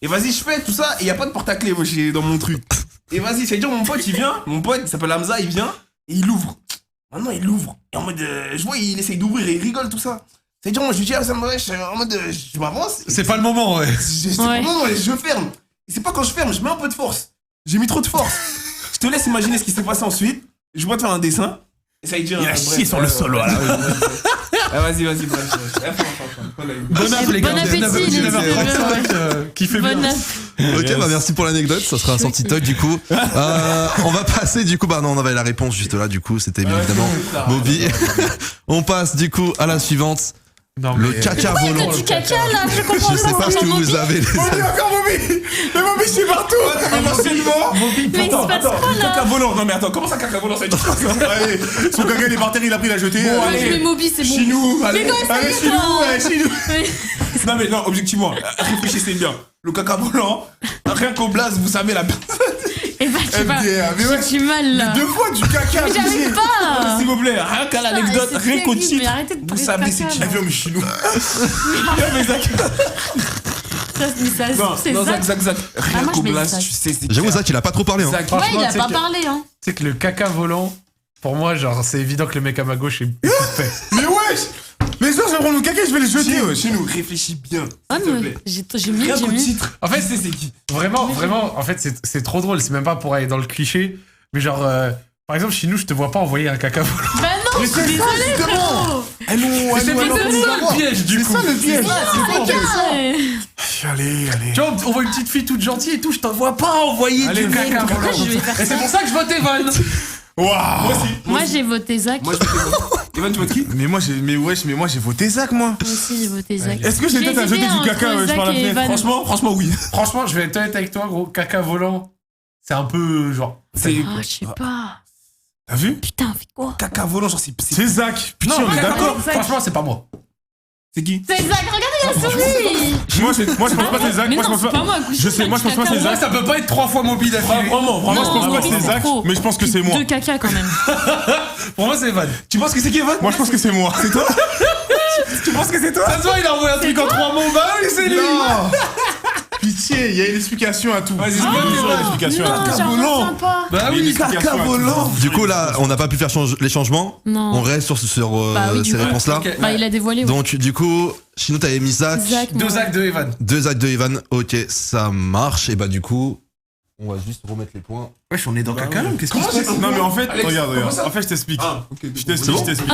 Et vas-y, je fais tout ça. Et y a pas de porte-à-clés, moi, dans mon truc. Et vas-y, c'est-à-dire, mon pote, il vient. Mon pote, il s'appelle Hamza, il vient. Et il ouvre. Maintenant, il ouvre. Et en mode, je vois, il essaye d'ouvrir et il rigole, tout ça. C'est-à-dire, moi, je lui dis, ah, ça me wesh, en mode, je m'avance. C'est pas le moment, ouais. Non, je ferme. Et c'est pas quand je ferme, je mets un peu de force. J'ai mis trop de force. Je te laisse imaginer ce qui s'est passé ensuite. Je vais te faire un dessin. Et ça veut dire. Il a chié sur le sol, voilà. Vas-y, bref. Bon appétit, Bon appétit, les qui fait bien. Bonne app. Ok, bah merci pour l'anecdote, ça sera un sorti talk du coup. On va passer du coup, bah non, on avait la réponse juste là, du coup, c'était bien évidemment Moby. On passe du coup à la suivante. Non, Le mais- caca volant. T'as du caca là, je comprends Je sais pas ce que vous avez les amis. Encore Moby. Mais Moby, je suis partout. Attends, Moby, Mais il se passe quoi là? Caca volant. Non, mais attends, comment ça, caca volant, ça veut dire quoi, ça? Allez, son caca, il est par terre, il a pris, il a jeté. Bon, Allez. allez. Mais Moby, c'est bon. Chinou, allez. Mais comment ça Allez, y est, Chinou, toi allez, Chinou. Mais- Non, mais non, objectivement, réfléchissez bien. Le caca volant, rien qu'au blaze, vous savez la personne. Eh bah, tu vas. MDR, mais ouais. J'ai du mal là. 2 fois du caca. Mais j'arrive pas. S'il vous plaît, rien qu'à l'anecdote, c'est rien qu'au terrible, titre. mais arrêtez de Vous parler de savez caca, c'est qui. là. Viens, mais chez nous. Mais Zach. Ça, Non, c'est non, ça. Zach. Rien moi, je qu'au mets blaze, Zach. tu sais c'est qui. J'avoue, Zach, il a pas trop parlé. Hein. Zach. Ouais, il a tu sais pas que- parlé, hein. Tu sais que le caca volant, pour moi, genre, c'est évident que le mec à ma gauche est suspect. Mais wesh. Mais ça, je vais prendre mon caca, je vais les jeter, Chez wesh. nous, réfléchis bien. Ah, S'il te mais plaît. j'ai mis, Rien j'ai qu'au mis. titre. En fait, c'est qui. Vraiment, en fait, c'est trop drôle. C'est même pas pour aller dans le cliché. Mais genre, par exemple, chez nous, je te vois pas envoyer un caca volant. Bah non, je suis désolée, frérot. Allô, Mais c'est allô, ça le piège, du coup. ça le piège. Ouais. Allez. Tu vois, on voit une petite fille toute gentille et tout, je t'en vois pas envoyer Allez, du mais caca pourquoi volant. je vais faire Et c'est ça pour ça que je vote Evan. Waouh. Moi, j'ai voté Zach. Moi, je vais te Evan, tu votes qui? Mais moi, j'ai voté Zach, moi. Moi aussi, j'ai voté Zach. Est-ce que j'ai peut-être à jeter hésité du caca, entre wesh, Zach par la et fenêtre? Evan. Franchement, oui. Franchement, je vais être honnête avec toi, gros. Caca volant, c'est un peu genre. C'est Ah, je sais pas. T'as vu? Putain, fais quoi? caca volant, genre C'est Zach. Putain, on est caca d'accord. volant, franchement, c'est pas moi. C'est qui? C'est Zach, regardez la souris. Moi, je pense pas que c'est Zach. Mais Moi, je non, pense c'est pas pas. moi. Je sais, moi, je pense pas que c'est Moi, Zach. ça peut pas être 3 fois Moby d'affilée. Vraiment, je pense Non, pas que c'est c'est Zach, trop. mais je pense que c'est moi. Deux caca quand même. Pour moi, c'est Evan. Tu penses que c'est qui, Evan? Moi, je pense que c'est moi. C'est toi? Tu penses que c'est toi? Ça se voit, il a envoyé un truc en 3 mots. Bah oui, c'est lui. Pitié, il y a une explication à tout. Vas-y, Il y a toujours une explication à Non, tout. j'en reviens pas. Bah Il y a une oui, explication à tout. Du coup, là, on n'a pas pu faire les changements. Non. On reste sur Bah oui, du ces coup. réponses-là. Ok. Bah, il a dévoilé. Ouais. Donc, du coup, Chino, t'avais mis Zach. Zach, moi. 2 actes de Evan. 2 actes de Evan. Ok, ça marche. Et bah, du coup, on va juste remettre les points. Wesh, on est dans caca, là, qu'est-ce qui se passe? Non, mais en fait, Alex, regarde. comment ça En fait, je t'explique. Ah, ok. Je t'explique, C'est bon je t'explique.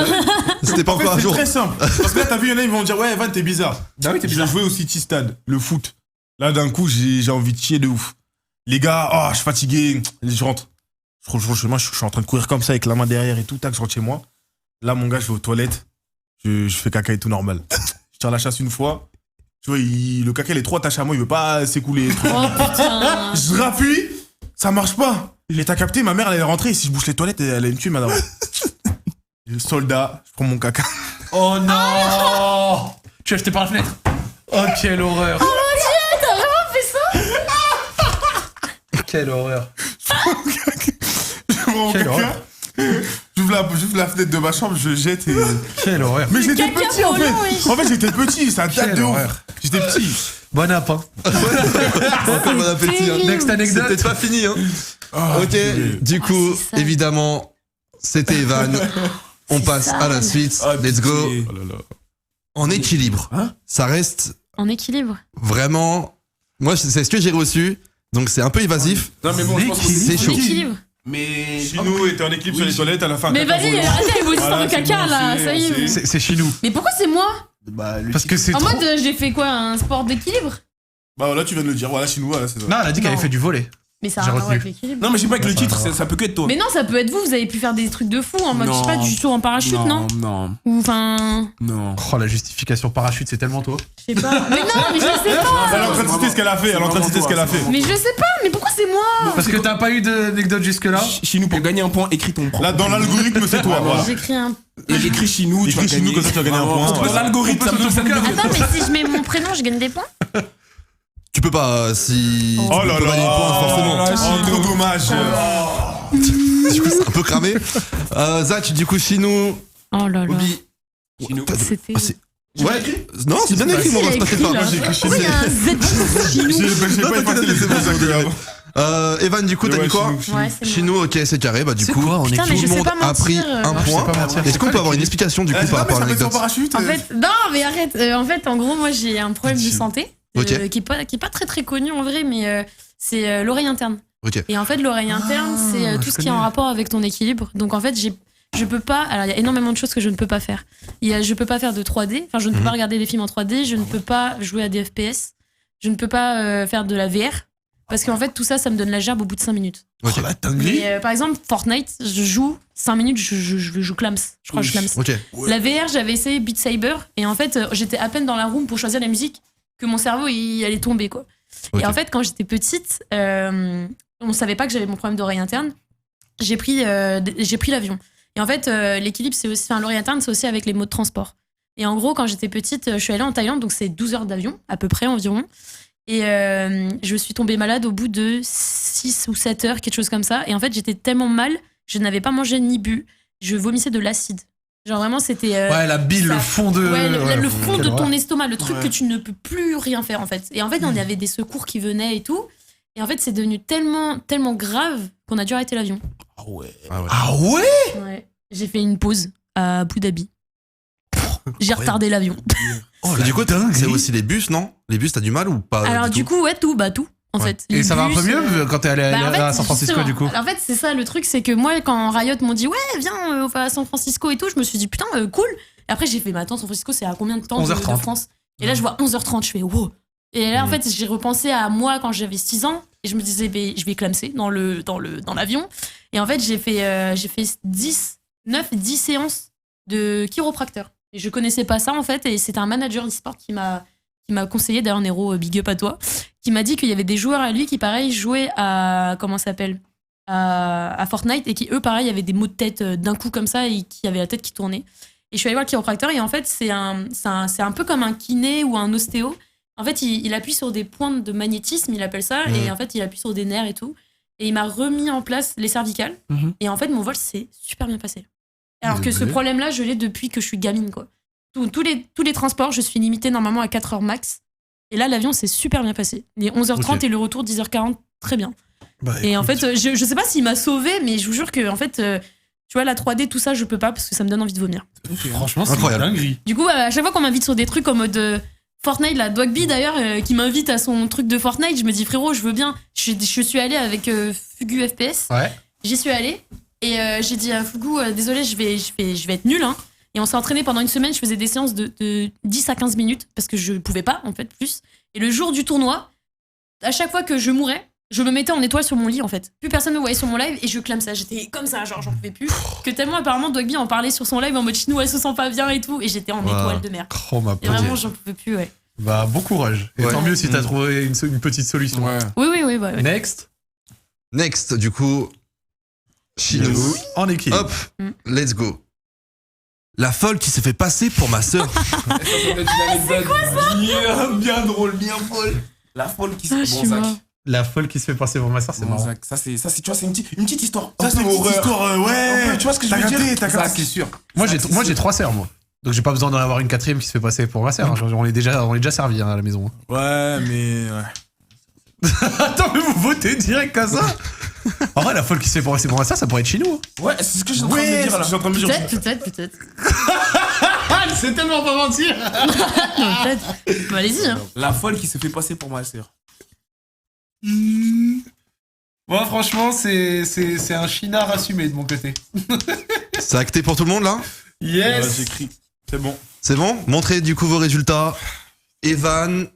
C'était pas En fait, encore un c'est jour. très simple. Parce que là, t'as vu, il y en a, ils vont dire, ouais, Evan, t'es bizarre. Bah oui, t'es J'ai bizarre. joué au City Stade, le foot. Là, d'un coup, j'ai envie de chier de ouf. Les gars, oh, je suis fatigué. Je rentre. Je suis en train de courir comme ça avec la main derrière et tout. Tac, je rentre chez moi. Là, mon gars, je vais aux toilettes. Je fais caca et tout normal. Je tire la chasse une fois. Tu vois, le caca, il est trop attaché à moi. Il veut pas s'écouler. Oh putain. Je rappuie. Ça marche pas. Et t'as capté, ma mère, elle est rentrée. Et si je bouge les toilettes, elle allait me tuer, madame. Le soldat, je prends mon caca. Oh non! Tu as jeté par la fenêtre? Oh, quelle horreur! Quelle horreur! Je prends mon Quelle caca. horreur. J'ouvre la fenêtre de ma chambre, je jette et. Quelle horreur! Mais j'étais caca petit en fait. volant, oui. En fait, j'étais petit, ça date Quelle de ouf. horreur. J'étais petit. Bon app, hein. Encore bon appétit. Hein. Next C'est anecdote. peut-être pas fini. Hein. Oh, Ok, purée. du coup, c'est ça. évidemment, c'était Evan. On C'est passe ça. à la suite. Ah, Let's go. pitié. Oh là là. En équilibre. Hein Ça reste En équilibre. vraiment. Moi, c'est ce que j'ai reçu. Donc, c'est un peu évasif. Non, mais bon, je pense que C'est En chaud. équilibre. Mais. Chino était en équipe sur les toilettes à la fin. Mais caca vas-y, volant. arrêtez vos histoires Voilà, de c'est caca bon, là, c'est- ça y est. c'est- C'est chez nous. Mais pourquoi c'est moi? Bah, le Parce que c'est En trop. mode, j'ai fait quoi? Un sport d'équilibre? Bah voilà, tu viens de le dire. Voilà, Chino, voilà, c'est ça. Non, elle a dit qu'elle Non. avait fait du volet. Mais ça a J'ai rien à voir avec retenu. l'équilibre. Non, mais je sais pas, avec le Ouais, titre, ça va. ça peut que être toi. Mais non, ça peut être vous, vous avez pu faire des trucs de fou en mode, je sais pas, Non. du saut en parachute, non? Non, Ou enfin, non. Oh, la justification parachute, c'est tellement toi. je sais pas. Mais non, mais je sais pas. Elle est en train de citer ce qu'elle a fait. Elle est en train de citer ce qu'elle a fait. Mais je sais pas, mais pourquoi c'est moi? Parce que t'as pas eu d'anecdote jusque-là. Chinou, pour gagner un point, écris ton propre. Là, dans l'algorithme, c'est toi. Voilà. J'écris un. Et j'écris Chinou, tu vas Écris Chinou, gagner. comme ça, tu vas gagner un point. Dans Voilà. l'algorithme, ça me donne ça me donne- Attends, mais si je mets mon prénom, je gagne des points? Tu peux pas, si. Oh. tu Oh peux là pas gagner de points, forcément. là. Oh, trop dommage. Du coup, c'est un peu cramé. Zach, du coup, Chinou, Oh là là. Obi. Chinou. C'était. Ah, c'est- Ouais, non, c'est bien écrit, mon Il a rose, écrit, t'inquiète là. pas. J'ai écrit Pourquoi il y a un Z chez nous? J'ai Non, pas effacé t'inquiète, les c'est bon, c'est émotions. bon. Evan, du coup, t'as Ouais, dit quoi? Chinou. Ouais, c'est moi. Chinou, ok, c'est carré. Bah, du C'est coup, quoi, on est Putain, mais tout je le sais monde pas a mentir, pris un Non, je sais point. pas mentir. Est-ce qu'on peut avoir une explication, du coup, par rapport à l'anecdote? parachute. En fait, non, mais arrête. En fait, en gros, moi, j'ai un problème de santé Ok. qui est pas très très connu en vrai, mais c'est l'oreille interne. Ok. Et en fait, l'oreille interne, c'est je tout ce qui est en connais. rapport avec ton équilibre. Donc en fait, je peux pas. Alors, il y a énormément de choses que je ne peux pas faire. Je peux pas faire de 3D. Enfin, je ne peux pas regarder des films en 3D. Je ne peux pas jouer à des FPS. Je ne peux pas faire de la VR. Parce qu'en fait, tout ça, ça me donne la gerbe au bout de 5 minutes. Ok. Oh, la dinguerie. Mais, par exemple, Fortnite, je joue 5 minutes, je clams. Je crois que je clams. Ok. La VR, j'avais essayé Beat Saber. Et en fait, j'étais à peine dans la room pour choisir la musique que mon cerveau, il allait tomber, quoi. Ok. Et en fait, quand j'étais petite, on savait pas que j'avais mon problème d'oreille interne. J'ai pris l'avion. Et en fait, l'équilibre, c'est aussi, enfin, l'oreille interne, c'est aussi avec les modes de transport. Et en gros, quand j'étais petite, je suis allée en Thaïlande, donc c'est 12 heures d'avion, à peu près environ. Et je suis tombée malade au bout de 6 ou 7 heures, quelque chose comme ça. Et en fait, j'étais tellement mal, je n'avais pas mangé ni bu, je vomissais de l'acide. Genre vraiment, c'était. Ouais, la bile, ça- le fond de. Ouais, le fond quelle de ton horreur. estomac, le truc Ouais. que tu ne peux plus rien faire en fait. Et en fait, on y avait des secours qui venaient et tout. Et en fait, c'est devenu tellement grave qu'on a dû arrêter l'avion. Ah ouais. Ah ouais. Ah ouais? Ouais. J'ai fait une pause à Abu Dhabi. J'ai retardé l'avion. Oh, Et du coup, dinguerie. c'est aussi les bus, non? Les bus, t'as du mal ou pas? Alors du tout coup, ouais, tout, en Ouais. fait. Et Les ça va un peu bus, mieux quand t'es allé Bah, en fait, à San Francisco, justement, du coup. En fait, c'est ça le truc, c'est que moi, quand Riot m'ont dit ouais, viens, on va à San Francisco et tout, je me suis dit putain, cool. Et après, j'ai fait, mais attends, San Francisco, c'est à combien de temps de 11h30. France? Et là, je vois 11h30, je fais wow. Et là, en fait, j'ai repensé à moi quand j'avais 6 ans et je me disais, je vais clamser dans l'avion. Et en fait, j'ai fait 9-10 séances de chiropracteur. Et je connaissais pas ça, en fait, et c'était un manager e-sport qui m'a conseillé, d'ailleurs, Nero, big up à toi, qui m'a dit qu'il y avait des joueurs à lui qui, pareil, jouaient à, comment ça s'appelle, à Fortnite, et qui, eux, pareil, avaient des maux de tête d'un coup comme ça, et qui avaient la tête qui tournait. Et je suis allée voir le chiropracteur, et en fait, c'est un peu comme un kiné ou un ostéo. En fait, il appuie sur des pointes de magnétisme, il appelle ça, et en fait, il appuie sur des nerfs et tout. Et il m'a remis en place les cervicales, et en fait, mon vol s'est super bien passé. Alors que ce problème-là, je l'ai depuis que je suis gamine, quoi. Tous les transports, je suis limitée normalement à 4 heures max. Et là, l'avion s'est super bien passé. Les 11h30 Ok. et le retour 10h40, très bien. Bah, Et en écoute. fait, je sais pas s'il m'a sauvé, mais je vous jure que, en fait, tu vois, la 3D, tout ça, je peux pas parce que ça me donne envie de vomir. Franchement, c'est Incroyable. une dinguerie. Du coup, à chaque fois qu'on m'invite sur des trucs en mode Fortnite, la Dwagby d'ailleurs, qui m'invite à son truc de Fortnite, je me dis frérot, je veux bien. Je suis allée avec Fugu FPS. Ouais. J'y suis allée et j'ai dit à Fugu, désolé, je vais être nulle. Hein. Et on s'est entraîné pendant une semaine, je faisais des séances de 10 à 15 minutes parce que je pouvais pas, en fait, plus. Et le jour du tournoi, à chaque fois que je mourais, je me mettais en étoile sur mon lit en fait. Plus personne me voyait sur mon live et je clame ça. J'étais comme ça, genre j'en pouvais plus. Que tellement apparemment Dwagby en parlait sur son live en mode Chinou, elle se sent pas bien et tout. Et j'étais en Wow. étoile de mer. Oh ma Et pauvre. vraiment, j'en pouvais plus, ouais. Bah, bon courage. Et Ouais. tant mieux si t'as trouvé une petite solution. Ouais. Oui, bah, ouais. Next. Next, du coup, Chinou. En équipe. Hop, Mm. let's go. La folle qui s'est fait passer pour ma sœur. C'est quoi ça? Bien drôle, bien folle. La folle qui se. Ah, je suis mort. La folle qui se fait passer pour ma soeur, c'est Bon, marrant. Zach, ça c'est, tu vois, c'est une petite histoire. Ça, c'est une petite histoire, ouais. Tu vois ce que je veux dire? T'as Ça, capté. c'est sûr. Moi, Ça, j'ai c'est moi sûr. j'ai 3 sœurs, moi. Donc j'ai pas besoin d'en avoir une 4ème qui se fait passer pour ma sœur. On est déjà servi à la maison. Ouais, mais. Ouais. Attends, mais vous votez direct à ça. En vrai, la folle qui se fait passer pour ma sœur, ça pourrait être chez nous. Ouais, c'est ce que je suis en train de me Ouais, dire c'est ce là. que je suis en train de me dire. Peut-être. C'est tellement pas mentir. Non, peut-être. Bah, allez-y, hein. La folle qui se fait passer pour ma sœur. Moi, franchement, c'est un chinard assumé de mon côté. C'est acté pour tout le monde là? Ouais, Yes. j'écris. C'est bon. C'est bon? Montrez du coup vos résultats. Evan,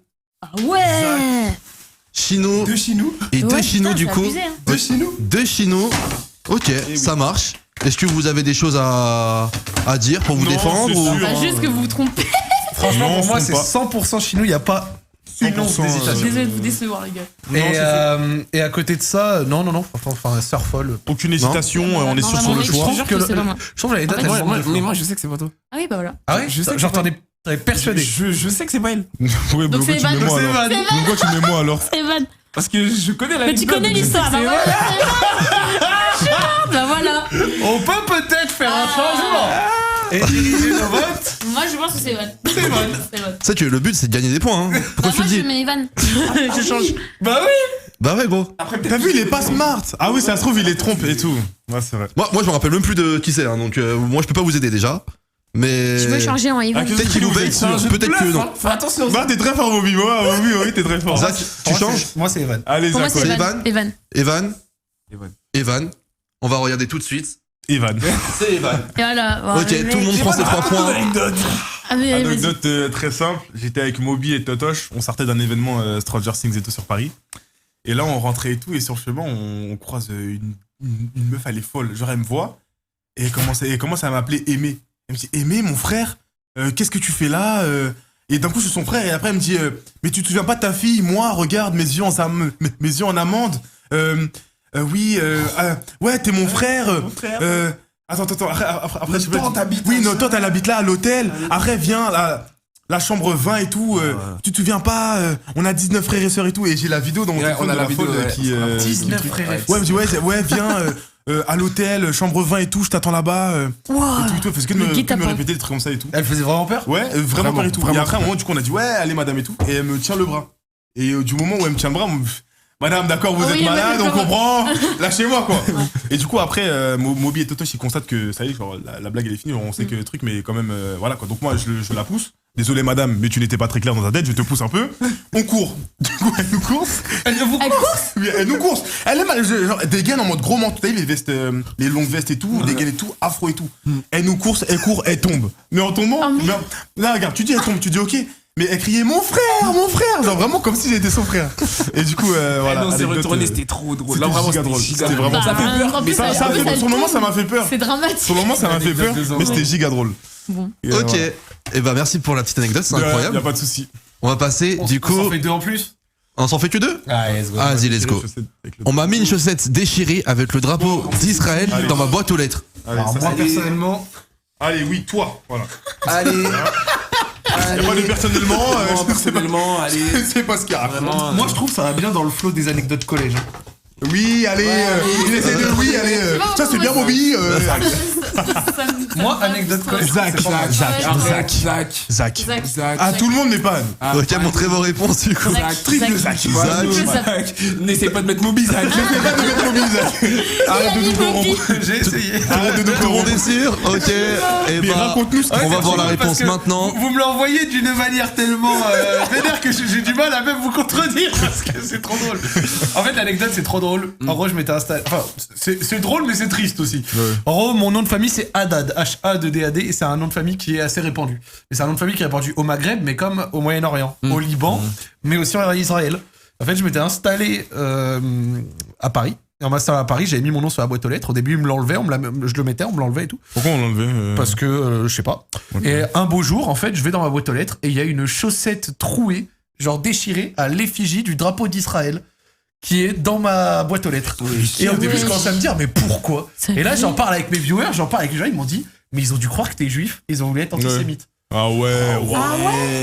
Ah ouais. Chinou De chez nous. et deux Ouais, Chinou putain, du c'est coup. abusé, hein. De chez nous. Deux Chinou. Ok, oui. ça marche. Est-ce que vous avez des choses à dire pour vous Non, défendre c'est ou... sûr. Ah, juste que vous vous trompez. Franchement, Non, pour moi, je c'est trompe 100% chez nous. Il n'y a pas une once 100%, d'hésitation. Désolé de vous décevoir, les gars. Et à côté de ça, non, franchement, enfin, sœur folle. Aucune hésitation, on est Non, sûr sur vraiment, le mec, choix. Je te jure que c'est pas moi. Je trouve que l'année En fait, date, moi, Mais moi, je sais que c'est pas toi. Ah oui, bah voilà. Ah ouais? je sais que Genre, c'est t'en es persuadé. Je sais que c'est pas elle. Ouais, Donc pourquoi c'est tu mets Evan. moi C'est alors? Evan. Pourquoi tu mets moi alors? C'est Evan. Parce que je connais la Mais tu connais l'histoire, bah voilà. Bah voilà. On peut peut-être faire un changement et diriger nos votes. Moi, je pense que c'est Evan. C'est Evan. C'est Evan. Ça, tu, le but c'est de gagner des points. Hein. Pourquoi Bah, tu moi, le je dis? mets Evan. Je change. Bah oui. Bah ouais, gros. Après, T'as vu, il est pas smart. Ah oui, ça se trouve, il est trompe et tout. Ouais, c'est vrai. Moi, je me rappelle même plus de qui c'est, hein, donc moi je peux pas vous aider déjà. Mais. Je veux changer en Evan. Ah, que- Peut-être qu'il nous Vous êtes veille, sûr, peut-être que non. Fais attention. Bah, t'es très fort, Bobby. Oui, t'es très fort. Zach, tu changes? Moi, c'est Evan. Allez, Pour moi, Zach, c'est ouais. Evan. Evan. Evan. Evan. Evan. On va regarder tout de suite. Evan. C'est Evan. Et voilà. Voilà, Ok, le tout le mec. monde prend ses 3 points. Ah, mais vas-y. Anecdote très simple. J'étais avec Moby et Totoche. On sortait d'un événement Stranger Things et tout sur Paris. Et là, on rentrait et tout. Et sur le chemin, on croise une meuf, elle est folle. Genre, elle me voit. Et elle commence à m'appeler Aimé. Elle me dit Aimé, mon frère, qu'est-ce que tu fais là Et d'un coup, je suis son frère. Et après, elle me dit mais tu te souviens pas de ta fille? Moi, regarde, mes yeux en amande. Oui, ouais, t'es mon frère. Attends. Après, je sais pas. Tante habite Oui, là, notre tante, elle habite là, à l'hôtel. Après, viens, la chambre 20 et tout. Tu te souviens pas on a 19 frères et sœurs et tout. Et j'ai la vidéo dans mon Ouais, téléphone on a de la la vidéo, folle ouais. qui. 19 frères et Ouais, elle me dit, ouais, viens à l'hôtel, chambre 20 et tout, je t'attends là-bas. Wow. Et tout, elle faisait que de Le me guet-apens. répéter des trucs comme ça et tout. Elle faisait vraiment peur. Ouais, vraiment peur et tout. vraiment Et après, à un peur. moment, du coup, on a dit, ouais, allez, madame et tout. Et elle me tient le bras. Et du moment où elle me tient le bras, madame, d'accord, vous Ah êtes oui, malade, ouais, on comprend. Lâchez-moi, quoi. Et du coup, après, Moby et Totoche, ils constatent que ça y est, genre, la blague, elle est finie. On sait que le truc, mais quand même, voilà, quoi. Donc, moi, je la pousse. Désolé, madame, mais tu n'étais pas très claire dans ta tête, je te pousse un peu. On court. Du coup, elle nous course. Elle course. Oui, elle nous course. Elle est mal, genre, dégaine en mode gros manteau. T'as vu les vestes, les longues vestes et tout, dégaine et tout, afro et tout. Elle nous course, elle court, elle tombe. Mais en tombant, Oh, merde. là, regarde, tu dis elle tombe, tu dis ok. Mais elle criait mon frère, genre vraiment comme si j'étais son frère. Et du coup, voilà. Non, c'est anecdote, retourné, c'était trop drôle. c'était Là, vraiment, giga c'était drôle. giga C'était drôle. vraiment- Ça fait peur, en mais plus, ça elle- Ça, en plus, elle sur le moment, tombe. ça m'a fait peur. C'est dramatique. Sur le moment, ça m'a fait peur, mais c'était giga drôle. Bon. Et, Ok. voilà. Et bah merci pour la petite anecdote, c'est Y a incroyable. pas de souci. On va passer, du On coup. s'en fait 2 en plus. On s'en fait que 2? Allez, let's go. Ah, vas-y, let's go. On m'a mis une chaussette déchirée avec le drapeau d'Israël Allez. dans ma boîte aux lettres. Allez, Alors, ça, moi, c'est- personnellement, Allez, oui, toi, voilà. Allez. Y a pas de personnellement, je sais pas. Personnellement, allez. C'est pas ce qu'il y a. Vraiment. moi, je trouve ça va bien dans le flow des anecdotes collège. Oui, allez, il essaie de. Oui, allez. C'est pas Ça, c'est bien, vraiment Bobby. Moi, anecdote collège. Zach, c'est pas mal. Zach. Zach. Ah, tout le monde, mais pas Anne. Ok, montrez vos réponses du coup. Triple Zach. Zach. N'essaie pas de mettre Moby, Zach. N'essaie pas de mettre mobile, Zach. Arrête de nous corrompre. J'ai essayé. Arrête de nous Tout le monde corrompre. est sûr? Ok. Et Mais bah, raconte-nous ce on va voir la Parce réponse que maintenant. Vous me l'envoyez d'une manière tellement vénère que j'ai du mal à même vous contredire parce que c'est trop drôle. En fait, l'anecdote c'est trop drôle. En gros, je m'étais installé. Enfin, c'est drôle, mais c'est triste aussi. En gros, mon nom de famille c'est Haddad, H-A-D-D-A-D, et c'est un nom de famille qui est assez répandu. Et c'est un nom de famille qui est répandu au Maghreb, mais comme au Moyen-Orient, au Liban, mais aussi en Israël. En fait, je m'étais installé à Paris. Et en m'installant à Paris, j'avais mis mon nom sur la boîte aux lettres. Au début, il me l'enlevait, je le mettais, on me l'enlevait et tout. Pourquoi on l'enlevait Parce que, je sais pas. Ok. Et un beau jour, en fait, je vais dans ma boîte aux lettres et il y a une chaussette trouée, genre déchirée, à l'effigie du drapeau d'Israël, qui est dans ma boîte aux lettres. Et au début, je commence à me dire, mais pourquoi? C'est Et là, vrai. j'en parle avec mes viewers, j'en parle avec les gens, ils m'ont dit, mais ils ont dû croire que t'es juif, ils ont voulu être antisémites. Ah ouais, wow.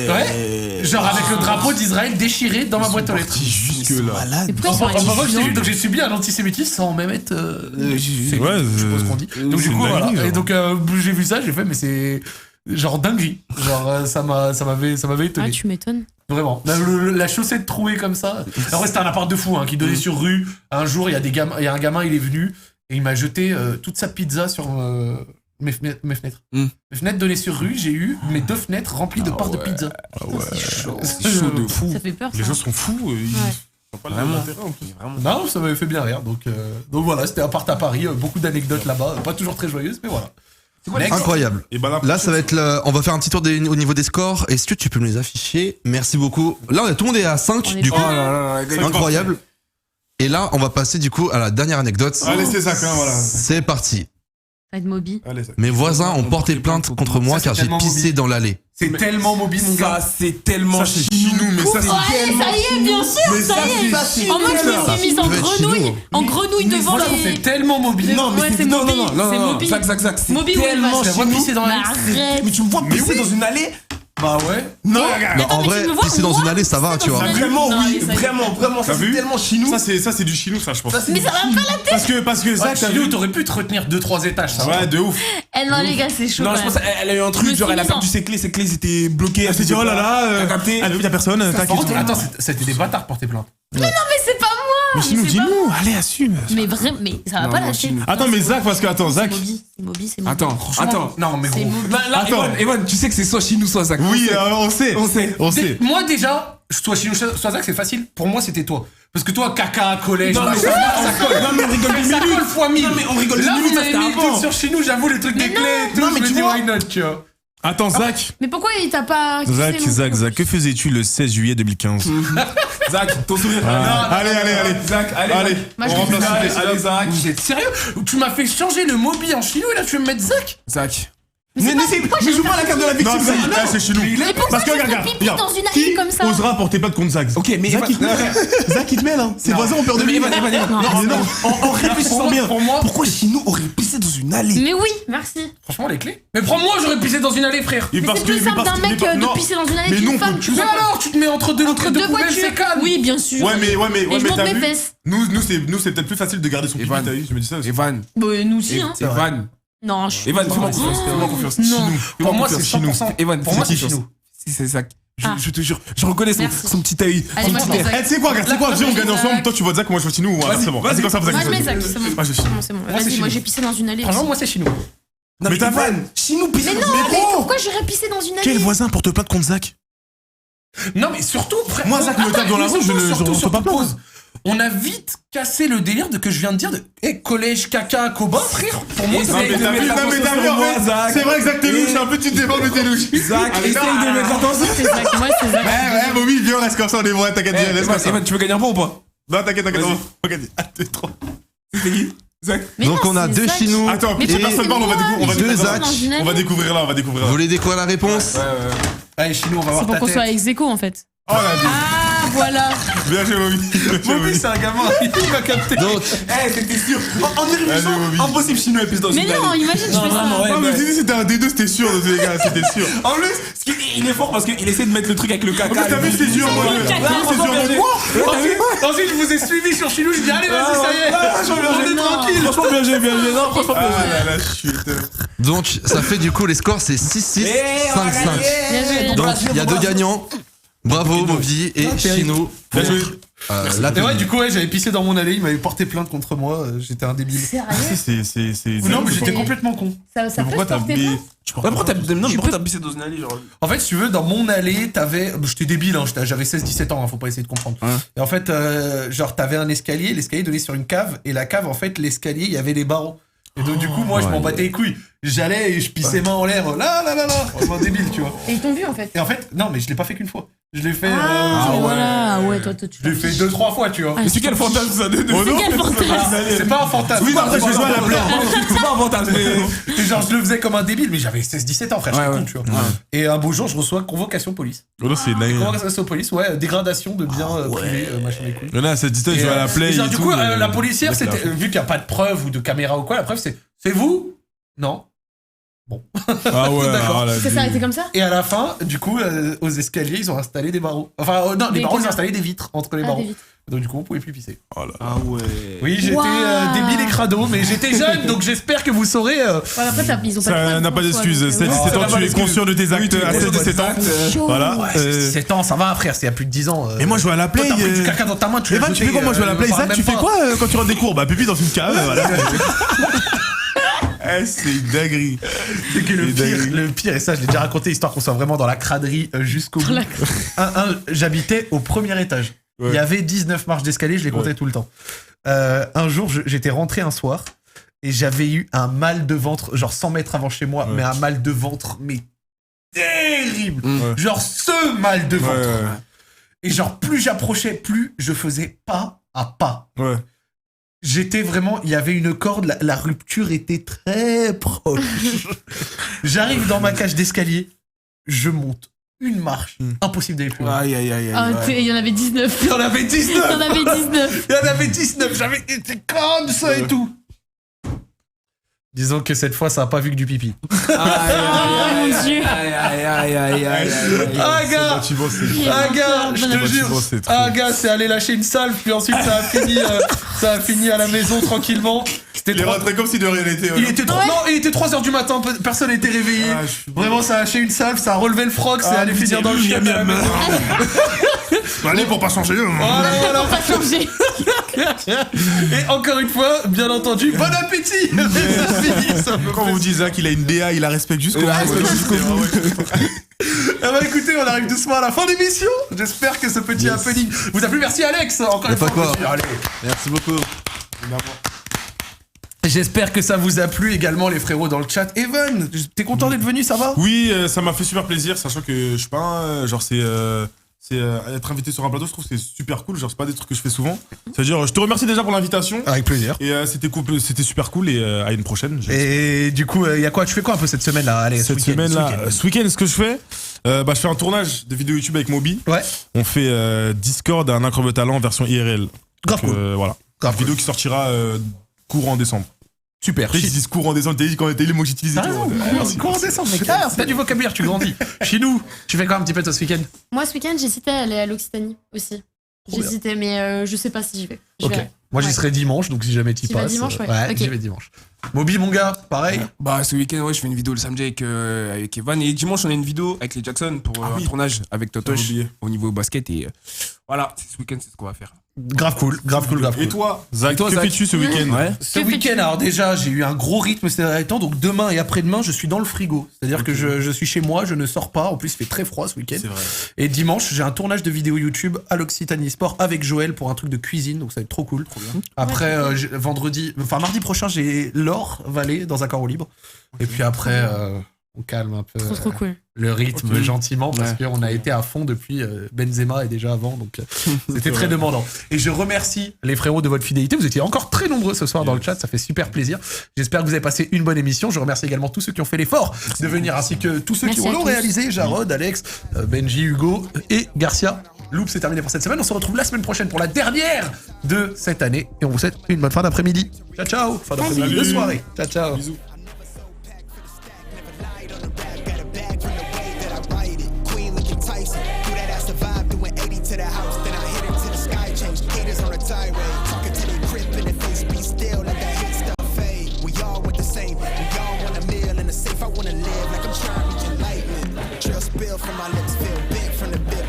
Ouais. Genre avec le drapeau d'Israël déchiré dans ma boîte aux lettres. Jusque là. Et pourquoi ils sont Enfin, indigents donc j'ai subi un antisémitisme sans même être. Ouais, je suppose qu'on dit. Donc c'est du coup, une voilà. dinguerie, Et donc j'ai vu ça, j'ai fait, mais c'est genre dinguerie. Genre ça m'avait Ah, étonné. tu m'étonnes. Vraiment. La chaussette trouée comme ça. Alors c'était un appart de fou hein, qui donnait sur rue. Un jour, il y a un gamin, il est venu et il m'a jeté toute sa pizza sur mes fenêtres. Mes fenêtres donnaient sur rue, j'ai eu mes 2 fenêtres remplies de parts de pizza. C'est chaud. C'est chaud de fou. Ça fait peur. Les ça. gens sont fous. Ils ont pas le Vraiment. même intérêt en plus. Non, ça m'avait fait bien rire. Donc voilà, c'était un appart à Paris, beaucoup d'anecdotes là-bas, pas toujours très joyeuses, mais voilà. Next. Incroyable. Et bah Là, ça va être on va faire un petit tour au niveau des scores. Est-ce que tu peux me les afficher? Merci beaucoup. Là, tout le monde est à 5, On est du coup. bien. Incroyable. Et là, on va passer du coup à la dernière anecdote. Allez, c'est Zach, hein, voilà. C'est parti. Ça va être Moby. Allez, Zach. Mes voisins ont porté plainte contre moi Ça, car c'est j'ai tellement pissé mobile. dans l'allée. C'est tellement mobile, mon gars. Ça, c'est tellement Ça, c'est chez nous, mais ça, c'est. Ouais, ça y est, bien sûr, Mais ça y est. c'est En mode, je me Ça suis mise en peut être chez grenouille, nous. en grenouille devant Voilà, les. c'est tellement mobile. Non, mais Ouais, c'est c'est non, Moby, non, non, c'est non, Moby. Zach, c'est Moby ou tellement Elvas. Je la vois chez nous. pisser dans Mais la arrête. Mais tu me vois pisser dans une allée? Bah ouais. Non, Mais en mais tu vrai, me vois, pisser dans moi, une allée, ça va, pisser tu dans vois. une allée. Vraiment, Non, oui, allez, ça y est. vraiment, ça T'as c'est vu tellement chez nous. Ça, c'est du chino, ça, je pense. Mais ça va pas la tête. Parce que Zach, t'as Chez nous, vu. t'aurais pu te retenir 2-3 étages, ça. Ouais, de ouf. Eh non, les gars, c'est chaud. Non, quand je pense même. qu'elle a eu un Je me truc, genre suis elle a mise perdu ses clés étaient bloquées. Elle s'est dit, oh là là, T'as capté? elle veut, y'a personne, Par t'inquiète. contre, attends, c'était des bâtards porter plainte. Mais c'est pas moi. Mais sinon, c'est pas dis-nous, allez, assume. Mais vraiment, mais ça va Non, pas non, lâcher. chez nous. Attends, mais Zach, parce que, attends, Zach. C'est Moby, c'est Moby. Attends. Non, mais C'est gros. Moby. Là, Attends. Evan, tu sais que c'est soit chez nous, soit Zach. Oui, on sait. On sait. Moi déjà, soit chez nous, soit Zach, c'est facile. Pour moi, c'était toi. Parce que toi, caca, collège, Non, mais machin, ça colle. Non, mais on rigole Ça une minute. colle fois 1000. Non, mais on rigole Là, une vous minute, ça, m'avez c'était mis avant. tout sur chez nous, j'avoue, les trucs des Mais clés et tout. non, mais je me tu dis, vois. why not, tu vois. Attends, Zach. Mais pourquoi il t'a pas. Zach, que faisais-tu le 16 juillet 2015? Zach, ton sourire. Allez. Zach, Allez, Moi, je on remplace préfère- les Allez, Zach. Vous êtes sérieux? Tu m'as fait changer le Moby en chino et là, tu veux me mettre Zach? Zach. Mais c'est pas- pourquoi Ne j'ai joue pas à la carte de la victime, Non, Zach. c'est chez nous. Mais pourquoi Parce que, tu fais regarde, pipi dans une allée qui comme ça osera porter plainte contre Zach? Ok, mais Zach, il te mêle. Zach, il te mêle, hein. Ses voisins ont peur de lui. Evan. Non. Mais non, en réfléchissant bien. Pour moi, Pourquoi chez nous aurait pissé dans une allée? Mais oui, merci. franchement, les clés. Mais prends-moi, j'aurais pissé dans une allée, frère. Et Mais parce c'est que- plus simple mais parce d'un que- mec mais non. de pisser dans une allée Mais non, qu'une femme. tu Mais alors, tu te mets entre deux poubelles, c'est voitures. calme. Oui, bien sûr. Ouais, mais Et je monte t'as mes vu? fesses. Nous, c'est peut-être plus facile de garder son pipi, Evan. t'as vu? Je me dis ça aussi. Evan. Bah, nous aussi, hein. Evan. Non, je. Evan, fais-moi Ouais, confiance. c'est- Fais-moi confiance. Non. Pour moi, c'est chez nous. 100%. Evan, Pour moi, c'est qui, chez nous. Si c'est Zach. Ah. Je te jure, je reconnais Merci. son petit œil. Allez, Son moi, petit je air. mets Zach. Eh, tu sais quoi, viens, on gagne ensemble. Toi, tu vois Zach, moi, je vois Chinou. Voilà, c'est bon. vas-y. C'est comme ça, Moi, je mets Zach. Zach, c'est bon. Moi, je suis. C'est bon. Moi, c'est Vas-y, chez moi nous. j'ai pissé dans une allée. Franchement, aussi. moi, c'est chez nous. Non, Mais t'as Evan, chez nous, pisse Mais dans non, une mais allée. pourquoi j'irais pisser dans une allée? Quel voisin porte plainte contre Zach? Non, mais surtout, Moi, Zach me tape dans la rue, je ne surtout, reçois pas plainte. pause. On a vite cassé le délire de que je viens de dire de collège, caca, coba, frère. Pour moi, Essaye c'est. de mettre la conscience sur en moi, fait, Zach. c'est vrai que Zach, t'es louche, un peu, tu te défends, mais t'es louche. Zach, essaye de mettre l'attention. C'est Zach, moi c'est Zach. Ouais, Bobby, viens, on reste comme ça, on est vrai, t'inquiète, viens, laisse comme ça. Evan, tu veux gagner un point ou pas? Non, t'inquiète, Vas-y. on va gagner. 1, 2, 3. C'est qui? Zach. Mais Donc non, on a c'est 2 Zach. Chinou. Attends, Mais et pourquoi personne c'est parle, on va moi découvrir, on va Deux découvrir. Zach. Dans une allée. On va découvrir là, on va découvrir là. Vous voulez quoi la réponse? Ouais. Allez, Chino, on va voir C'est pour ta qu'on soit tête. ex aequo en fait. Oh la vie. Ah voilà. Bien joué, Bobby. Bobby, c'est un gamin, il m'a capté. Donc, Eh, c'était sûr. En y Allez, réfléchissant, Bobby. impossible chinois et plus dans Mais une non, année. imagine, je Non, fais vraiment, ça. ouais, Ah, mais ouais. si c'était un D2, c'était sûr, les gars, c'était sûr. En plus, il est fort parce qu'il essaie de mettre le truc avec le caca. En plus, t'as vu ses yeux en mode. le caca. T'as vu ses yeux en mode. Ensuite, je vous ai suivi sur Chilou, je dis allez, vas-y, ça y est. On est tranquille. Franchement, bien joué, bien joué. Non, franchement, bien joué. Ah là là, je suis. donc, ça fait du coup, les scores, c'est 6-6, 5-5. Bien joué. Donc, il y a 2 gagnants. Bravo, Moby et Chino. Bien joué. La Et ouais, tenue. du coup, ouais, j'avais pissé dans mon allée, il m'avait porté plainte contre moi, j'étais un débile. Sérieux? C'est. Non, mais j'étais c'est- complètement con. Ça Mais peut pourquoi se t'as. porter Mais. plainte? Pourquoi t'as pissé dans une allée, genre. En fait, si tu veux, dans mon allée, t'avais. J'étais débile, hein, j'avais 16-17 ans, hein, faut pas essayer de comprendre. Ouais. Et en fait, genre, t'avais un escalier, l'escalier donnait sur une cave, et la cave, en fait, l'escalier, il y avait des barreaux. Et donc, du coup, moi, je m'en battais les couilles. J'allais et je pissais main en l'air, là, vraiment débile, tu vois. Et ils t'ont vu en fait. Et en fait, non, mais je l'ai pas fait qu'une fois. Je l'ai fait. Ah, genre, voilà. Ouais, toi, tu Je l'ai fait 2-3 fois, tu vois. Ah, Mais c'est quel fantasme ça de C'est quel fantasme? C'est pas un fantasme. Oui, non, c'est je vais jouer à la play. C'est pas un fantasme, mais. Et genre, je le faisais comme un débile, mais j'avais 16-17 ans, frère, j'étais Ouais, con, ouais. tu vois. Et un beau jour, je reçois convocation police. Oh non, c'est dingue. Convocation police, ouais, dégradation de biens privés, machin des couilles. Il y en a, cette distance, je Et, joue à la play. et genre, et du tout, coup, la policière, mec, c'était, là. vu qu'il n'y a pas de preuve ou de caméra ou quoi, la preuve c'est vous? Non. Ah ouais, D'accord. ah là, Ça s'est arrêté comme ça? Et à la fin, du coup, aux escaliers, ils ont installé des barreaux. Enfin, non, les Des barreaux, ils ont caméras. installé des vitres entre les Ah, barreaux. des vitres. Donc, du coup, on pouvait plus pisser. Oh là. Ah ouais. Oui, j'étais Waouh. débile et crado, mais j'étais jeune, donc j'espère que vous saurez. Ouais, après, ils ont pas de Ça preuves n'a pas en soi, d'excuse. donc, 7 non, 17 ça ans, n'a pas tu es d'excuse. conscient de tes actes à 7 17 ans. Chaud. Voilà. Ouais, 17 ans, ça va, frère, c'est il y a plus de 10 ans. Et moi, je joue à la Toi, play. t'as pris du caca dans ta main, tu Evan, l'as tu fais jeté, quoi? Moi, je joue à la play. on parle Zach, tu même fais pas. quoi quand tu rentres des cours? Bah, pipi dans une cave, voilà. Eh, c'est une dinguerie. C'est que C'est dingue. le pire, et ça, je l'ai déjà raconté, histoire qu'on soit vraiment dans la craderie jusqu'au bout. J'habitais au premier étage. Ouais. Il y avait 19 marches d'escalier, je les comptais Ouais. tout le temps. Un jour, j'étais rentré un soir et j'avais eu un mal de ventre, genre 100 mètres avant chez moi, Ouais. mais un mal de ventre, mais terrible. Ouais. Genre ce mal de ventre. Ouais, Et genre, plus j'approchais, plus je faisais pas à pas. ouais. J'étais vraiment, il y avait une corde, la rupture était très proche. J'arrive dans ma cage d'escalier, je monte une marche, impossible d'aller plus loin. Aïe, aïe, aïe, Ah, aïe. il y en avait 19. Il y en avait 19. Il y en avait 19. Il y en avait 19, j'avais été comme ça et tout. Disons que cette fois, ça a pas vu que du pipi. Aïe, Oh mon dieu. aïe, aïe, aïe, aïe, aïe. Ah, gars, Motivant, c'est. ah, gars, je te Motivant, jure. c'est trop. Ah, gars, c'est aller lâcher une salve, puis ensuite ça a fini à la maison tranquillement. C'était Il est trop. rentré comme si de rien n'était. Il était trop. Non, il était 3h du matin, personne n'était réveillé. Ah, je suis- Vraiment, ça a lâché une salve, ça a relevé le froc, c'est Ah, allé finir dans le chien. Allez, pour pas changer. Voilà, voilà. On va changer. Et encore une fois, bien entendu, bon appétit. Merci, ça me Quand on vous dit Zach, il a une DA, il la respecte jusqu'au bout. Il la respecte jusqu'au bout. Ah bah écoutez, on arrive doucement à la fin de l'émission. J'espère que ce petit happening vous a plu. Merci Alex, encore Y a une fois. pas quoi. Allez. Merci beaucoup. J'espère que ça vous a plu également les frérots dans le chat. Evan, t'es content d'être venu, ça va? Oui, ça m'a fait super plaisir, sachant que je suis pas un, genre c'est être invité sur un plateau, je trouve que c'est super cool, genre c'est pas des trucs que je fais souvent. C'est-à-dire, je te remercie déjà pour l'invitation. Avec plaisir. Et c'était cool, c'était super cool et à une prochaine. Et du coup, y a quoi? Tu fais quoi un peu cette semaine là? Allez, ce Cette week-end, semaine-là, ce week-end, ce que je fais, bah, je fais un tournage de vidéos YouTube avec Moby. Ouais, On fait Discord à un incroyable talent version IRL. grave Donc, cool. voilà. Grave Une vidéo cool. qui sortira courant décembre. Super. Après, ils disent courant décembre, t'as dit quand t'as les mots que j'utilise et T'as tout. raison, Merci. courant décembre, mec. Ah, t'as du vocabulaire, tu grandis. Chez nous, tu fais quoi un petit peu toi ce week-end? Moi, ce week-end, j'hésitais à aller à l'Occitanie aussi. Trop bien. J'hésitais, mais je sais pas si j'y vais. Je Ok. verrai. Moi, j'y Ouais. serai dimanche, donc si jamais t'y Tu vas passes. dimanche, ouais. Ok. j'y vais dimanche. Moby, mon gars, pareil. Bah, ce week-end, ouais, je fais une vidéo le samedi avec Evan. Et dimanche, on a une vidéo avec les Jackson pour un tournage avec J'avais Totosh oublié. au niveau basket. Et voilà, ce week-end, c'est ce qu'on va faire. Grave cool, grave cool, grave cool. Et toi, Zach, Et toi, que Zach fais-tu ce week-end? Ouais. Ce Que week-end, fais-tu alors déjà, j'ai eu un gros rythme ces derniers temps, donc demain et après-demain, je suis dans le frigo. C'est-à-dire que je suis chez moi, je ne sors pas. En plus, il fait très froid ce week-end. C'est vrai. Et dimanche, j'ai un tournage de vidéo YouTube à l'Occitanie Sport avec Joël pour un truc de cuisine, donc ça va être trop cool. Après, mardi prochain, j'ai Laure Vallée dans un corps au libre. Et puis après, on calme un peu Trop cool. le rythme Ok. gentiment parce Ouais. qu'on a été à fond depuis Benzema et déjà avant, donc c'était très demandant. Et je remercie les frérots de votre fidélité. Vous étiez encore très nombreux ce soir dans le chat, ça fait super plaisir. J'espère que vous avez passé une bonne émission. Je remercie également tous ceux qui ont fait l'effort de venir, ainsi que tous ceux Merci qui à l'ont tous. réalisé, Jarod, Alex, Benji, Hugo et Garcia. Loop, c'est terminé pour cette semaine. On se retrouve la semaine prochaine pour la dernière de cette année. Et on vous souhaite une bonne fin d'après-midi. Ciao, ciao. Fin d'après-midi, de soirée. Ciao, ciao. Bisous.